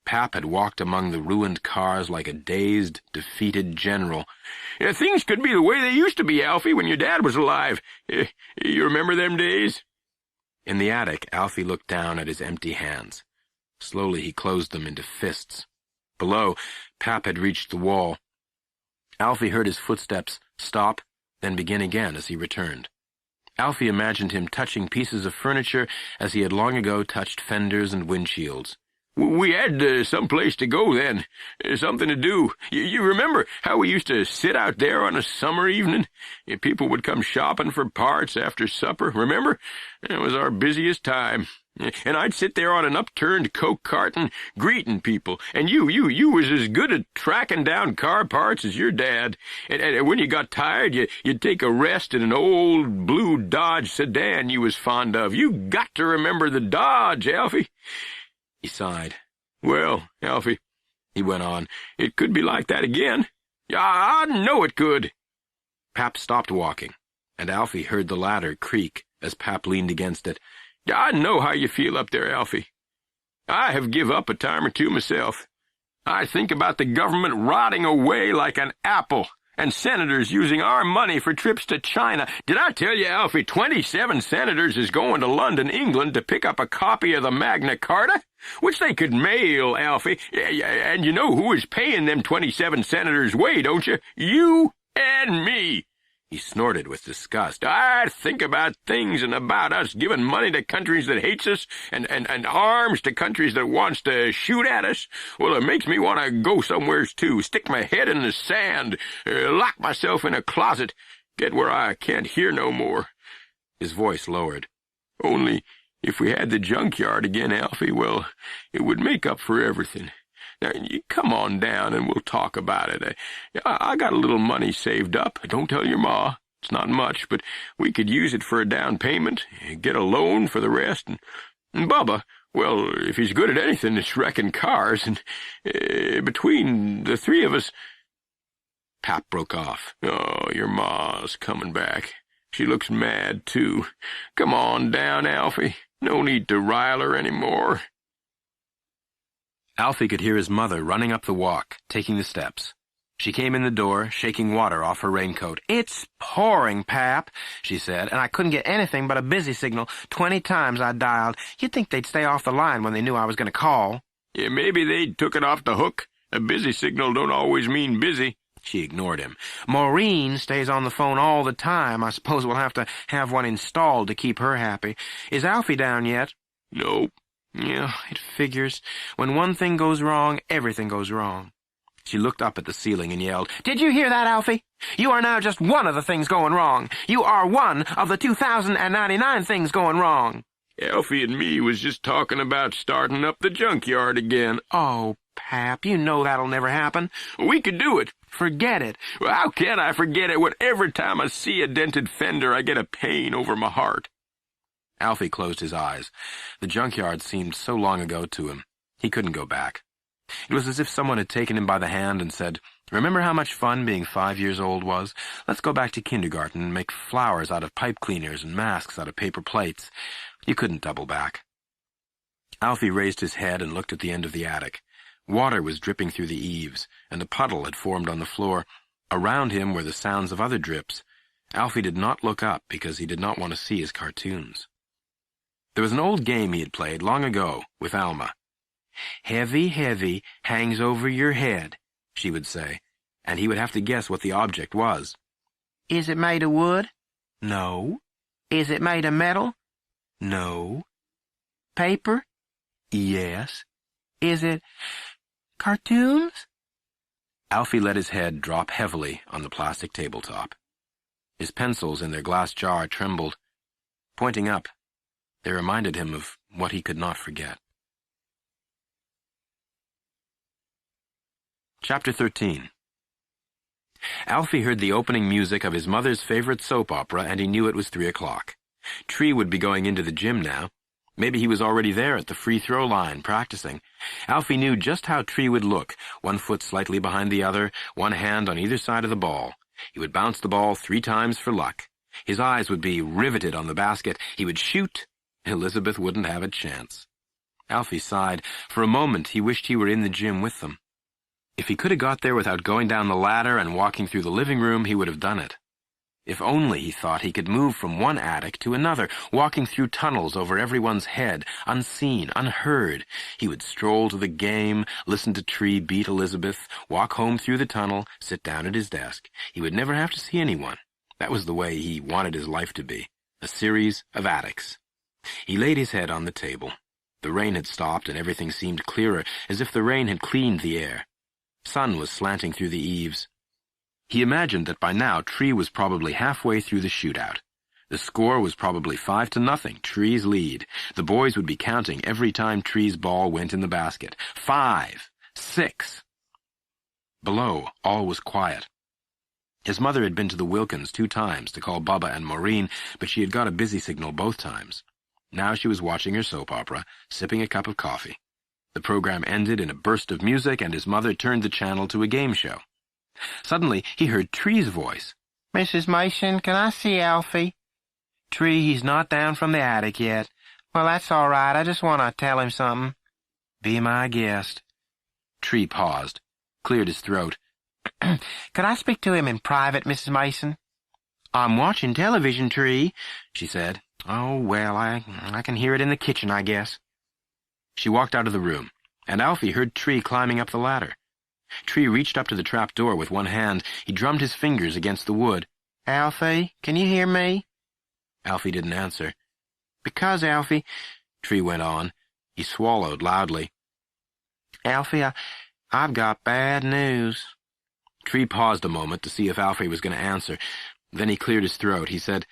Pap had walked among the ruined cars like a dazed, defeated general. Things could be the way they used to be, Alfie, when your dad was alive. You remember them days? In the attic, Alfie looked down at his empty hands. Slowly he closed them into fists. Below, Pap had reached the wall. Alfie heard his footsteps stop, then begin again as he returned. Alfie imagined him touching pieces of furniture as he had long ago touched fenders and windshields. We had some place to go then, something to do. You remember how we used to sit out there on a summer evening? People would come shopping for parts after supper, remember? It was our busiest time. And I'd sit there on an upturned Coke carton, greeting people. And you was as good at tracking down car parts as your dad. And when you got tired, you'd take a rest in an old blue Dodge sedan you was fond of. You got to remember the Dodge, Alfie. He sighed. Well, Alfie, he went on, it could be like that again. I know it could. Pap stopped walking, and Alfie heard the ladder creak as Pap leaned against it. I know how you feel up there, Alfie. I have give up a time or two myself. I think about the government rotting away like an apple, and senators using our money for trips to China. Did I tell you, Alfie, 27 senators is going to London, England, to pick up a copy of the Magna Carta? Which they could mail, Alfie. And you know who is paying them 27 senators' way, don't you? You and me. He snorted with disgust. I think about things and about us giving money to countries that hates us and arms to countries that wants to shoot at us. Well, it makes me want to go somewheres too, stick my head in the sand, lock myself in a closet, get where I can't hear no more. His voice lowered. Only if we had the junkyard again, Alfie, well, it would make up for everything. Now, you come on down and we'll talk about it. I got a little money saved up. Don't tell your ma. It's not much, but we could use it for a down payment, get a loan for the rest. And Bubba, well, if he's good at anything, it's wrecking cars. And between the three of us... Pap broke off. Oh, your ma's coming back. She looks mad, too. Come on down, Alfie. No need to rile her any more. Alfie could hear his mother running up the walk, taking the steps. She came in the door, shaking water off her raincoat. "It's pouring, Pap," she said, "and I couldn't get anything but a busy signal. 20 times I dialed. You'd think they'd stay off the line when they knew I was going to call." Yeah, maybe they took it off the hook. A busy signal don't always mean busy. She ignored him. Maureen stays on the phone all the time. I suppose we'll have to have one installed to keep her happy. Is Alfie down yet? Nope. Yeah, it figures. When one thing goes wrong, everything goes wrong. She looked up at the ceiling and yelled, "Did you hear that, Alfie? You are now just one of the things going wrong. You are one of the 2,099 things going wrong." Alfie and me was just talking about starting up the junkyard again. Oh, Pap, you know that'll never happen. We could do it. Forget it. Well, how can I forget it when every time I see a dented fender I get a pain over my heart? Alfie closed his eyes. The junkyard seemed so long ago to him. He couldn't go back. It was as if someone had taken him by the hand and said, "Remember how much fun being 5 years old was? Let's go back to kindergarten and make flowers out of pipe cleaners and masks out of paper plates." You couldn't double back. Alfie raised his head and looked at the end of the attic. Water was dripping through the eaves, and a puddle had formed on the floor. Around him were the sounds of other drips. Alfie did not look up because he did not want to see his cartoons. There was an old game he had played long ago with Alma. "Heavy, heavy, hangs over your head," she would say, and he would have to guess what the object was. "Is it made of wood?" "No." "Is it made of metal?" "No." "Paper?" "Yes." "Is it cartoons?" Alfie let his head drop heavily on the plastic tabletop. His pencils in their glass jar trembled. Pointing up, they reminded him of what he could not forget. Chapter 13. Alfie heard the opening music of his mother's favorite soap opera, and he knew it was 3 o'clock. Tree would be going into the gym now. Maybe he was already there at the free throw line, practicing. Alfie knew just how Tree would look, one foot slightly behind the other, one hand on either side of the ball. He would bounce the ball 3 times for luck. His eyes would be riveted on the basket. He would shoot. Elizabeth wouldn't have a chance. Alfie sighed. For a moment, he wished he were in the gym with them. If he could have got there without going down the ladder and walking through the living room, he would have done it. If only, he thought, he could move from one attic to another, walking through tunnels over everyone's head, unseen, unheard. He would stroll to the game, listen to Tree beat Elizabeth, walk home through the tunnel, sit down at his desk. He would never have to see anyone. That was the way he wanted his life to be, a series of attics. He laid his head on the table. The rain had stopped, and everything seemed clearer, as if the rain had cleaned the air. Sun was slanting through the eaves. He imagined that by now Tree was probably halfway through the shootout. The score was probably 5-0, Tree's lead. The boys would be counting every time Tree's ball went in the basket. 5, 6. Below, all was quiet. His mother had been to the Wilkins 2 times to call Bubba and Maureen, but she had got a busy signal both times. Now she was watching her soap opera, sipping a cup of coffee. The program ended in a burst of music, and his mother turned the channel to a game show. Suddenly, he heard Tree's voice. "Mrs. Mason, can I see Alfie?" "Tree, he's not down from the attic yet." "Well, that's all right. I just want to tell him something." "Be my guest." Tree paused, cleared his throat. "Could I speak to him in private, Mrs. Mason?" "I'm watching television, Tree," she said. "Oh, well, I can hear it in the kitchen, I guess." She walked out of the room, and Alfie heard Tree climbing up the ladder. Tree reached up to the trap door with one hand. He drummed his fingers against the wood. "Alfie, can you hear me?" Alfie didn't answer. "Because, Alfie," Tree went on. He swallowed loudly. "Alfie, I've got bad news." Tree paused a moment to see if Alfie was going to answer. Then he cleared his throat. He said,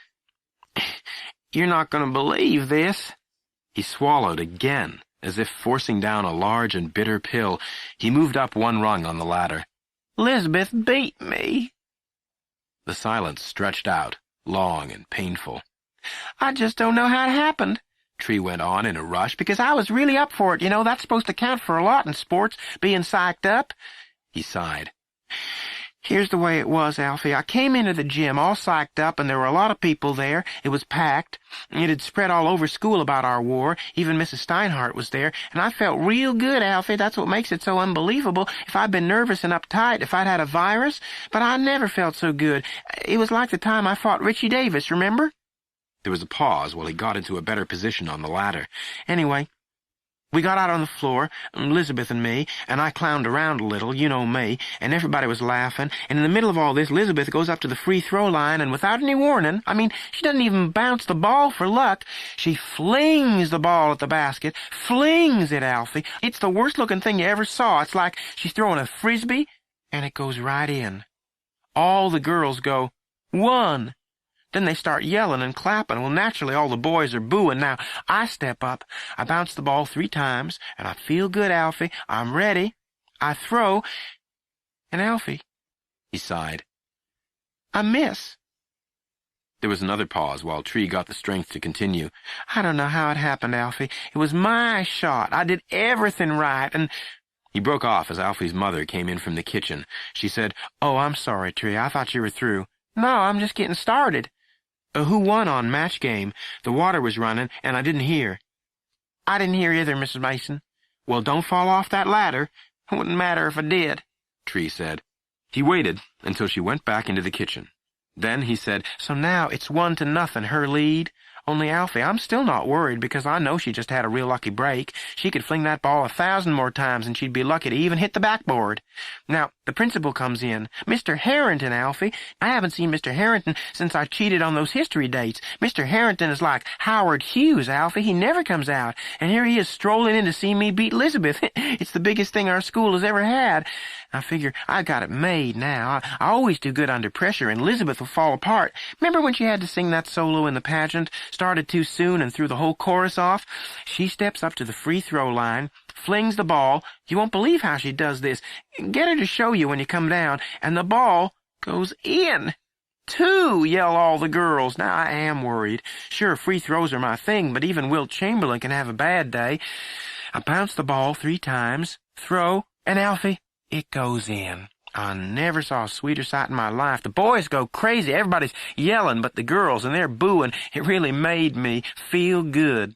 "You're not going to believe this." He swallowed again, as if forcing down a large and bitter pill. He moved up one rung on the ladder. "Elizabeth beat me." The silence stretched out, long and painful. "I just don't know how it happened," Tree went on in a rush, "because I was really up for it. You know, that's supposed to count for a lot in sports, being psyched up." He sighed. "Here's the way it was, Alfie. I came into the gym all psyched up, and there were a lot of people there. It was packed. It had spread all over school about our war. Even Mrs. Steinhardt was there, and I felt real good, Alfie. That's what makes it so unbelievable. If I'd been nervous and uptight, if I'd had a virus, but I never felt so good. It was like the time I fought Richie Davis, remember?" There was a pause while he got into a better position on the ladder. "Anyway, We got out on the floor, Elizabeth and me, and I clowned around a little, you know me, and everybody was laughing, and in the middle of all this, Elizabeth goes up to the free throw line, and without any warning, I mean, she doesn't even bounce the ball for luck, she flings the ball at the basket, flings it, Alfie. It's the worst-looking thing you ever saw. It's like she's throwing a frisbee, and it goes right in. All the girls go, "One!" Then they start yelling and clapping. Well, naturally, all the boys are booing. Now, I step up. I bounce the ball 3 times, and I feel good, Alfie. I'm ready. I throw, and Alfie, He sighed. I miss. There was another pause while Tree got the strength to continue. I don't know how it happened, Alfie. It was my shot. I did everything right, and... He broke off as Alfie's mother came in from the kitchen. She said, Oh, I'm sorry, Tree. I thought you were through. No, I'm just getting started. Who won on match game? The water was running, and I didn't hear. I didn't hear either, Mrs. Mason. Well, don't fall off that ladder. It wouldn't matter if I did, Tree said. He waited until she went back into the kitchen. Then he said, So now it's 1-0, her lead. Only, Alfie, I'm still not worried because I know she just had a real lucky break. She could fling that ball 1,000 more times and she'd be lucky to even hit the backboard. Now, the principal comes in. Mr. Harrington, Alfie. I haven't seen Mr. Harrington since I cheated on those history dates. Mr. Harrington is like Howard Hughes, Alfie. He never comes out. And here he is strolling in to see me beat Elizabeth. It's the biggest thing our school has ever had. I figure I got it made now. I always do good under pressure, and Elizabeth will fall apart. Remember when she had to sing that solo in the pageant? Started too soon and threw the whole chorus off? She steps up to the free throw line, flings the ball. You won't believe how she does this. Get her to show you when you come down. And the ball goes in. 2, yell all the girls. Now, I am worried. Sure, free throws are my thing, but even Wilt Chamberlain can have a bad day. I bounce the ball 3 times, throw, and Alfie, it goes in. I never saw a sweeter sight in my life. The boys go crazy. Everybody's yelling, but the girls, and they're booing. It really made me feel good.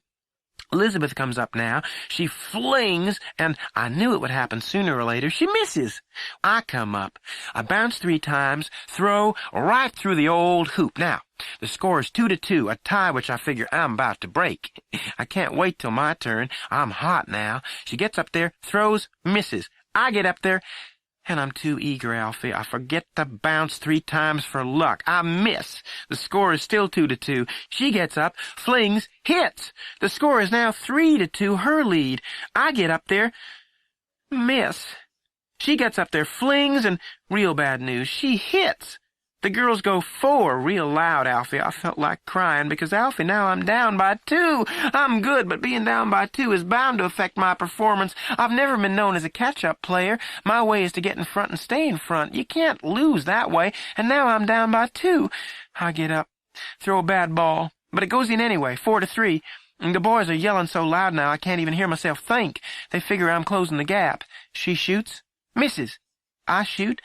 Elizabeth comes up now. She flings, and I knew it would happen sooner or later. She misses. I come up. I bounce 3 times, throw right through the old hoop. Now, the score is 2-2, a tie which I figure I'm about to break. I can't wait till my turn. I'm hot now. She gets up there, throws, misses. I get up there, and I'm too eager, Alfie. I forget to bounce 3 times for luck. I miss. The score is still 2-2. She gets up, flings, hits. The score is now 3-2, her lead. I get up there, miss. She gets up there, flings, and real bad news, she hits. The girls go 4 real loud, Alfie. I felt like crying because, Alfie, now I'm down by 2. I'm good, but being down by 2 is bound to affect my performance. I've never been known as a catch-up player. My way is to get in front and stay in front. You can't lose that way, and now I'm down by 2. I get up, throw a bad ball, but it goes in anyway, 4-3. And the boys are yelling so loud now I can't even hear myself think. They figure I'm closing the gap. She shoots, misses. I shoot,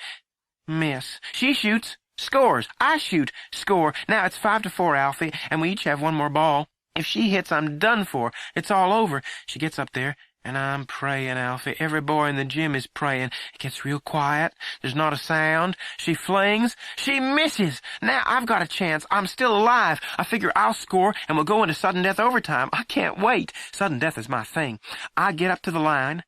miss. She shoots, scores. I shoot, score. Now it's 5-4, Alfie, and we each have 1 more ball. If she hits, I'm done for. It's all over. She gets up there, and I'm praying, Alfie. Every boy in the gym is praying. It gets real quiet. There's not a sound. She flings. She misses. Now I've got a chance. I'm still alive. I figure I'll score, and we'll go into sudden death overtime. I can't wait. Sudden death is my thing. I get up to the line,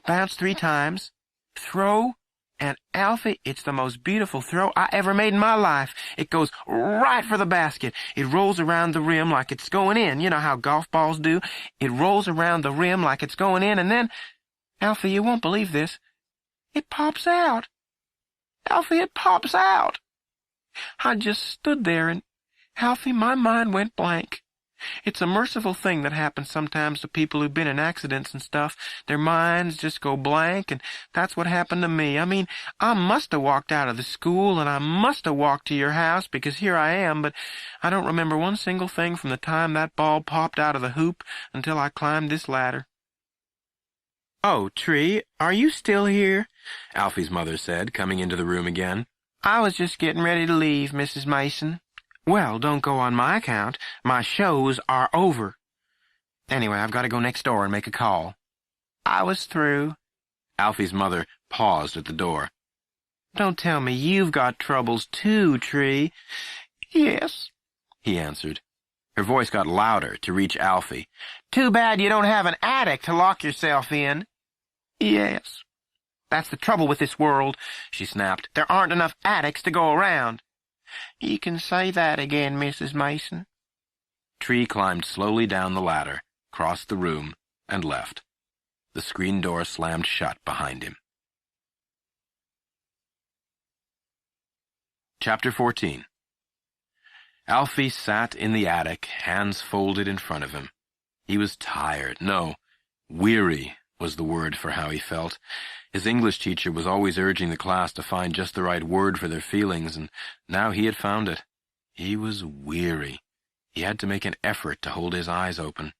bounce 3 times, throw, and Alfie, it's the most beautiful throw I ever made in my life. It goes right for the basket. It rolls around the rim like it's going in. You know how golf balls do? It rolls around the rim like it's going in, and then, Alfie, you won't believe this, it pops out. Alfie, it pops out. I just stood there, and, Alfie, my mind went blank. It's a merciful thing that happens sometimes to people who've been in accidents and stuff. Their minds just go blank, and that's what happened to me. I mean, I must have walked out of the school, and I must have walked to your house, because here I am, but I don't remember one single thing from the time that ball popped out of the hoop until I climbed this ladder. Oh, Tree, are you still here? Alfie's mother said, coming into the room again. I was just getting ready to leave, Mrs. Mason. Well, don't go on my account. My shows are over. Anyway, I've got to go next door and make a call. I was through. Alfie's mother paused at the door. Don't tell me you've got troubles too, Tree. Yes, he answered. Her voice got louder to reach Alfie. Too bad you don't have an attic to lock yourself in. Yes. That's the trouble with this world, she snapped. There aren't enough attics to go around. You can say that again, Mrs. Mason. Tree climbed slowly down the ladder, crossed the room, and left. The screen door slammed shut behind him. Chapter 14. Alfie sat in the attic, hands folded in front of him. He was tired. No, weary was the word for how he felt. His English teacher was always urging the class to find just the right word for their feelings, and now he had found it. He was weary. He had to make an effort to hold his eyes open.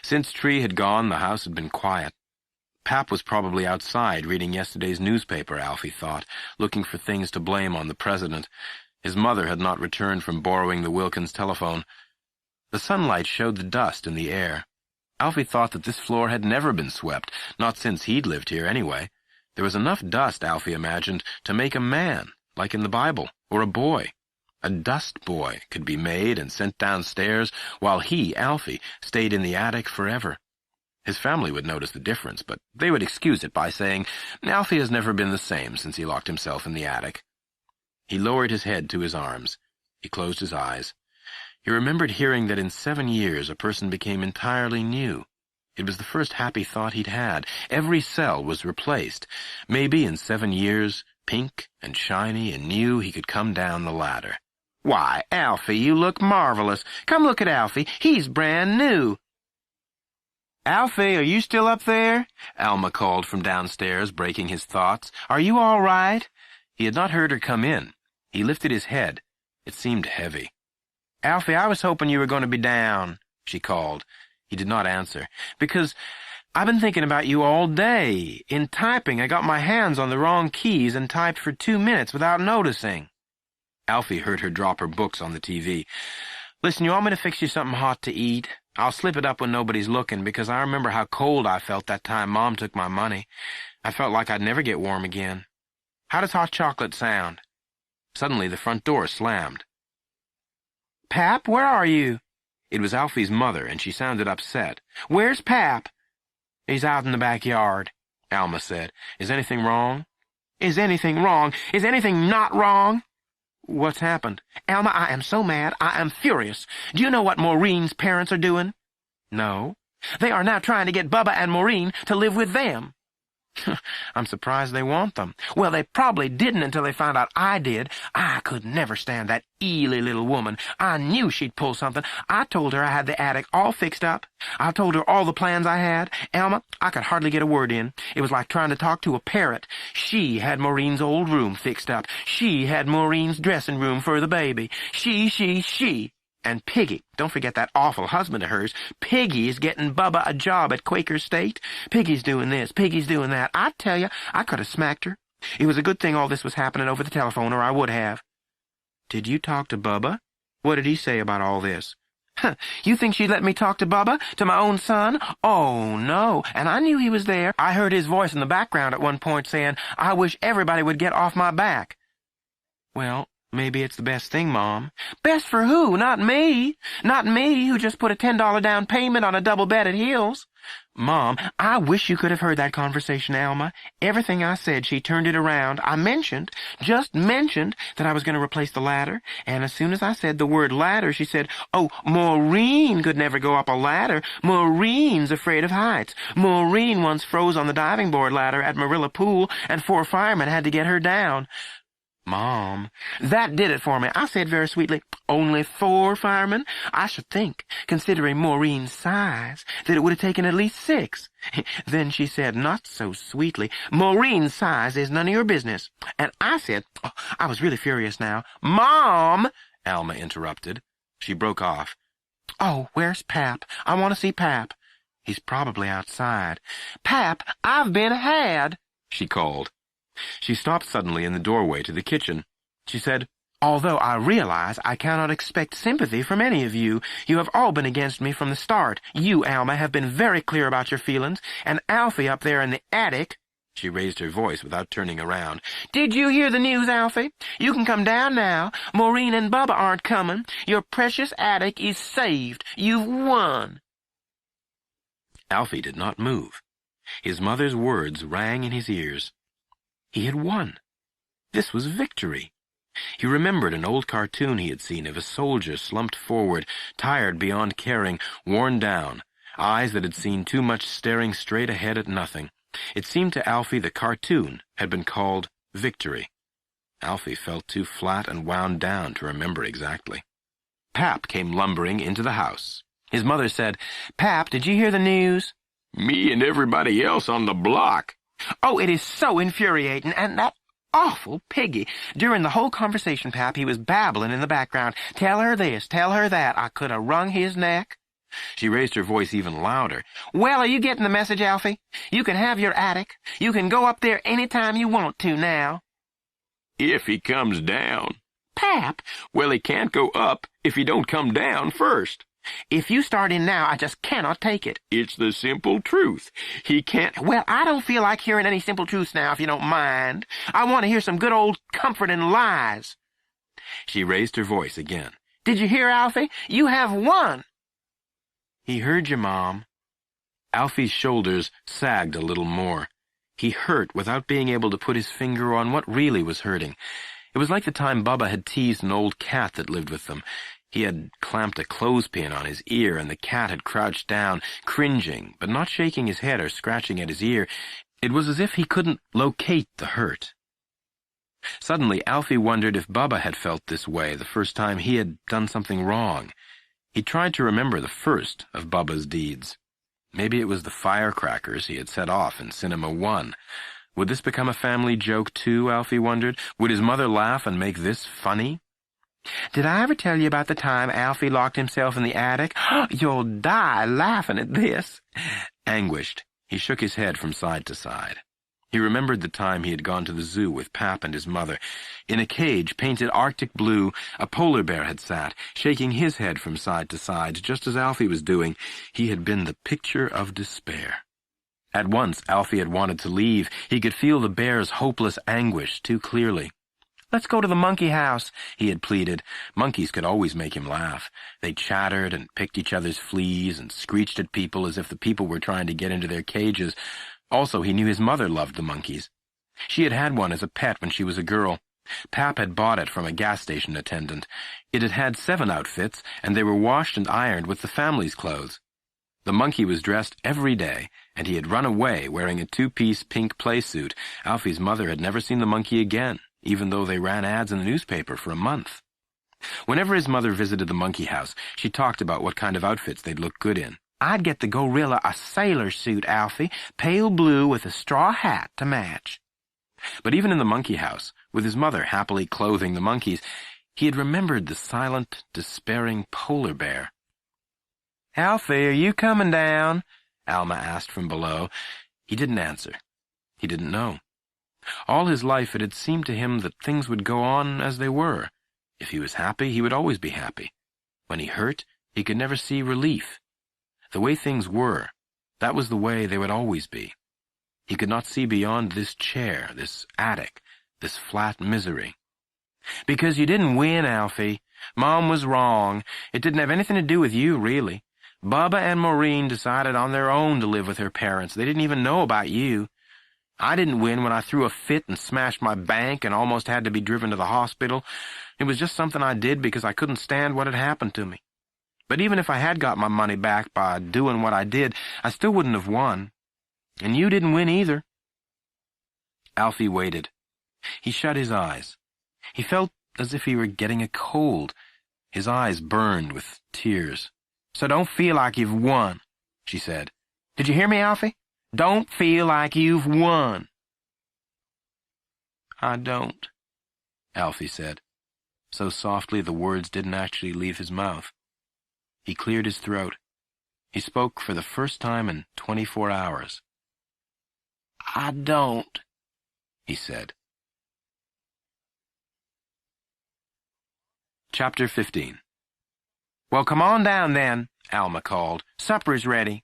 Since Tree had gone, the house had been quiet. Pap was probably outside reading yesterday's newspaper, Alfie thought, looking for things to blame on the president. His mother had not returned from borrowing the Wilkins telephone. The sunlight showed the dust in the air. Alfie thought that this floor had never been swept, not since he'd lived here anyway. There was enough dust, Alfie imagined, to make a man, like in the Bible, or a boy. A dust boy could be made and sent downstairs, while he, Alfie, stayed in the attic forever. His family would notice the difference, but they would excuse it by saying, Alfie has never been the same since he locked himself in the attic. He lowered his head to his arms. He closed his eyes. He remembered hearing that in 7 years a person became entirely new. It was the first happy thought he'd had. Every cell was replaced. Maybe in 7 years, pink and shiny and new, he could come down the ladder. Why, Alfie, you look marvelous. Come look at Alfie. He's brand new. Alfie, are you still up there? Alma called from downstairs, breaking his thoughts. Are you all right? He had not heard her come in. He lifted his head. It seemed heavy. Alfie, I was hoping you were going to be down, she called. He did not answer. Because I've been thinking about you all day. In typing, I got my hands on the wrong keys and typed for 2 minutes without noticing. Alfie heard her drop her books on the TV. Listen, you want me to fix you something hot to eat? I'll slip it up when nobody's looking, because I remember how cold I felt that time Mom took my money. I felt like I'd never get warm again. How does hot chocolate sound? Suddenly the front door slammed. Pap, where are you? It was Alfie's mother, and she sounded upset. Where's Pap? He's out in the backyard, Alma said. Is anything wrong? Is anything wrong? Is anything not wrong? What's happened? Alma, I am so mad. I am furious. Do you know what Maureen's parents are doing? No. They are now trying to get Bubba and Maureen to live with them. I'm surprised they want them. Well, they probably didn't until they found out I did. I could never stand that eely little woman. I knew she'd pull something. I told her I had the attic all fixed up. I told her all the plans I had. Alma, I could hardly get a word in. It was like trying to talk to a parrot. She had Maureen's old room fixed up. She had Maureen's dressing room for the baby. She. And Piggy, don't forget that awful husband of hers. Piggy's getting Bubba a job at Quaker State. Piggy's doing this, Piggy's doing that. I tell you, I could have smacked her. It was a good thing all this was happening over the telephone, or I would have. Did you talk to Bubba? What did he say about all this? You think she'd let me talk to Bubba? To my own son? Oh, no. And I knew he was there. I heard his voice in the background at one point saying, I wish everybody would get off my back. Well, maybe it's the best thing, Mom. Best for who? Not me. Not me, who just put a $10 down payment on a double bed at Hills. Mom, I wish you could have heard that conversation, Alma. Everything I said, she turned it around. I just mentioned that I was going to replace the ladder. And as soon as I said the word ladder, she said, oh, Maureen could never go up a ladder. Maureen's afraid of heights. Maureen once froze on the diving board ladder at Marilla Pool, and 4 firemen had to get her down. Mom, that did it for me. I said very sweetly, only 4 firemen? I should think, considering Maureen's size, that it would have taken at least 6. Then she said, not so sweetly, Maureen's size is none of your business. And I said, oh, I was really furious now. Mom, Alma interrupted. She broke off. Oh, where's Pap? I want to see Pap. He's probably outside. Pap, I've been had, she called. She stopped suddenly in the doorway to the kitchen. She said, although I realize I cannot expect sympathy from any of you, you have all been against me from the start. You, Alma, have been very clear about your feelings, and Alfie up there in the attic, She raised her voice without turning around. Did you hear the news, Alfie? You can come down now. Maureen and Bubba aren't coming. Your precious attic is saved. You've won. Alfie did not move. His mother's words rang in his ears. He had won. This was victory. He remembered an old cartoon he had seen of a soldier slumped forward, tired beyond caring, worn down, eyes that had seen too much staring straight ahead at nothing. It seemed to Alfie the cartoon had been called Victory. Alfie felt too flat and wound down to remember exactly. Pap came lumbering into the house. His mother said, "Pap, did you hear the news?" Me and everybody else on the block. Oh, it is so infuriating, and that awful Piggy. During the whole conversation, Pap, he was babbling in the background. Tell her this, tell her that. I could have wrung his neck. She raised her voice even louder. Well, are you getting the message, Alfie? You can have your attic. You can go up there any time you want to now. If he comes down. Pap, Well, he can't go up if he don't come down first. if you start in now, I just cannot take it. It's the simple truth. He can't... Well, I don't feel like hearing any simple truths now, if you don't mind. I want to hear some good old comforting lies. She raised her voice again. Did you hear, Alfie? You have won. He heard you, Mom. Alfie's shoulders sagged a little more. He hurt without being able to put his finger on what really was hurting. It was like the time Bubba had teased an old cat that lived with them. He had clamped a clothespin on his ear, and the cat had crouched down, cringing, but not shaking his head or scratching at his ear. It was as if he couldn't locate the hurt. Suddenly, Alfie wondered if Bubba had felt this way the first time he had done something wrong. He tried to remember the first of Bubba's deeds. Maybe it was the firecrackers he had set off in Cinema 1. Would this become a family joke, too, Alfie wondered? Would his mother laugh and make this funny? Did I ever tell you about the time Alfie locked himself in the attic? You'll die laughing at this. Anguished, he shook his head from side to side. He remembered the time he had gone to the zoo with Pap and his mother. In a cage painted Arctic blue, a polar bear had sat, shaking his head from side to side, just as Alfie was doing. He had been the picture of despair. At once, Alfie had wanted to leave. He could feel the bear's hopeless anguish too clearly. Let's go to the monkey house, he had pleaded. Monkeys could always make him laugh. They chattered and picked each other's fleas and screeched at people as if the people were trying to get into their cages. Also, he knew his mother loved the monkeys. She had had one as a pet when she was a girl. Pap had bought it from a gas station attendant. It had had 7 outfits, and they were washed and ironed with the family's clothes. The monkey was dressed every day, and he had run away wearing a 2-piece pink play suit. Alfie's mother had never seen the monkey again, even though they ran ads in the newspaper for a month. Whenever his mother visited the monkey house, she talked about what kind of outfits they'd look good in. I'd get the gorilla a sailor suit, Alfie, pale blue with a straw hat to match. But even in the monkey house, with his mother happily clothing the monkeys, he had remembered the silent, despairing polar bear. Alfie, are you coming down? Alma asked from below. He didn't answer. He didn't know. All his life it had seemed to him that things would go on as they were. If he was happy, he would always be happy. When he hurt, he could never see relief. The way things were, that was the way they would always be. He could not see beyond this chair, this attic, this flat misery. Because you didn't win, Alfie. Mom was wrong. It didn't have anything to do with you, really. Bubba and Maureen decided on their own to live with their parents. They didn't even know about you. I didn't win when I threw a fit and smashed my bank and almost had to be driven to the hospital. It was just something I did because I couldn't stand what had happened to me. But even if I had got my money back by doing what I did, I still wouldn't have won. And you didn't win either. Alfie waited. He shut his eyes. He felt as if he were getting a cold. His eyes burned with tears. So don't feel like you've won, she said. Did you hear me, Alfie? Don't feel like you've won. I don't, Alfie said, so softly the words didn't actually leave his mouth. He cleared his throat. He spoke for the first time in 24 hours. I don't, he said. Chapter 15. Well, come on down then, Alma called. Supper's ready.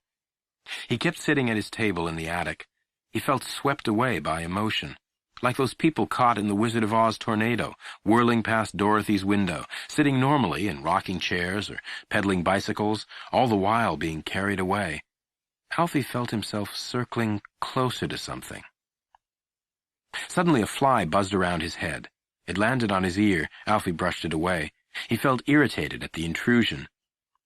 He kept sitting at his table in the attic. He felt swept away by emotion, like those people caught in the Wizard of Oz tornado, whirling past Dorothy's window, sitting normally in rocking chairs or pedaling bicycles, all the while being carried away. Alfie felt himself circling closer to something. Suddenly a fly buzzed around his head. It landed on his ear. Alfie brushed it away. He felt irritated at the intrusion.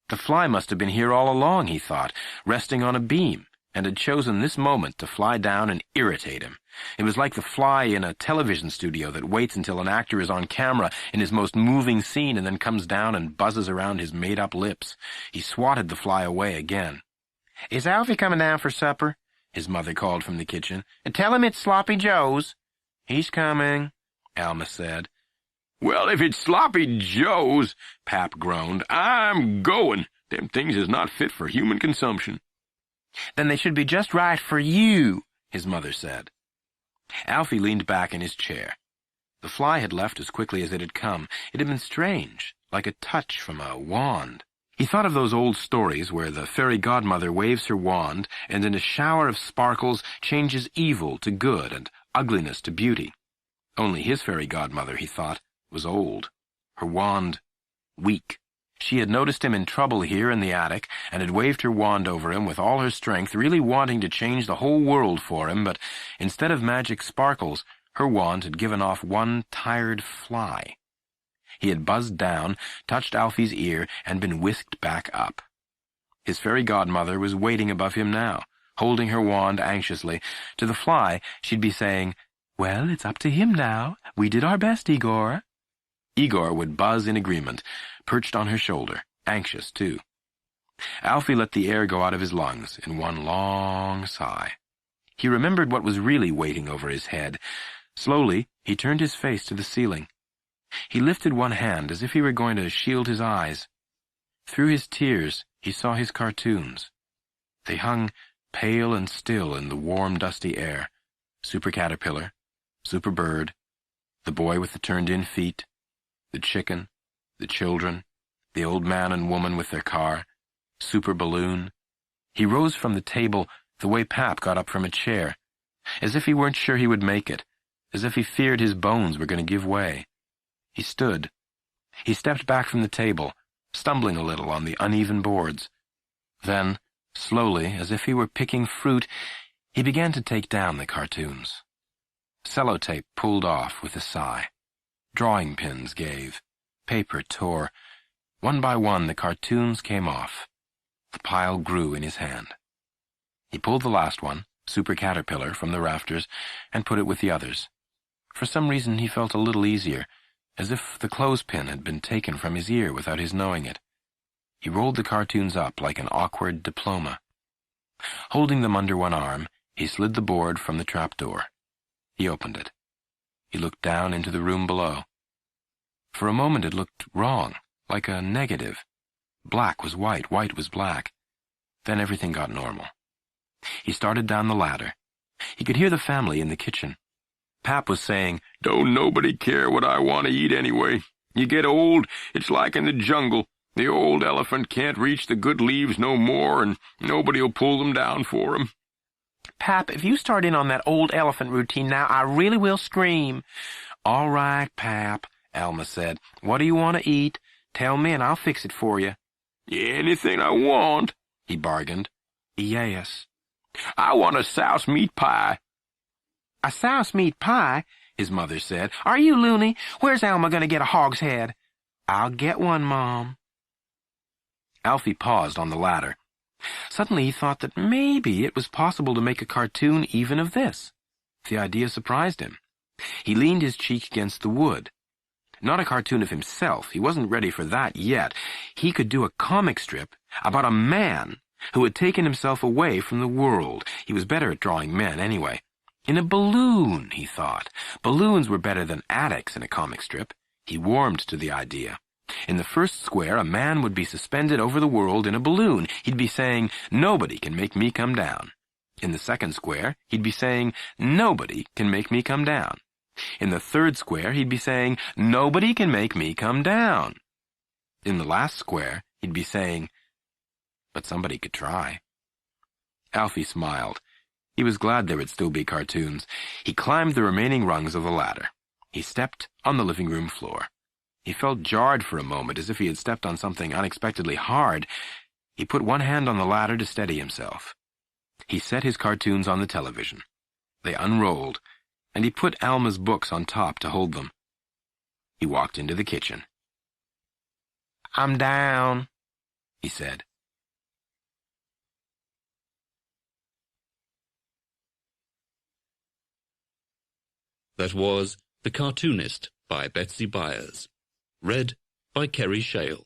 The fly must have been here all along, he thought, resting on a beam, and had chosen this moment to fly down and irritate him. It was like the fly in a television studio that waits until an actor is on camera in his most moving scene and then comes down and buzzes around his made-up lips. He swatted the fly away again. "Is Alfie coming down for supper?" his mother called from the kitchen. "And tell him it's Sloppy Joe's." "He's coming," Alma said. "Well, if it's Sloppy Joe's," Pap groaned, "I'm going. Them things is not fit for human consumption." "Then they should be just right for you," his mother said. Alfie leaned back in his chair. The fly had left as quickly as it had come. It had been strange, like a touch from a wand. He thought of those old stories where the fairy godmother waves her wand and in a shower of sparkles changes evil to good and ugliness to beauty. Only his fairy godmother, he thought, was old. Her wand, weak. She had noticed him in trouble here in the attic and had waved her wand over him with all her strength, really wanting to change the whole world for him, but instead of magic sparkles, her wand had given off one tired fly. He had buzzed down, touched Alfie's ear, and been whisked back up. His fairy godmother was waiting above him now, holding her wand anxiously. To the fly, she'd be saying, "Well, it's up to him now. We did our best, Igor." Igor would buzz in agreement, perched on her shoulder, anxious too. Alfie let the air go out of his lungs in one long sigh. He remembered what was really waiting over his head. Slowly, he turned his face to the ceiling. He lifted one hand as if he were going to shield his eyes. Through his tears, he saw his cartoons. They hung pale and still in the warm, dusty air. Super Caterpillar, Super Bird, the boy with the turned-in feet, the chicken, the children, the old man and woman with their car, Super Balloon. He rose from the table the way Pap got up from a chair, as if he weren't sure he would make it, as if he feared his bones were going to give way. He stood. He stepped back from the table, stumbling a little on the uneven boards. Then, slowly, as if he were picking fruit, he began to take down the cartoons. Sellotape pulled off with a sigh. Drawing pins gave. Paper tore. One by one, the cartoons came off. The pile grew in his hand. He pulled the last one, Super Caterpillar, from the rafters and put it with the others. For some reason, he felt a little easier, as if the clothespin had been taken from his ear without his knowing it. He rolled the cartoons up like an awkward diploma. Holding them under one arm, he slid the board from the trapdoor. He opened it. He looked down into the room below. For a moment it looked wrong, like a negative. Black was white, white was black. Then everything got normal. He started down the ladder. He could hear the family in the kitchen. Pap was saying, "Don't nobody care what I want to eat anyway. You get old, it's like in the jungle. The old elephant can't reach the good leaves no more, and nobody'll pull them down for him." "Pap, if you start in on that old elephant routine now, I really will scream." "All right, Pap," Alma said. "What do you want to eat? Tell me and I'll fix it for you." "Anything I want," he bargained. "Yes." "I want a souse meat pie." "A souse meat pie?" his mother said. "Are you loony? Where's Alma going to get a hog's head?" "I'll get one, Mom." Alfie paused on the ladder. Suddenly he thought that maybe it was possible to make a cartoon even of this. The idea surprised him. He leaned his cheek against the wood. Not a cartoon of himself. He wasn't ready for that yet. He could do a comic strip about a man who had taken himself away from the world. He was better at drawing men anyway. In a balloon, he thought. Balloons were better than attics in a comic strip. He warmed to the idea. In the first square, a man would be suspended over the world in a balloon. He'd be saying, "Nobody can make me come down." In the second square, he'd be saying, "Nobody can make me come down." In the third square, he'd be saying, "Nobody can make me come down." In the last square, he'd be saying, "But somebody could try." Alfie smiled. He was glad there would still be cartoons. He climbed the remaining rungs of the ladder. He stepped on the living room floor. He felt jarred for a moment, as if he had stepped on something unexpectedly hard. He put one hand on the ladder to steady himself. He set his cartoons on the television. They unrolled, and he put Alma's books on top to hold them. He walked into the kitchen. "I'm down," he said. That was The Cartoonist by Betsy Byars. Read by Kerry Shale.